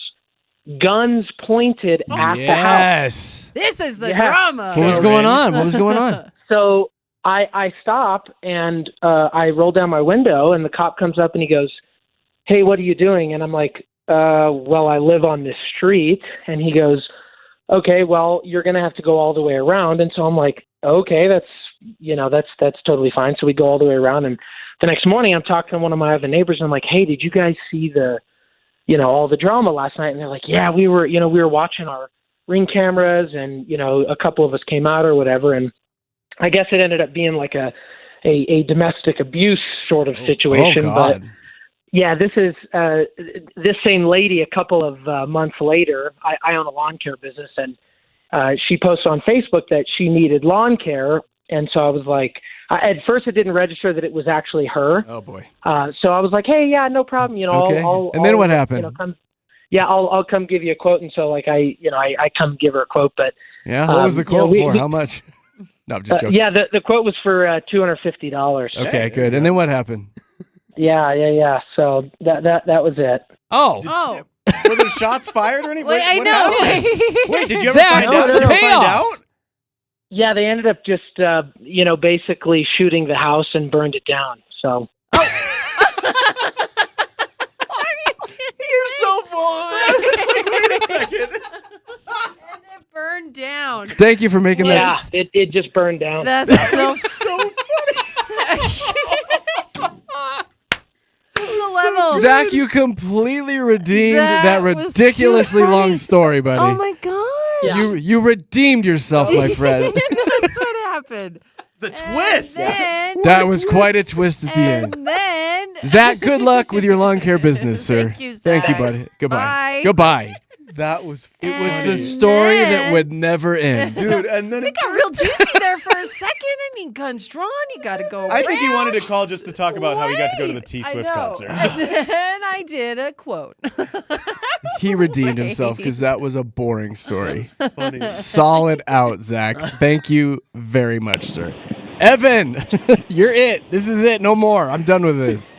guns pointed at the house. Yes. This is the Yeah. drama. What was going on? What was going on? So I stop and I roll down my window, and the cop comes up and he goes, "Hey, what are you doing?" And I'm like, well, I live on this street. And he goes, "Okay, well, you're going to have to go all the way around." And so I'm like, okay, that's totally fine. So we go all the way around, and the next morning I'm talking to one of my other neighbors, and I'm like, "Hey, did you guys see all the drama last night?" And they're like, "Yeah, we were watching our Ring cameras, and, a couple of us came out or whatever." And I guess it ended up being like a domestic abuse sort of situation. Oh, God. But yeah, this is this same lady a couple of months later. I own a lawn care business, and she posted on Facebook that she needed lawn care. And so I was like, at first it didn't register that it was actually her. Oh, boy. So I was like, "Hey, yeah, no problem. Okay. And then what happened? I'll come give you a quote." And so like I come give her a quote, but Yeah? What was the quote for? How much? No, I'm just joking. yeah, the quote was for $250. Okay, good. And then what happened? Yeah. So that was it. Oh. Were there shots fired or anything? Wait, I What know. happened? Wait, did you ever Zach, find what's out? the Did you find payoff? out? Yeah, they ended up just basically shooting the house and burned it down. So You're so full of it. Wait a second. And it burned down. Thank you for making yeah, that. it just burned down. That's so So the level. Zach, you completely redeemed That that was ridiculously too funny. long story, buddy. Oh my god. Yeah. You redeemed yourself, my friend. That's what happened. The twist. Then, That was quite a twist at the end. and then Zach, good luck with your lawn care business, sir. Thank you, Thank you, Zach. buddy. Goodbye. Bye. Goodbye. That was It was funny. the story that then- would never end. Dude, and then it got real juicy there for a second. I mean, guns drawn. You got to go. I think he around. wanted to call just to talk about how he got to go to the T I Swift know. concert. And then I did a quote. He redeemed himself because that was a boring story. Funny. Solid out, Zach. Thank you very much, sir. Evan, you're it. This is it. No more. I'm done with this.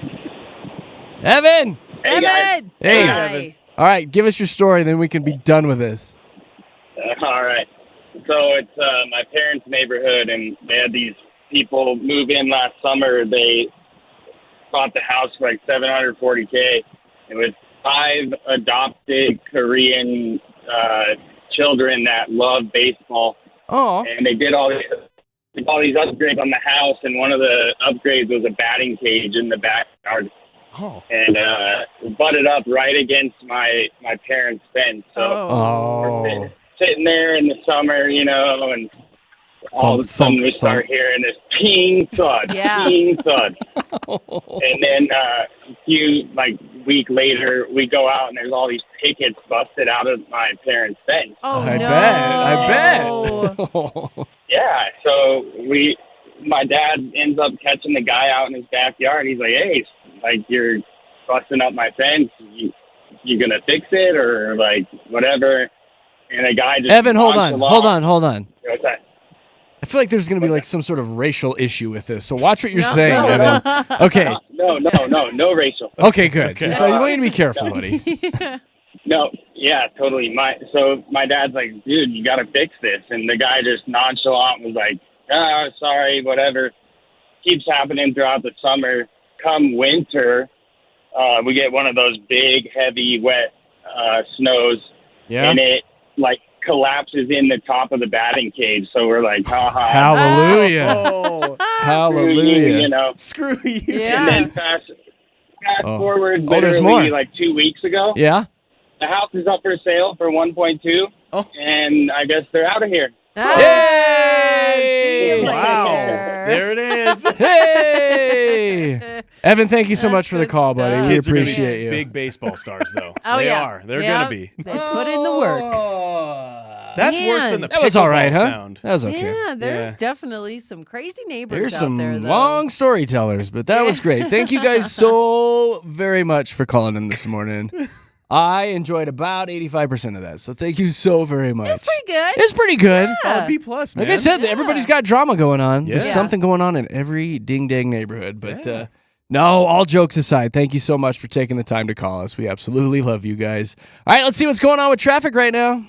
Evan. Hey, guys. Evan. Hey. Hi. All right, give us your story, then we can be done with this. All right. So it's my parents' neighborhood, and they had these people move in last summer. They bought the house for like $740K. It was 5 adopted Korean children that love baseball, Oh. And they did all these upgrades on the house, and one of the upgrades was a batting cage in the backyard. Oh. And butted up right against my parents' fence. So we're sitting there in the summer, and all of a sudden we start hearing this ping thud, ping thud. And then a few week later, we go out and there's all these pickets busted out of my parents' fence. Oh, I bet. Yeah, so my dad ends up catching the guy out in his backyard. He's like, "Hey, you're busting up my fence. You gonna fix it or whatever?" And the guy just Evan, hold on. What's that? I feel like there's going to be some sort of racial issue with this. So watch what you're saying, Evan. Okay. No racial. Okay, good. Just, I want you to be careful, buddy. No, yeah, totally. So my dad's like, "Dude, you got to fix this." And the guy just nonchalant was like, "Sorry, whatever." Keeps happening throughout the summer. Come winter, we get one of those big, heavy, wet snows. Yeah. And it collapses in the top of the batting cage. So we're like, Hallelujah. Hallelujah. Screw you. And then fast forward there's more. literally 2 weeks ago. Yeah. The house is up for sale for 1.2, and I guess they're out of here. Yay! Wow. There it is. Hey! Evan, thank you so much for the call, buddy. We Kids are gonna be appreciate you. big baseball stars, though. Oh, they yeah. are. They're Yep. gonna be. They put in the work. That's worse than the That was all right, pickleball huh? sound. That was okay. Yeah, there's definitely some crazy neighbors There's out some there, though. long storytellers, but that was great. Thank you guys so very much for calling in this morning. I enjoyed about 85% of that, so thank you so very much. It's pretty good. It's pretty good. Solid B plus, man. Like I said, everybody's got drama going on. There's Yeah. something going on in every ding-dang neighborhood. But no, all jokes aside, thank you so much for taking the time to call us. We absolutely love you guys. All right, let's see what's going on with traffic right now.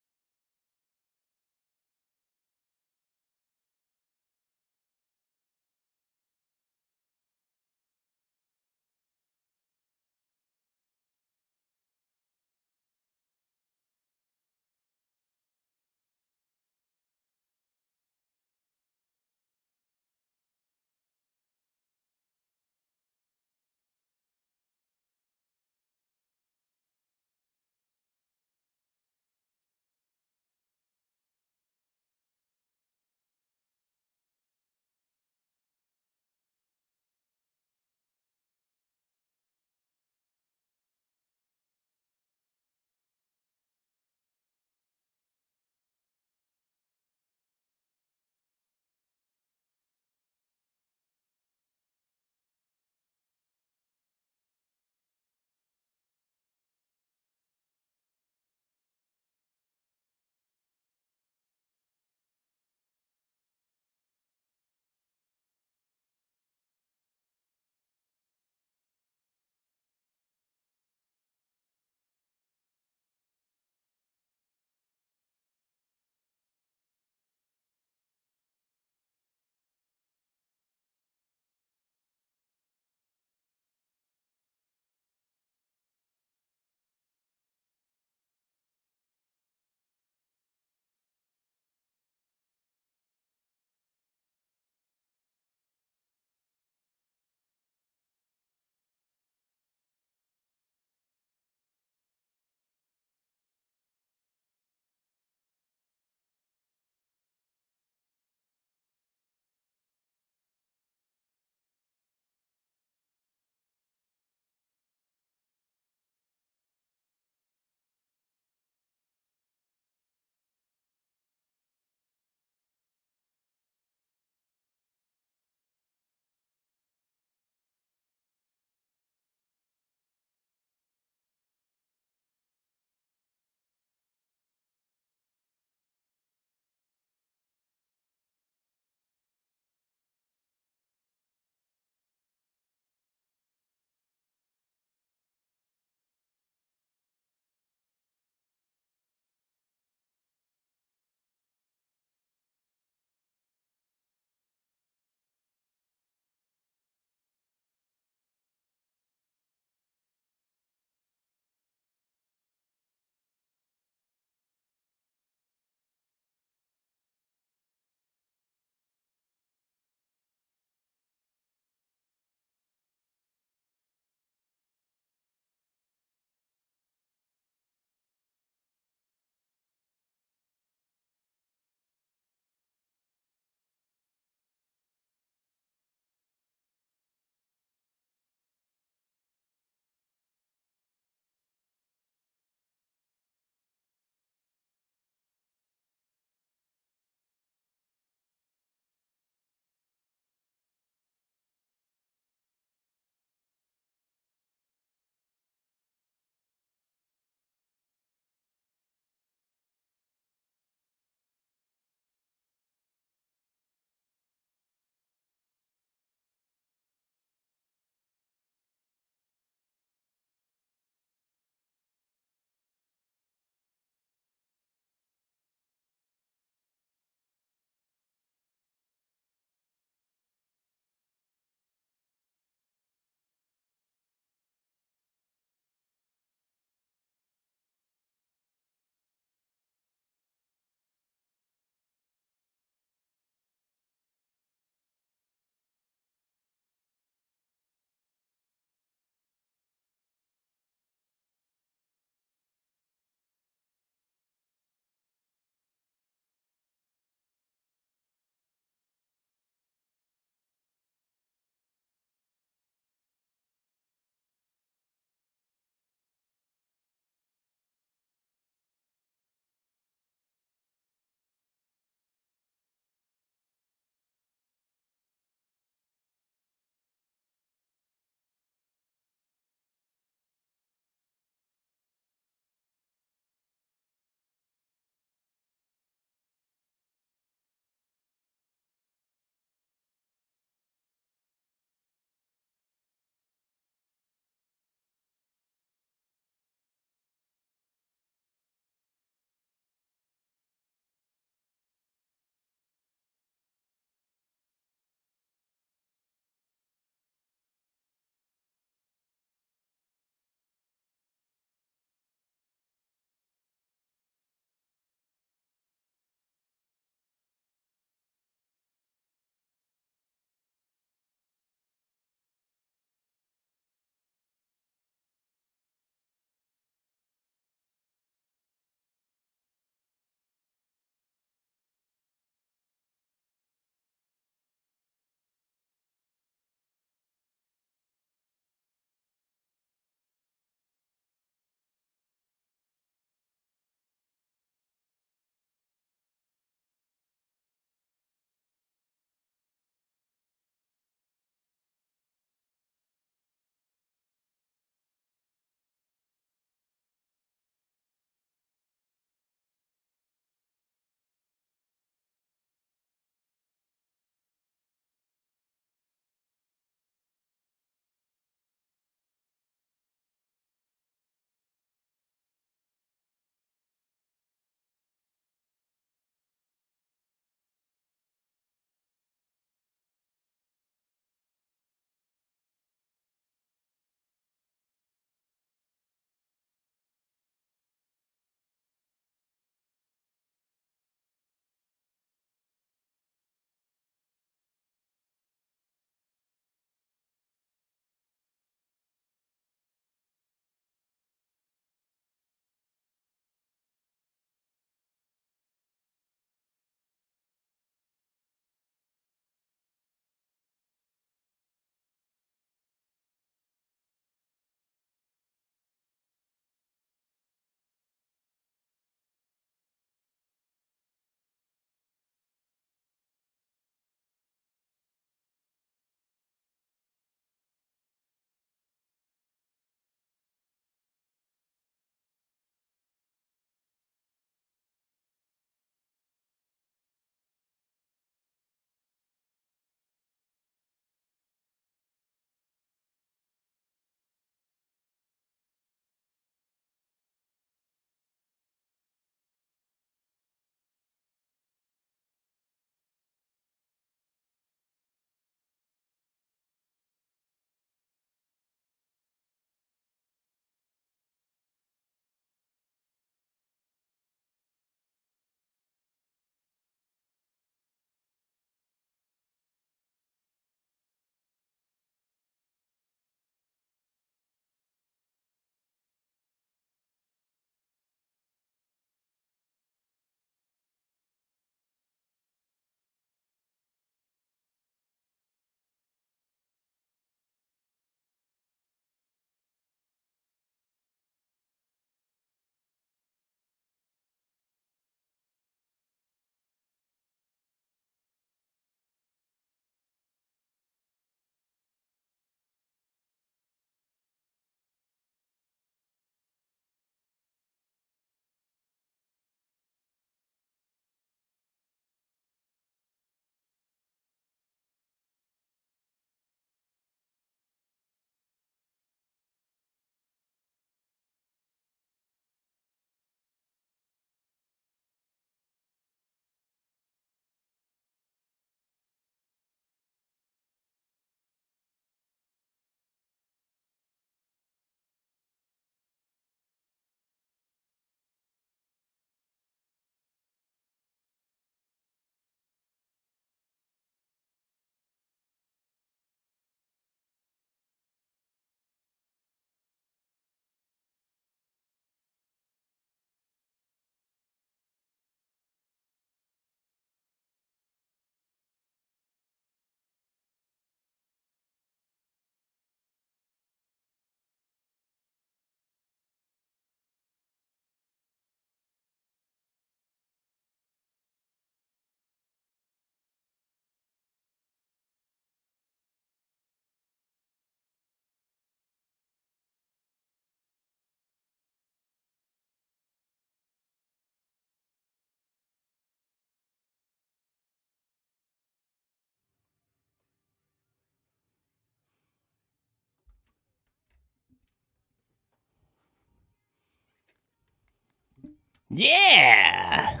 Yeah.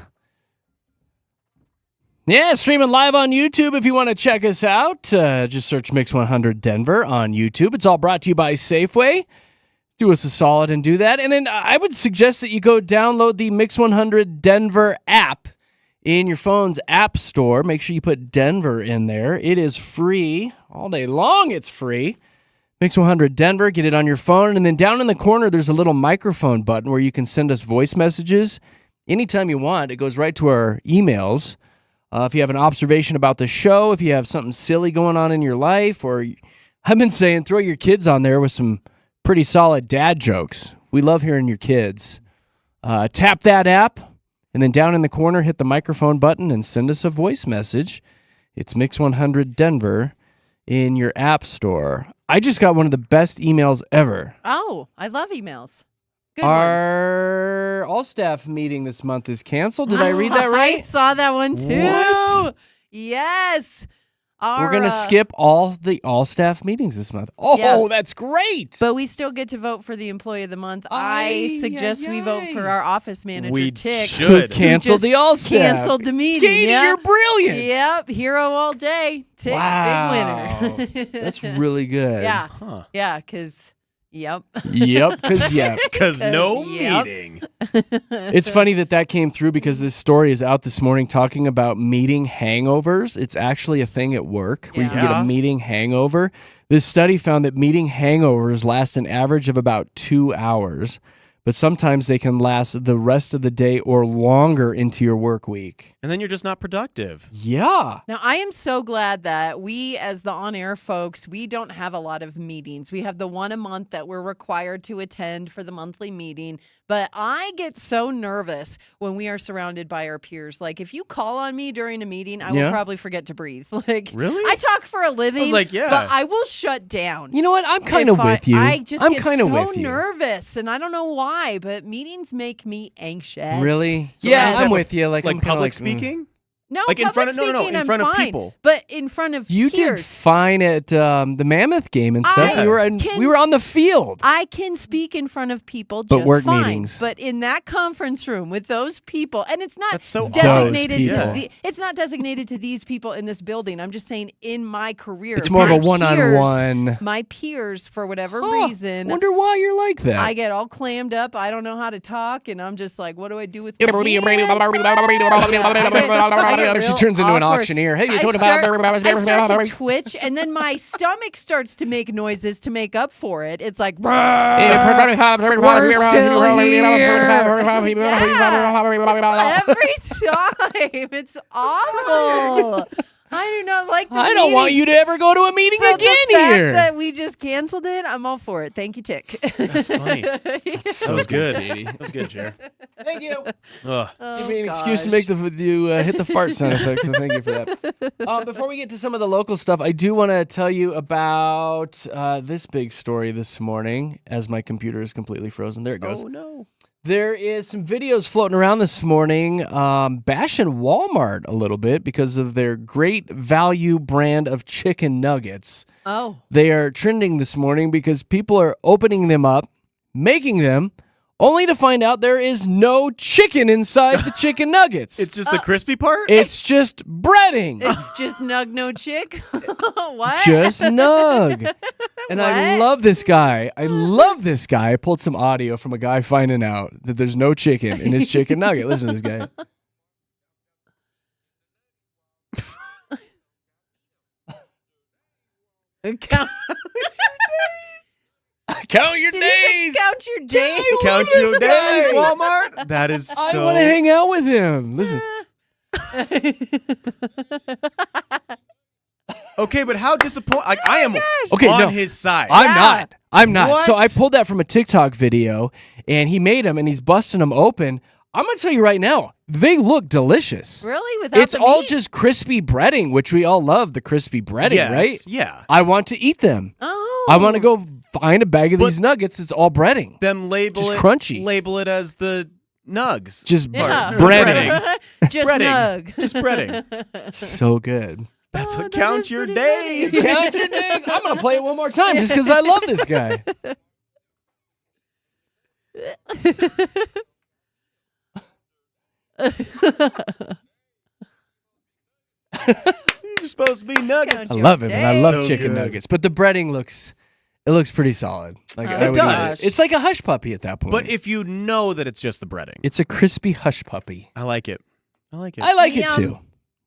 Yeah, streaming live on YouTube if you want to check us out. Just search Mix 100 Denver on YouTube. It's all brought to you by Safeway. Do us a solid and do that. And then I would suggest that you go download the Mix 100 Denver app in your phone's app store. Make sure you put Denver in there. It is free. All day long it's free. Mix 100 Denver. Get it on your phone. And then down in the corner, there's a little microphone button where you can send us voice messages anytime you want. It goes right to our emails. If you have an observation about the show, if you have something silly going on in your life, or I've been saying throw your kids on there with some pretty solid dad jokes. We love hearing your kids. Tap that app, and then down in the corner, hit the microphone button and send us a voice message. It's Mix 100 Denver in your app store. I just got one of the best emails ever. Oh, I love emails. Good ones. Our all-staff meeting this month is canceled. Did I read that right? I saw that one too. What? Yes. We're going to skip all the all-staff meetings this month. Oh, Yeah. that's great. But we still get to vote for the Employee of the Month. I suggest we vote for our office manager, We Tick. should. Who canceled just the all-staff. Canceled the meeting. Katie, yeah. you're brilliant. Yep. Hero all day. Tick, Wow. big winner. That's really good. Yeah. Huh. Yeah, because, yep. Yep, because yeah. Because no Yep. meeting. It's funny that came through because this story is out this morning talking about meeting hangovers. It's actually a thing at work where you can get Yeah. a meeting hangover. This study found that meeting hangovers last an average of about 2 hours, but sometimes they can last the rest of the day or longer into your work week. And then you're just not productive. Yeah. Now, I am so glad that we, as the on-air folks, we don't have a lot of meetings. We have the one a month that we're required to attend for the monthly meeting. But I get so nervous when we are surrounded by our peers. Like, if you call on me during a meeting, I will probably forget to breathe. Like, Really? I talk for a living. I was like, yeah. But I will shut down. You know what? I'm kind of If with you. I just I'm get kind of so with you. nervous, and I don't know why, but meetings make me anxious. Really? So yeah, any I'm type with you. Like, I'm Like kinda public like, speaking? No, Like in public front of- no, speaking, in I'm front of fine. people. But in front of You did peers. fine at the Mammoth game and stuff. I We can- we were on the field. I can speak in front of people But just work fine. meetings. But in that conference room with those people, and it's not That's so designated Those to people. it's not designated to these people in this building. I'm just saying in my career. It's more of my a one-on-one. peers- My peers, for whatever Huh, reason, wonder why you're like that. I get all clammed up. I don't know how to talk, and I'm just like, what do I do with my hands? She turns into an auctioneer. Hey, you I told start about to twitch, and then my stomach starts to make noises to make up for it. It's like, we're still here. Yeah. Every time. It's awful. I do not like the I don't want meetings. you to ever go to a meeting So again the fact here. that we just canceled it, I'm all for it. Thank you, Tick. That's funny. That's That was good. That was good, Jer. Thank you. Ugh. Give me an excuse to make you hit the fart sound effect, so thank you for that. Before we get to some of the local stuff, I do want to tell you about this big story this morning as my computer is completely frozen. There it goes. Oh, no. There is some videos floating around this morning bashing Walmart a little bit because of their great value brand of chicken nuggets. Oh. They are trending this morning because people are opening them up, making them, only to find out there is no chicken inside the chicken nuggets. It's just the crispy part? It's just breading. It's just nug no chick. What? Just nug. And I What? love this guy. I love this guy. I pulled some audio from a guy finding out that there's no chicken in his chicken nugget. Listen to this guy. Count Count your Did he say days. count your days. Count your days, Walmart. That is I so. want to hang out with him. Listen. Okay, but how disappointed? I am Okay, on no. his side. I'm not. What? So I pulled that from a TikTok video, and he made them, and he's busting them open. I'm going to tell you right now, they look delicious. Really? Without It's the all meat? just crispy breading, which we all love, the crispy breading, Yes, right? yeah. I want to eat them. Oh. I want to go find a bag of these nuggets. It's all breading. Them label Just it crunchy. Label it as the nugs. Just Yeah. breading. Just breading. nug. Just breading. So good. That's Oh, what that count is your pretty days. funny. Count your days. I'm going to play it one more time just because I love this guy. These are supposed to be nuggets. I love it, man. I love So chicken good. nuggets, but the breading looks pretty solid. Like It does. It's like a hush puppy at that point. But if you know that it's just the breading, it's a crispy hush puppy. I like it. I like it. I like it too.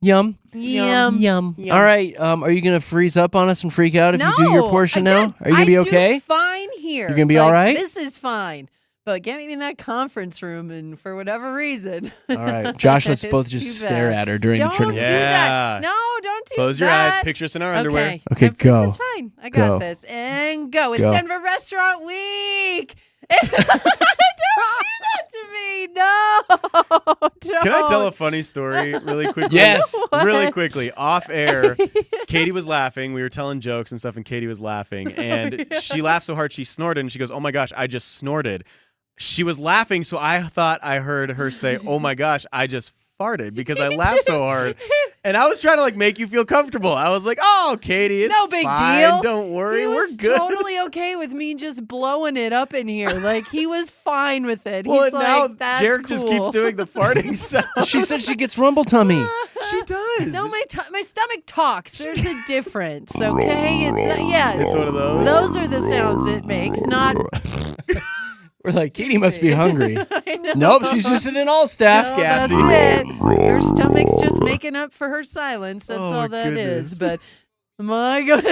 Yum. Yum. All right. Are you gonna freeze up on us and freak out if you do your portion again, now? Are you gonna be I okay? do fine here. You gonna be all right? This is fine. But get me in that conference room, and for whatever reason. All right, Josh. Let's both it's just too stare bad. at her during Don't the tournament. do that. No, don't do Close that. your eyes. Picture us in our underwear. Okay, go. This is fine. I got Go. this. And go. It's Go. Denver Restaurant Week. Don't do that to me. No. Don't. Can I tell a funny story really quickly? Yes. Really quickly. Off air, Katie was laughing. We were telling jokes and stuff, and Katie was laughing. And she laughed so hard she snorted, and she goes, "Oh my gosh, I just snorted." She was laughing, so I thought I heard her say, "Oh my gosh, I just farted," because I laughed so hard. And I was trying to make you feel comfortable. I was like, "Oh, Katie, it's No big fine. deal. Don't worry, He we're was good." totally okay with me just blowing it up in here. Like he was fine with it. Well, He's and now like, that's Jared cool. just keeps doing the farting sound. She said she gets rumble tummy. She does. No, my stomach talks. There's a difference, okay? It's not, yes. It's one of those. Those are the sounds it makes, not. We're like, Katie must be hungry. I know. Nope, she's just an all staff. No, that's it. Her stomach's just making up for her silence. That's Oh, all that is. goodness. But my God.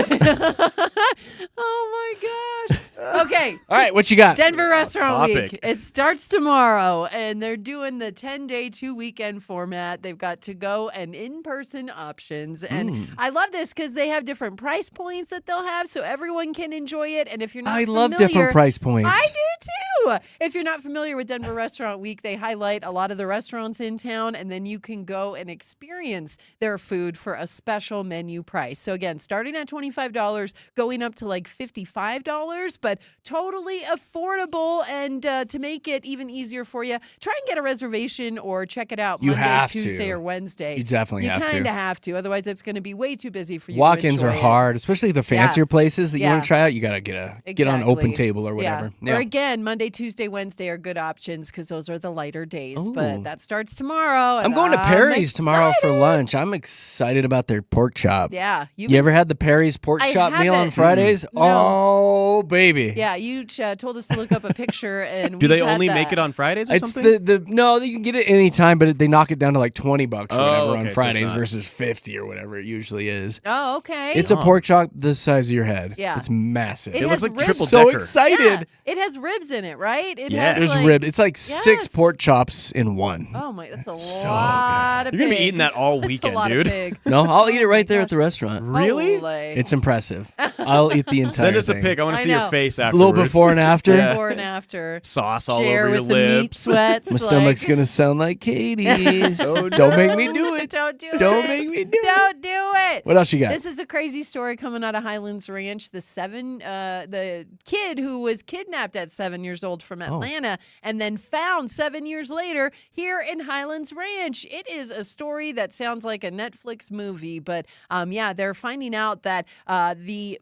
Oh my gosh. Okay. All right, what you got? Denver Restaurant topic. Week. It starts tomorrow, and they're doing the 10-day, 2-weekend format. They've got to-go and in-person options. And I love this because they have different price points that they'll have so everyone can enjoy it. And if you're not I familiar, love different price points. I do too. If you're not familiar with Denver Restaurant Week, they highlight a lot of the restaurants in town, and then you can go and experience their food for a special menu price. So again, starting at $25, going up to like $55, but totally affordable. And to make it even easier for you, try and get a reservation or check it out You Monday, have Tuesday, to. or Wednesday. You definitely have to. You kind of have to. Otherwise, it's going to be way too busy for you. Walk-ins to are enjoy it. hard, especially the fancier places that you want Yeah. to try out. You gotta get on open table or whatever. Yeah. Or again, Monday, Tuesday, Wednesday are good options because those are the lighter days. Ooh. But that starts tomorrow. I'm and going to I'm Perry's tomorrow for excited. lunch. I'm excited about their pork chop. Yeah. You ever had the Perry's pork I chop meal on haven't. Fridays? No. Oh, baby. Yeah, you told us to look up a picture, and Do they we've had only that. make it on Fridays or It's something? no, you can get it anytime, but they knock it down to like $20 or whatever Oh, okay, on so Fridays it's not- versus 50 or whatever it usually is. Oh, okay. It's a pork chop the size of your head. Yeah. It's massive. It has ribs. So excited. Yeah, it has ribs in it, right? It has There's like, rib. It's like 6 pork chops in one. Oh my, that's a lot of You're gonna be pig. eating that all That's a weekend, lot of dude. pig. No, I'll eat it right there at the restaurant. Really? Holy. It's impressive. I'll eat the entire Send us a thing. pic. I want I to see your know. face A afterwards. little before and after. Yeah. Before and after. Sauce all Chair over your with the meat lips. sweats. My stomach's like- gonna sound like Katie's. Don't make me do it. Don't do it. Don't make me do it. Don't do it. What else you got? This is a crazy story coming out of Highlands Ranch. The kid who was kidnapped at 7 years old from Atlanta and then found 7 years later here in Highlands Ranch. It is a story that sounds like a Netflix movie, but yeah, they're finding out that the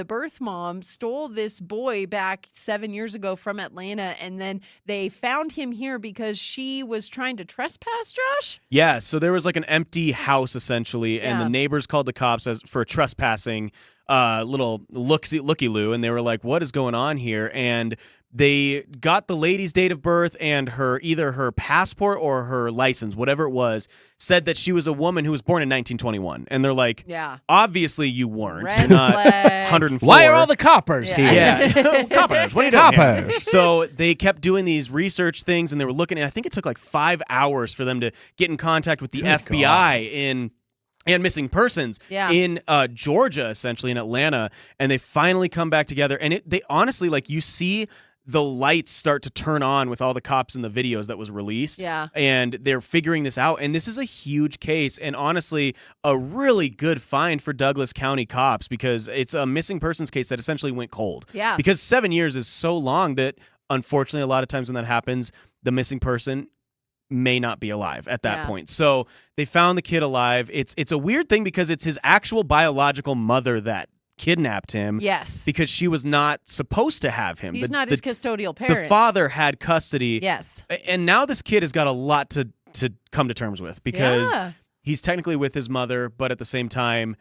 birth mom, stole this boy back 7 years ago from Atlanta, and then they found him here because she was trying to trespass, Josh? Yeah, so there was like an empty house essentially, and Yeah. the neighbors called the cops for trespassing, little looky-loo, and they were like, "What is going on here?" And they got the lady's date of birth and either her passport or her license, whatever it was, said that she was a woman who was born in 1921. And they're like, Yeah. obviously you weren't. Red You're not flag. 104. Why are all the coppers here? Yeah. Coppers. What are you doing here? Coppers. So they kept doing these research things, and they were looking, and I think it took like 5 hours for them to get in contact with the FBI and missing persons in Georgia, essentially in Atlanta, and they finally come back together. And they honestly, like, you see the lights start to turn on with all the cops in the videos that was released. Yeah. And they're figuring this out. And this is a huge case, and honestly, a really good find for Douglas County cops, because it's a missing persons case that essentially went cold. Yeah. Because 7 years is so long that, unfortunately, a lot of times when that happens, the missing person may not be alive at that point. So they found the kid alive. It's a weird thing because it's his actual biological mother that kidnapped him. Yes. Because she was not supposed to have him. He's not his custodial The parent. father had custody. Yes. And now this kid has got a lot to to come to terms with because Yeah. he's technically with his mother, but at the same time,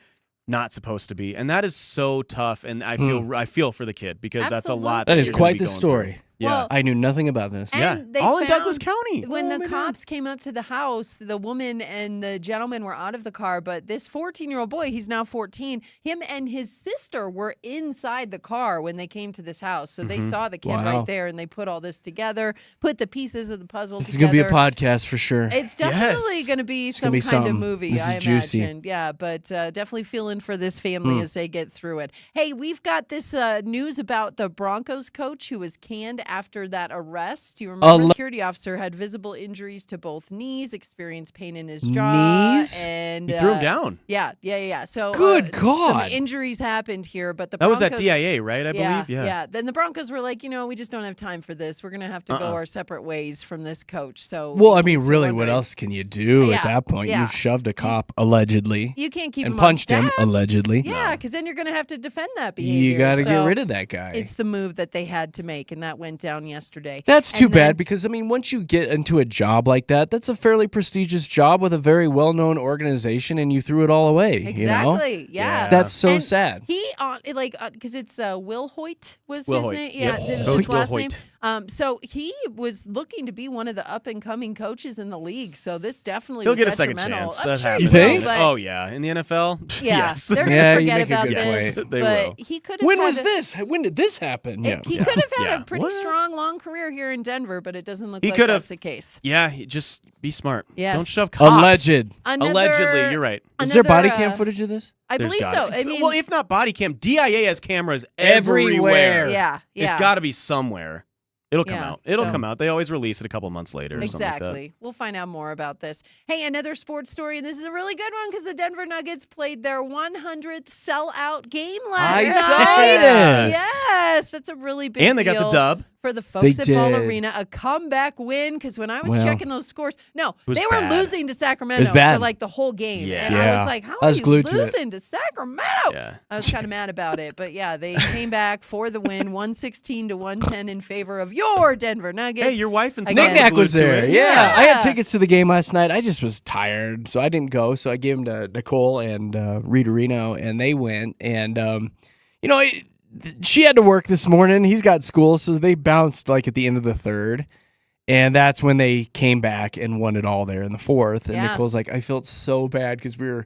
not supposed to be, and that is so tough. And I feel for the kid because that's a lot. That is you're gonna quite be the going through. story. Yeah. Well, I knew nothing about this. And they all in found Douglas County. When the cops came up to the house, the woman and the gentleman were out of the car, but this 14-year-old boy, he's now 14, him and his sister were inside the car when they came to this house. So they saw the kid Wow. right there, and they put all this together, put the pieces of the puzzle This is together. going to be a podcast for sure. It's definitely going to be It's some gonna be kind something. of movie, This is I juicy. imagine. Yeah, but definitely feeling for this family as they get through it. Hey, we've got this news about the Broncos coach who was canned after that arrest. You remember the security officer had visible injuries to both knees, experienced pain in his jaw. Knees? And He threw him down. Yeah. So Good God. some injuries happened here, but the That was Broncos, at DIA, right? I believe. Yeah. Then the Broncos were like, we just don't have time for this. We're going to have to go our separate ways from this coach. So, Well, I in mean, case you're really, what wondering. else can you do at that point? yeah. You've shoved a cop allegedly. You can't keep and him on punched him staff. allegedly. Yeah, because then you're going to have to defend that behavior. You got to get So rid of that guy. It's the move that they had to make, and that went down yesterday. That's And too then- bad because, I mean, once you get into a job like that, that's a fairly prestigious job with a very well-known organization, and you threw it all away. Exactly. You know? Yeah. That's so And sad. He because it's Will Hoyt was Will his Hoyt. name. Yep. Yeah, this is Coach his Will last name. Hoyt. So he was looking to be one of the up and coming coaches in the league. So this definitely He'll was get a second detrimental. chance. I'm That sure happens. he will, think? but- Oh yeah, in the NFL. Yeah, yes. they're gonna Yeah, you forget make a about good this. point. They but will. he could have. When had was a- this? When did this happen? He could have had Yeah. a pretty What? strong, long career here in Denver, but it doesn't look He like could that's have. the case. Yeah, just be smart. Yes. Don't shove cops. Alleged. Allegedly, you're right. Is there body Another, cam footage of this? I There's believe gotta so. be. I mean, well, if not body cam, DIA has cameras Everywhere. everywhere. yeah. It's got to be somewhere. It'll come Yeah, out. It'll so- come out. They always release it a couple months later. Or something like that. Exactly. We'll find out more about this. Hey, another sports story, and this is a really good one because the Denver Nuggets played their 100th sellout game last I night. saw this. Yes, that's a really big And they got the deal dub. for the folks They at Ball did. Arena. A comeback win because when I was Well, checking those scores, no, was they were bad. losing to Sacramento was bad. for like the whole game. Yeah. And I Yeah. was like, how I are was you glued to it. losing to Sacramento? Yeah. I was kind of mad about it, but yeah, they came back for the win, 116 to 110 in favor of your Denver Nuggets. Hey, your wife and son Again. were Knick-Knack was glued to there. it. Yeah. I Yeah. had tickets to the game last night. I just was tired, so I didn't go. So I gave them to Nicole and Rita Reno, and they went. And, she had to work this morning. He's got school, so they bounced like at the end of the third. And that's when they came back and won it all there in the fourth. And Yeah. Nicole's like, I felt so bad because we were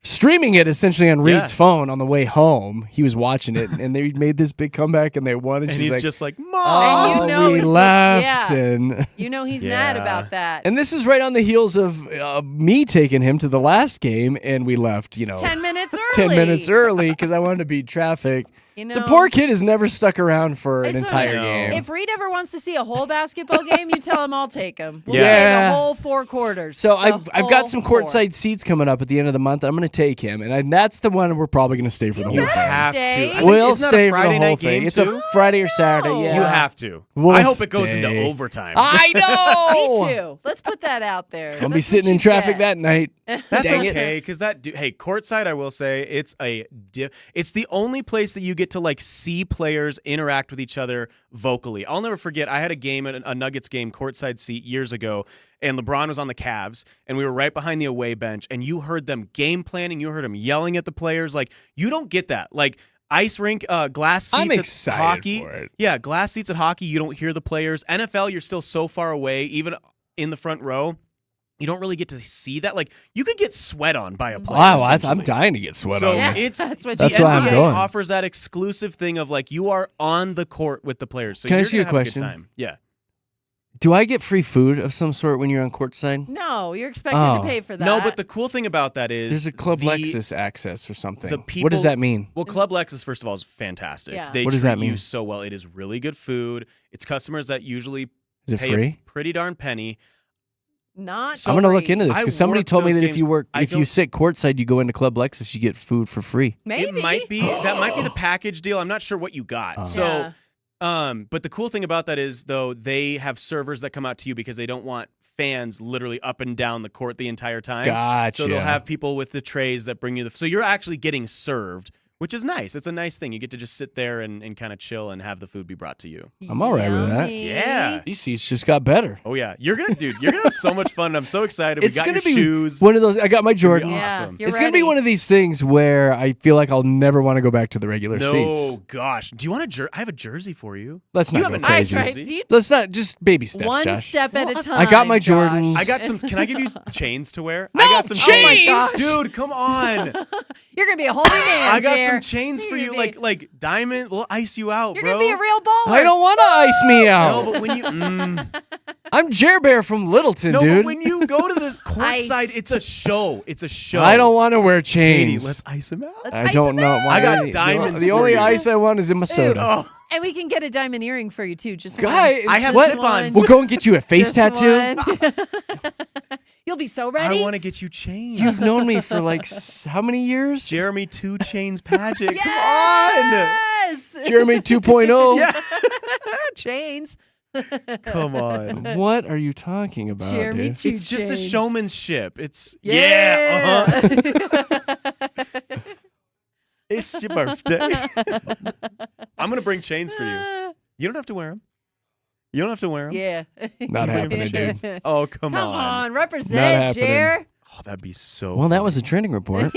streaming it essentially on Reed's Yeah. phone on the way home. He was watching it, and they made this big comeback, and they won. And And she's he's like, just like, Mom. oh, And you know we he's left. yeah. And You know he's mad Yeah. about that. and this is right on the heels of me taking him to the last game, and we left, 10 minutes early. 10 minutes early because I wanted to beat traffic. You know, The poor kid has never stuck around for an That's what I'm entire saying. game. If Reed ever wants to see a whole basketball game, you tell him I'll take him. We'll Yeah. say the whole 4 quarters. So The I've got whole some 4. courtside seats coming up at the end of the month. I'm going to take him, and that's the one we're probably going to stay for the whole better thing. have stay. to. I think- We'll isn't that stay a for the Friday whole night thing. game It's too? a Friday or Saturday. Yeah, You have to. We'll I hope it goes into stay. overtime. I know. Me too. Let's put that out there. I'll be sitting in traffic that night. That's Dang it. okay, because hey, courtside, I will say it's it's the only place that you get to like see players interact with each other vocally. I'll never forget. I had a game at a Nuggets game, courtside seat years ago, and LeBron was on the Cavs, and we were right behind the away bench, and you heard them game planning, you heard them yelling at the players. Like you don't get that. Like ice rink, glass seats I'm at excited hockey. for it. Yeah, glass seats at hockey. You don't hear the players. NFL, you're still so far away, even in the front row. You don't really get to see that. Like you could get sweat on by a player. Wow, I'm essentially. dying to get sweat So on. Yeah. me. it's That's what That's the why I'm NBA going. offers that exclusive thing of like you are on the court with the players. So Can I you're ask you gonna a have question? good time. Yeah. Do I get free food of some sort when you're on courtside? No, you're expected to Oh. pay for that. No, but the cool thing about that is There's a Club the- Lexus access or something. the people, what does that mean? Well, Club Lexus, first of all, is fantastic. Yeah. They What does treat that mean? you so well. It is really good food. It's customers that usually Is it pay free? a pretty darn penny. Not So- I'm gonna look free. into this I because somebody worked told me those that games. if you I if you don't- sit courtside, you go into Club Lexus, you get food for free. Maybe. It might be that might be the package deal. I'm not sure what you got. Oh. So Yeah. but the cool thing about that is though they have servers that come out to you because they don't want fans literally up and down the court the entire time. Gotcha. So they'll have people with the trays that bring you so you're actually getting served which is nice. It's a nice thing. You get to just sit there and kind of chill and have the food be brought to you. I'm all right with that. Yeah. These seats just got better. Oh yeah, you're gonna have so much fun. I'm so excited. It's we got gonna your be shoes. one of those. I got my It's gonna be Jordans. awesome. It's gonna be one of these things where I feel like I'll never want to go back to the regular seats. No, gosh. Do you want a jersey? I have a jersey for you. Let's not You have go a nice crazy. jersey. Let's not just baby steps. One Josh. step at a time. I got my Josh. Jordans. I got some. Can I give you chains to wear? No, I got some chains! Oh my gosh. Dude, come on. You're gonna be a holy man. I got Jer. some chains for you, like diamond. We'll ice you out, You're bro. gonna be a real baller. I don't want to ice me out. No, but when you, I'm Jer Bear from Littleton, no, dude. but when you go to the court Ice. side, it's a show. It's a show. I don't want to wear chains. Katie, let's ice him out. I don't know why. I got diamonds The for only you. ice I want is in my soda. Oh, And we can get a diamond earring for you too. Just Guys, one. I have Just zip-ons. We'll go and get you a face Just tattoo. one. You'll be so ready. I want to get you chains. You've known me for like how many years? Jeremy 2 Chains Paget. Yes. Jeremy 2.0. Yeah. Chains. Come on. What are you talking about, Jeremy dude? 2 It's just a Chains. showmanship. It's Yeah. It's your birthday. I'm gonna bring chains for you. You don't have to wear them. You don't have to wear them. Yeah. Not happening, dude. Oh, come Come on. on, Not represent, happening. Jer. Oh, that'd be so. Well, that was a trending report.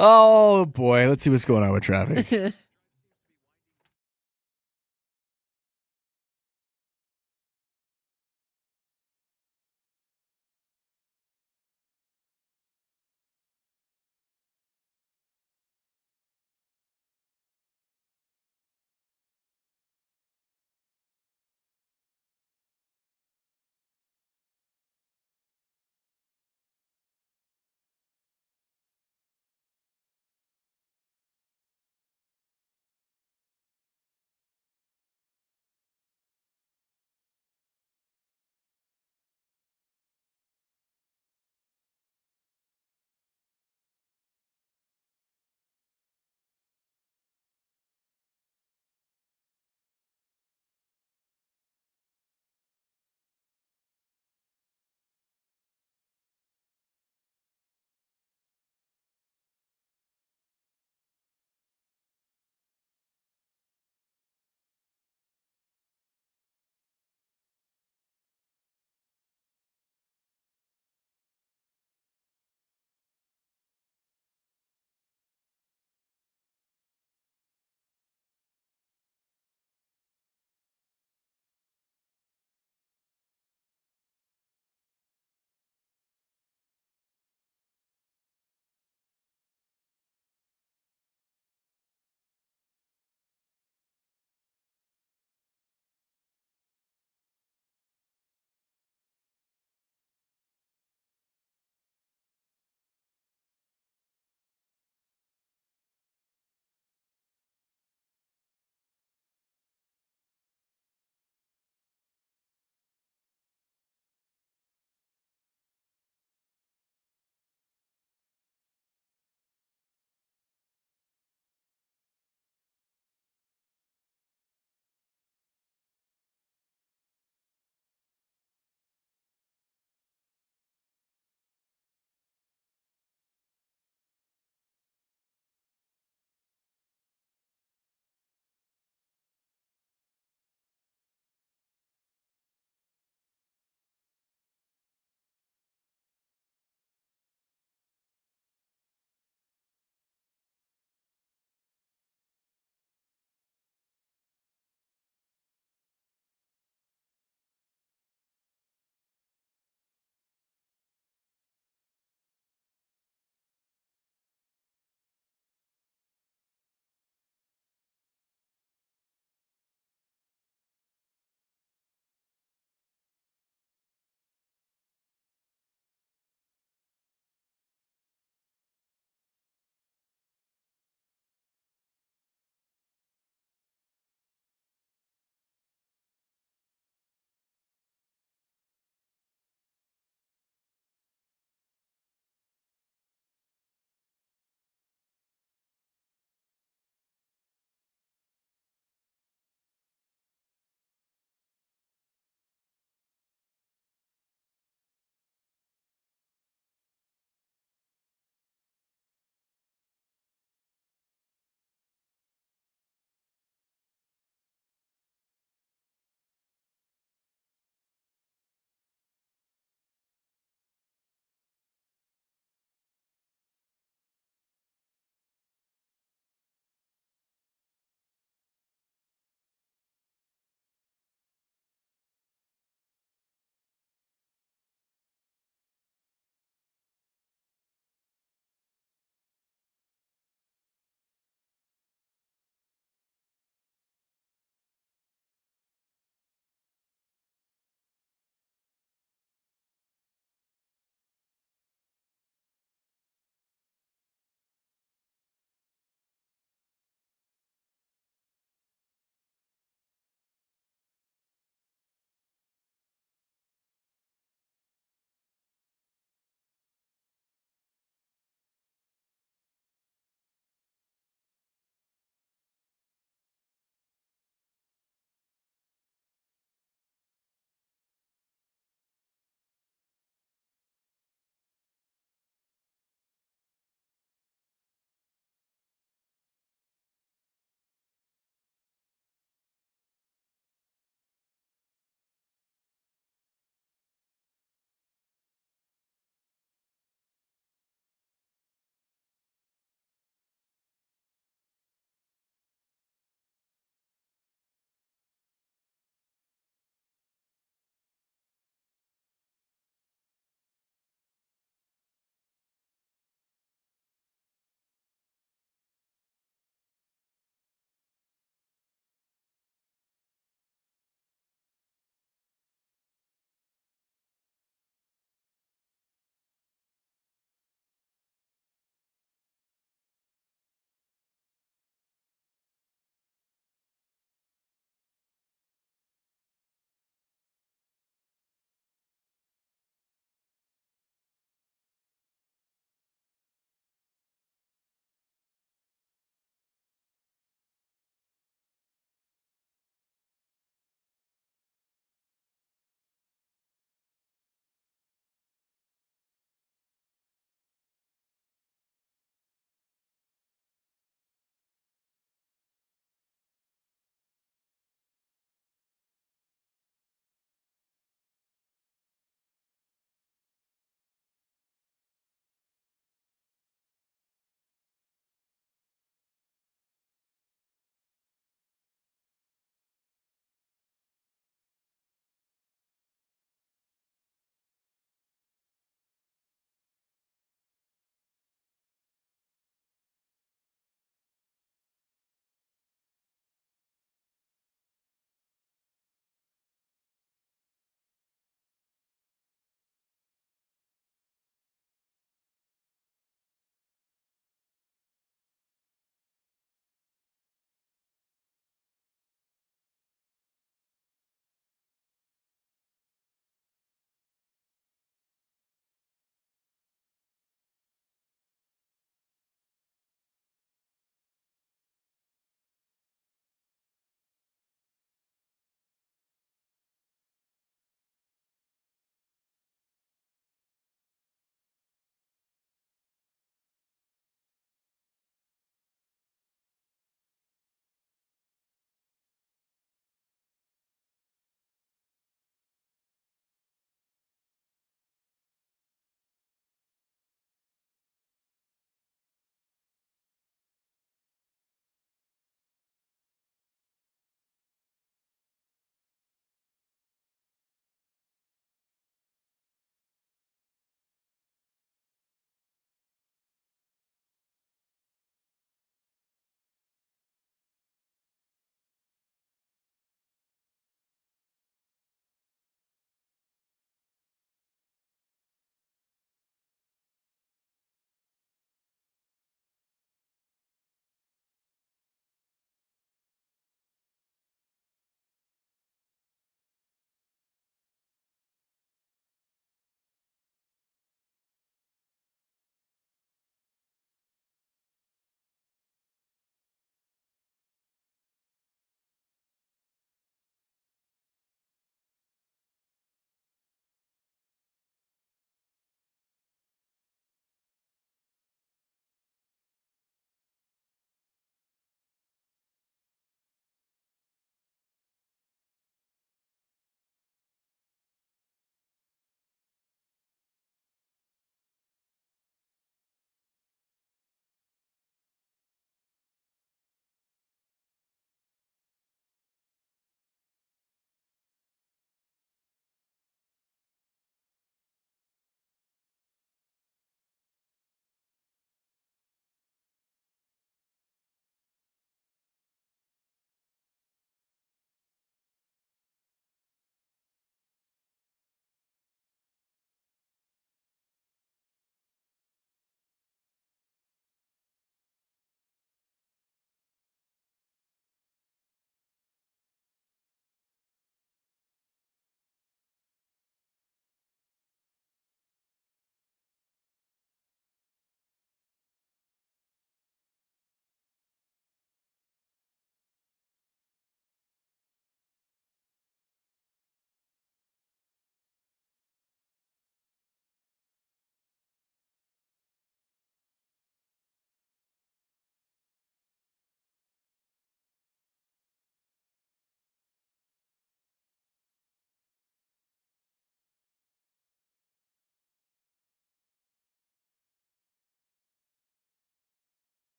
Oh boy, let's see what's going on with traffic.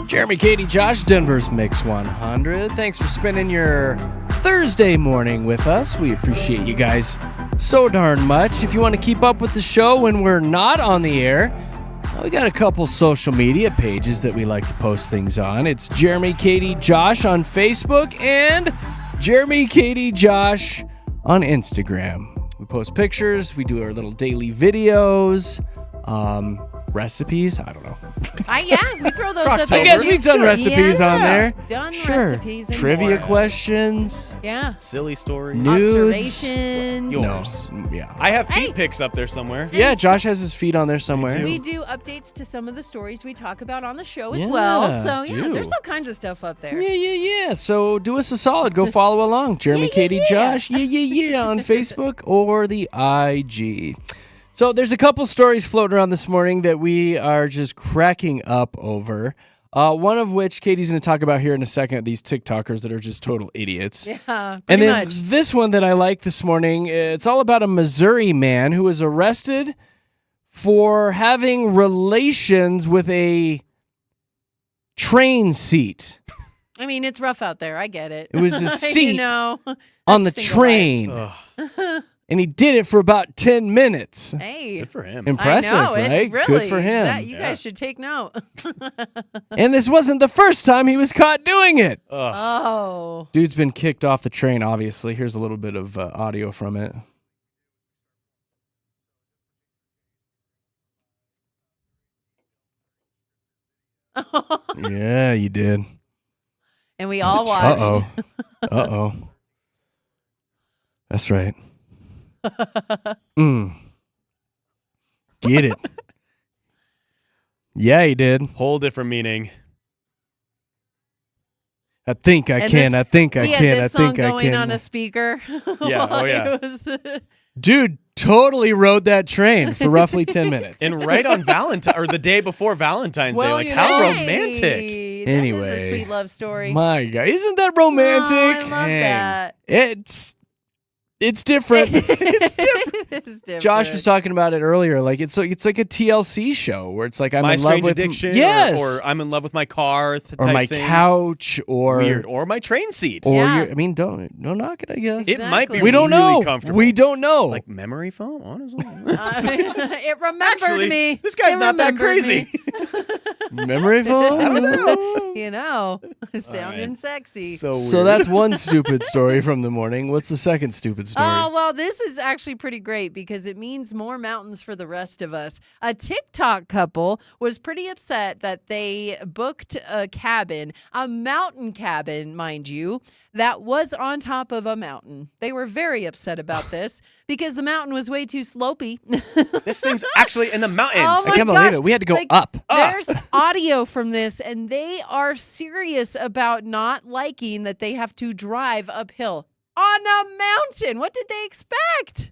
Jeremy, Katy, Josh, Denver's Mix 100. Thanks for spending your Thursday morning with us. We appreciate you guys so darn much. If you want to keep up with the show when we're not on the air, we got a couple social media pages that we like to post things on. It's Jeremy, Katy, Josh on Facebook and Jeremy, Katy, Josh on Instagram. We post pictures. We do our little daily videos. Recipes? I don't know. We throw those up. I guess we've done recipes on there. Done Sure. recipes and Trivia more. questions. Yeah. Silly stories. Nudes. Observations. Yours. No. Yeah. I have feet pics up there somewhere. Yeah, Josh has his feet on there somewhere. We do updates to some of the stories we talk about on the show as Yeah, well. So, yeah, do. there's all kinds of stuff up there. Yeah. So do us a solid. Go follow along. Jeremy, Katy, Josh. Yeah. On Facebook or the IG. So there's a couple stories floating around this morning that we are just cracking up over. One of which Katie's going to talk about here in a second, these TikTokers that are just total idiots. Yeah, And pretty then much. this one that I like this morning, it's all about a Missouri man who was arrested for having relations with a train seat. I mean, it's rough out there. I get it. It was a seat you know, on the that's single train. life. And he did it for about 10 minutes. Hey. Good for him. Impressive, I know, right? It really, Good for him. You guys should take note. And this wasn't the first time he was caught doing it. Oh. Dude's been kicked off the train, obviously. Here's a little bit of audio from it. Yeah, you did. And we all watched. Uh-oh. That's right. Get it. Yeah, he did. Whole different meaning. I think I And can. this- I think I we can. had I this song think I going can. on a speaker. Yeah, oh, yeah. It was- Dude totally rode that train for roughly 10 minutes. And right on Valentine or the day before Valentine's Day. Well, Like, you how know. romantic. Hey, that Anyway. is a sweet love story. My God, isn't that romantic? Oh, I love that. It's different. It is different. Josh was talking about it earlier. Like it's like a TLC show where it's like I'm My in love Strange with Addiction. yes, Or I'm in love with my car. Type or my thing. couch, or Weird. Or my train seat. or Yeah. I mean, don't knock it. I guess It might be we don't really know. comfortable. We don't know. Like memory foam, honestly. It remembered Actually, me. this guy's It not that remembered crazy. Memory foam. I don't know. Me. You know, sounding sexy. So weird. So that's one stupid story from the morning. What's the second stupid story? Oh, well, this is actually pretty great because it means more mountains for the rest of us. A TikTok couple was pretty upset that they booked a cabin, a mountain cabin, mind you, that was on top of a mountain. They were very upset about this because the mountain was way too slopey. This thing's actually in the mountains. Oh I my can't believe gosh. it. We had to go Like, up. There's audio from this, and they are serious about not liking that they have to drive uphill on a mountain. What did they expect?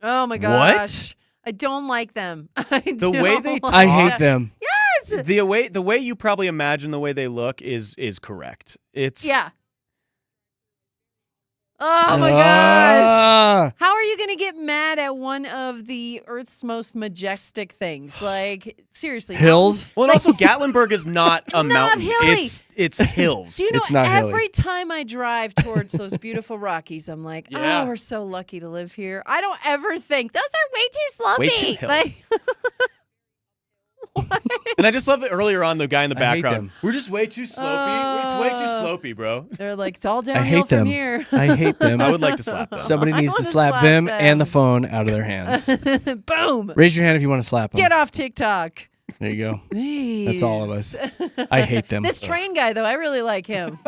Oh my gosh. I don't like them. The way they talk, I hate them. Yes. the way you probably imagine the way they look is correct. It's Yeah. Oh my gosh. Ah. How are you going to get mad at one of the Earth's most majestic things? Like, seriously. Hills? Well, and also Gatlinburg is not a mountain. hilly. It's hills. Do you know, It's not hilly. every time I drive towards those beautiful Rockies, I'm like, Yeah. oh, we're so lucky to live here. I don't ever think, those are way too sloppy. Way too hilly. Like, And I just love it earlier on the guy in the I hate background. them. We're just way too slopey. It's way too slopey, bro. they're like, it's all I downhill hate from them. here. I hate them. I would like to slap them. Somebody I needs to wanna slap slap them them. and the phone out of their hands. Boom. Raise your hand if you want to slap them. Get off TikTok. There you go. Please. That's all of us. I hate them. This train guy, though, I really like him.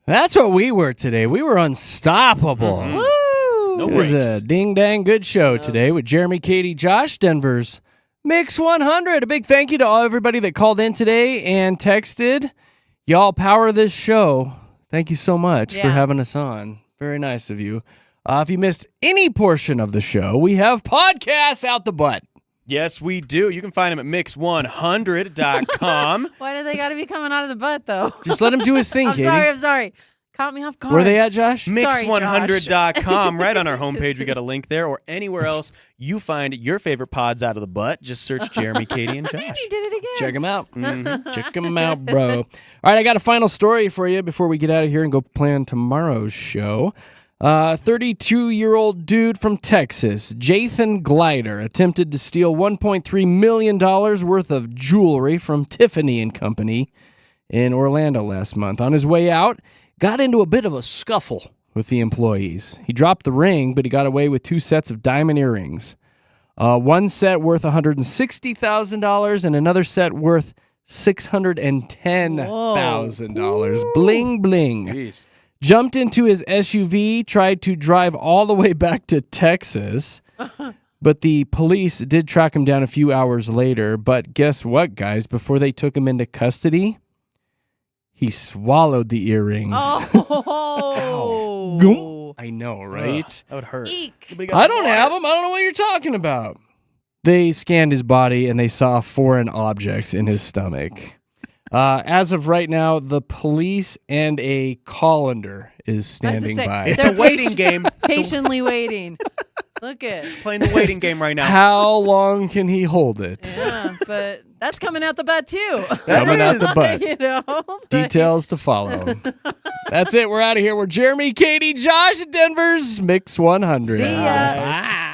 That's what we were today. We were unstoppable. Woo! No It was breaks. a ding-dang good show today with Jeremy, Katy, Josh, Denver's Mix 100. A big thank you to everybody that called in today and texted. Y'all power this show. Thank you so much for having us on. Very nice of you. If you missed any portion of the show, we have podcasts out the butt. Yes, we do. You can find them at mix100.com. Why do they got to be coming out of the butt, though? Just let him do his thing, I'm Katy. sorry. Caught me off guard. Where are they at, Josh? Mix100.com. Right on our homepage, we got a link there, or anywhere else you find your favorite pods out of the butt. Just search Jeremy, Katy, and Josh. You did it again. Check them out. Check them out, bro. All right, I got a final story for you before we get out of here and go plan tomorrow's show. 32-year-old dude from Texas, Jathan Glider, attempted to steal $1.3 million worth of jewelry from Tiffany & Company in Orlando last month. On his way out, got into a bit of a scuffle with the employees. He dropped the ring, but he got away with 2 sets of diamond earrings. One set worth $160,000 and another set worth $610,000. Bling, bling. Jeez. Jumped into his SUV, tried to drive all the way back to Texas, but the police did track him down a few hours later. But guess what, guys? Before they took him into custody, he swallowed the earrings. Oh. Goom. I know, right? That would hurt. Eek. I don't have them. I don't know what you're talking about. They scanned his body and they saw foreign objects in his stomach. As of right now, the police and a colander is standing by. It's a waiting game. Patiently waiting. Look at Playing the waiting game right now. How long can he hold it? Yeah, but that's coming out the butt too. Coming out the butt. You know, Details to follow. That's it. We're out of here. We're Jeremy, Katy, Josh at Denver's Mix 100. See ya. Bye.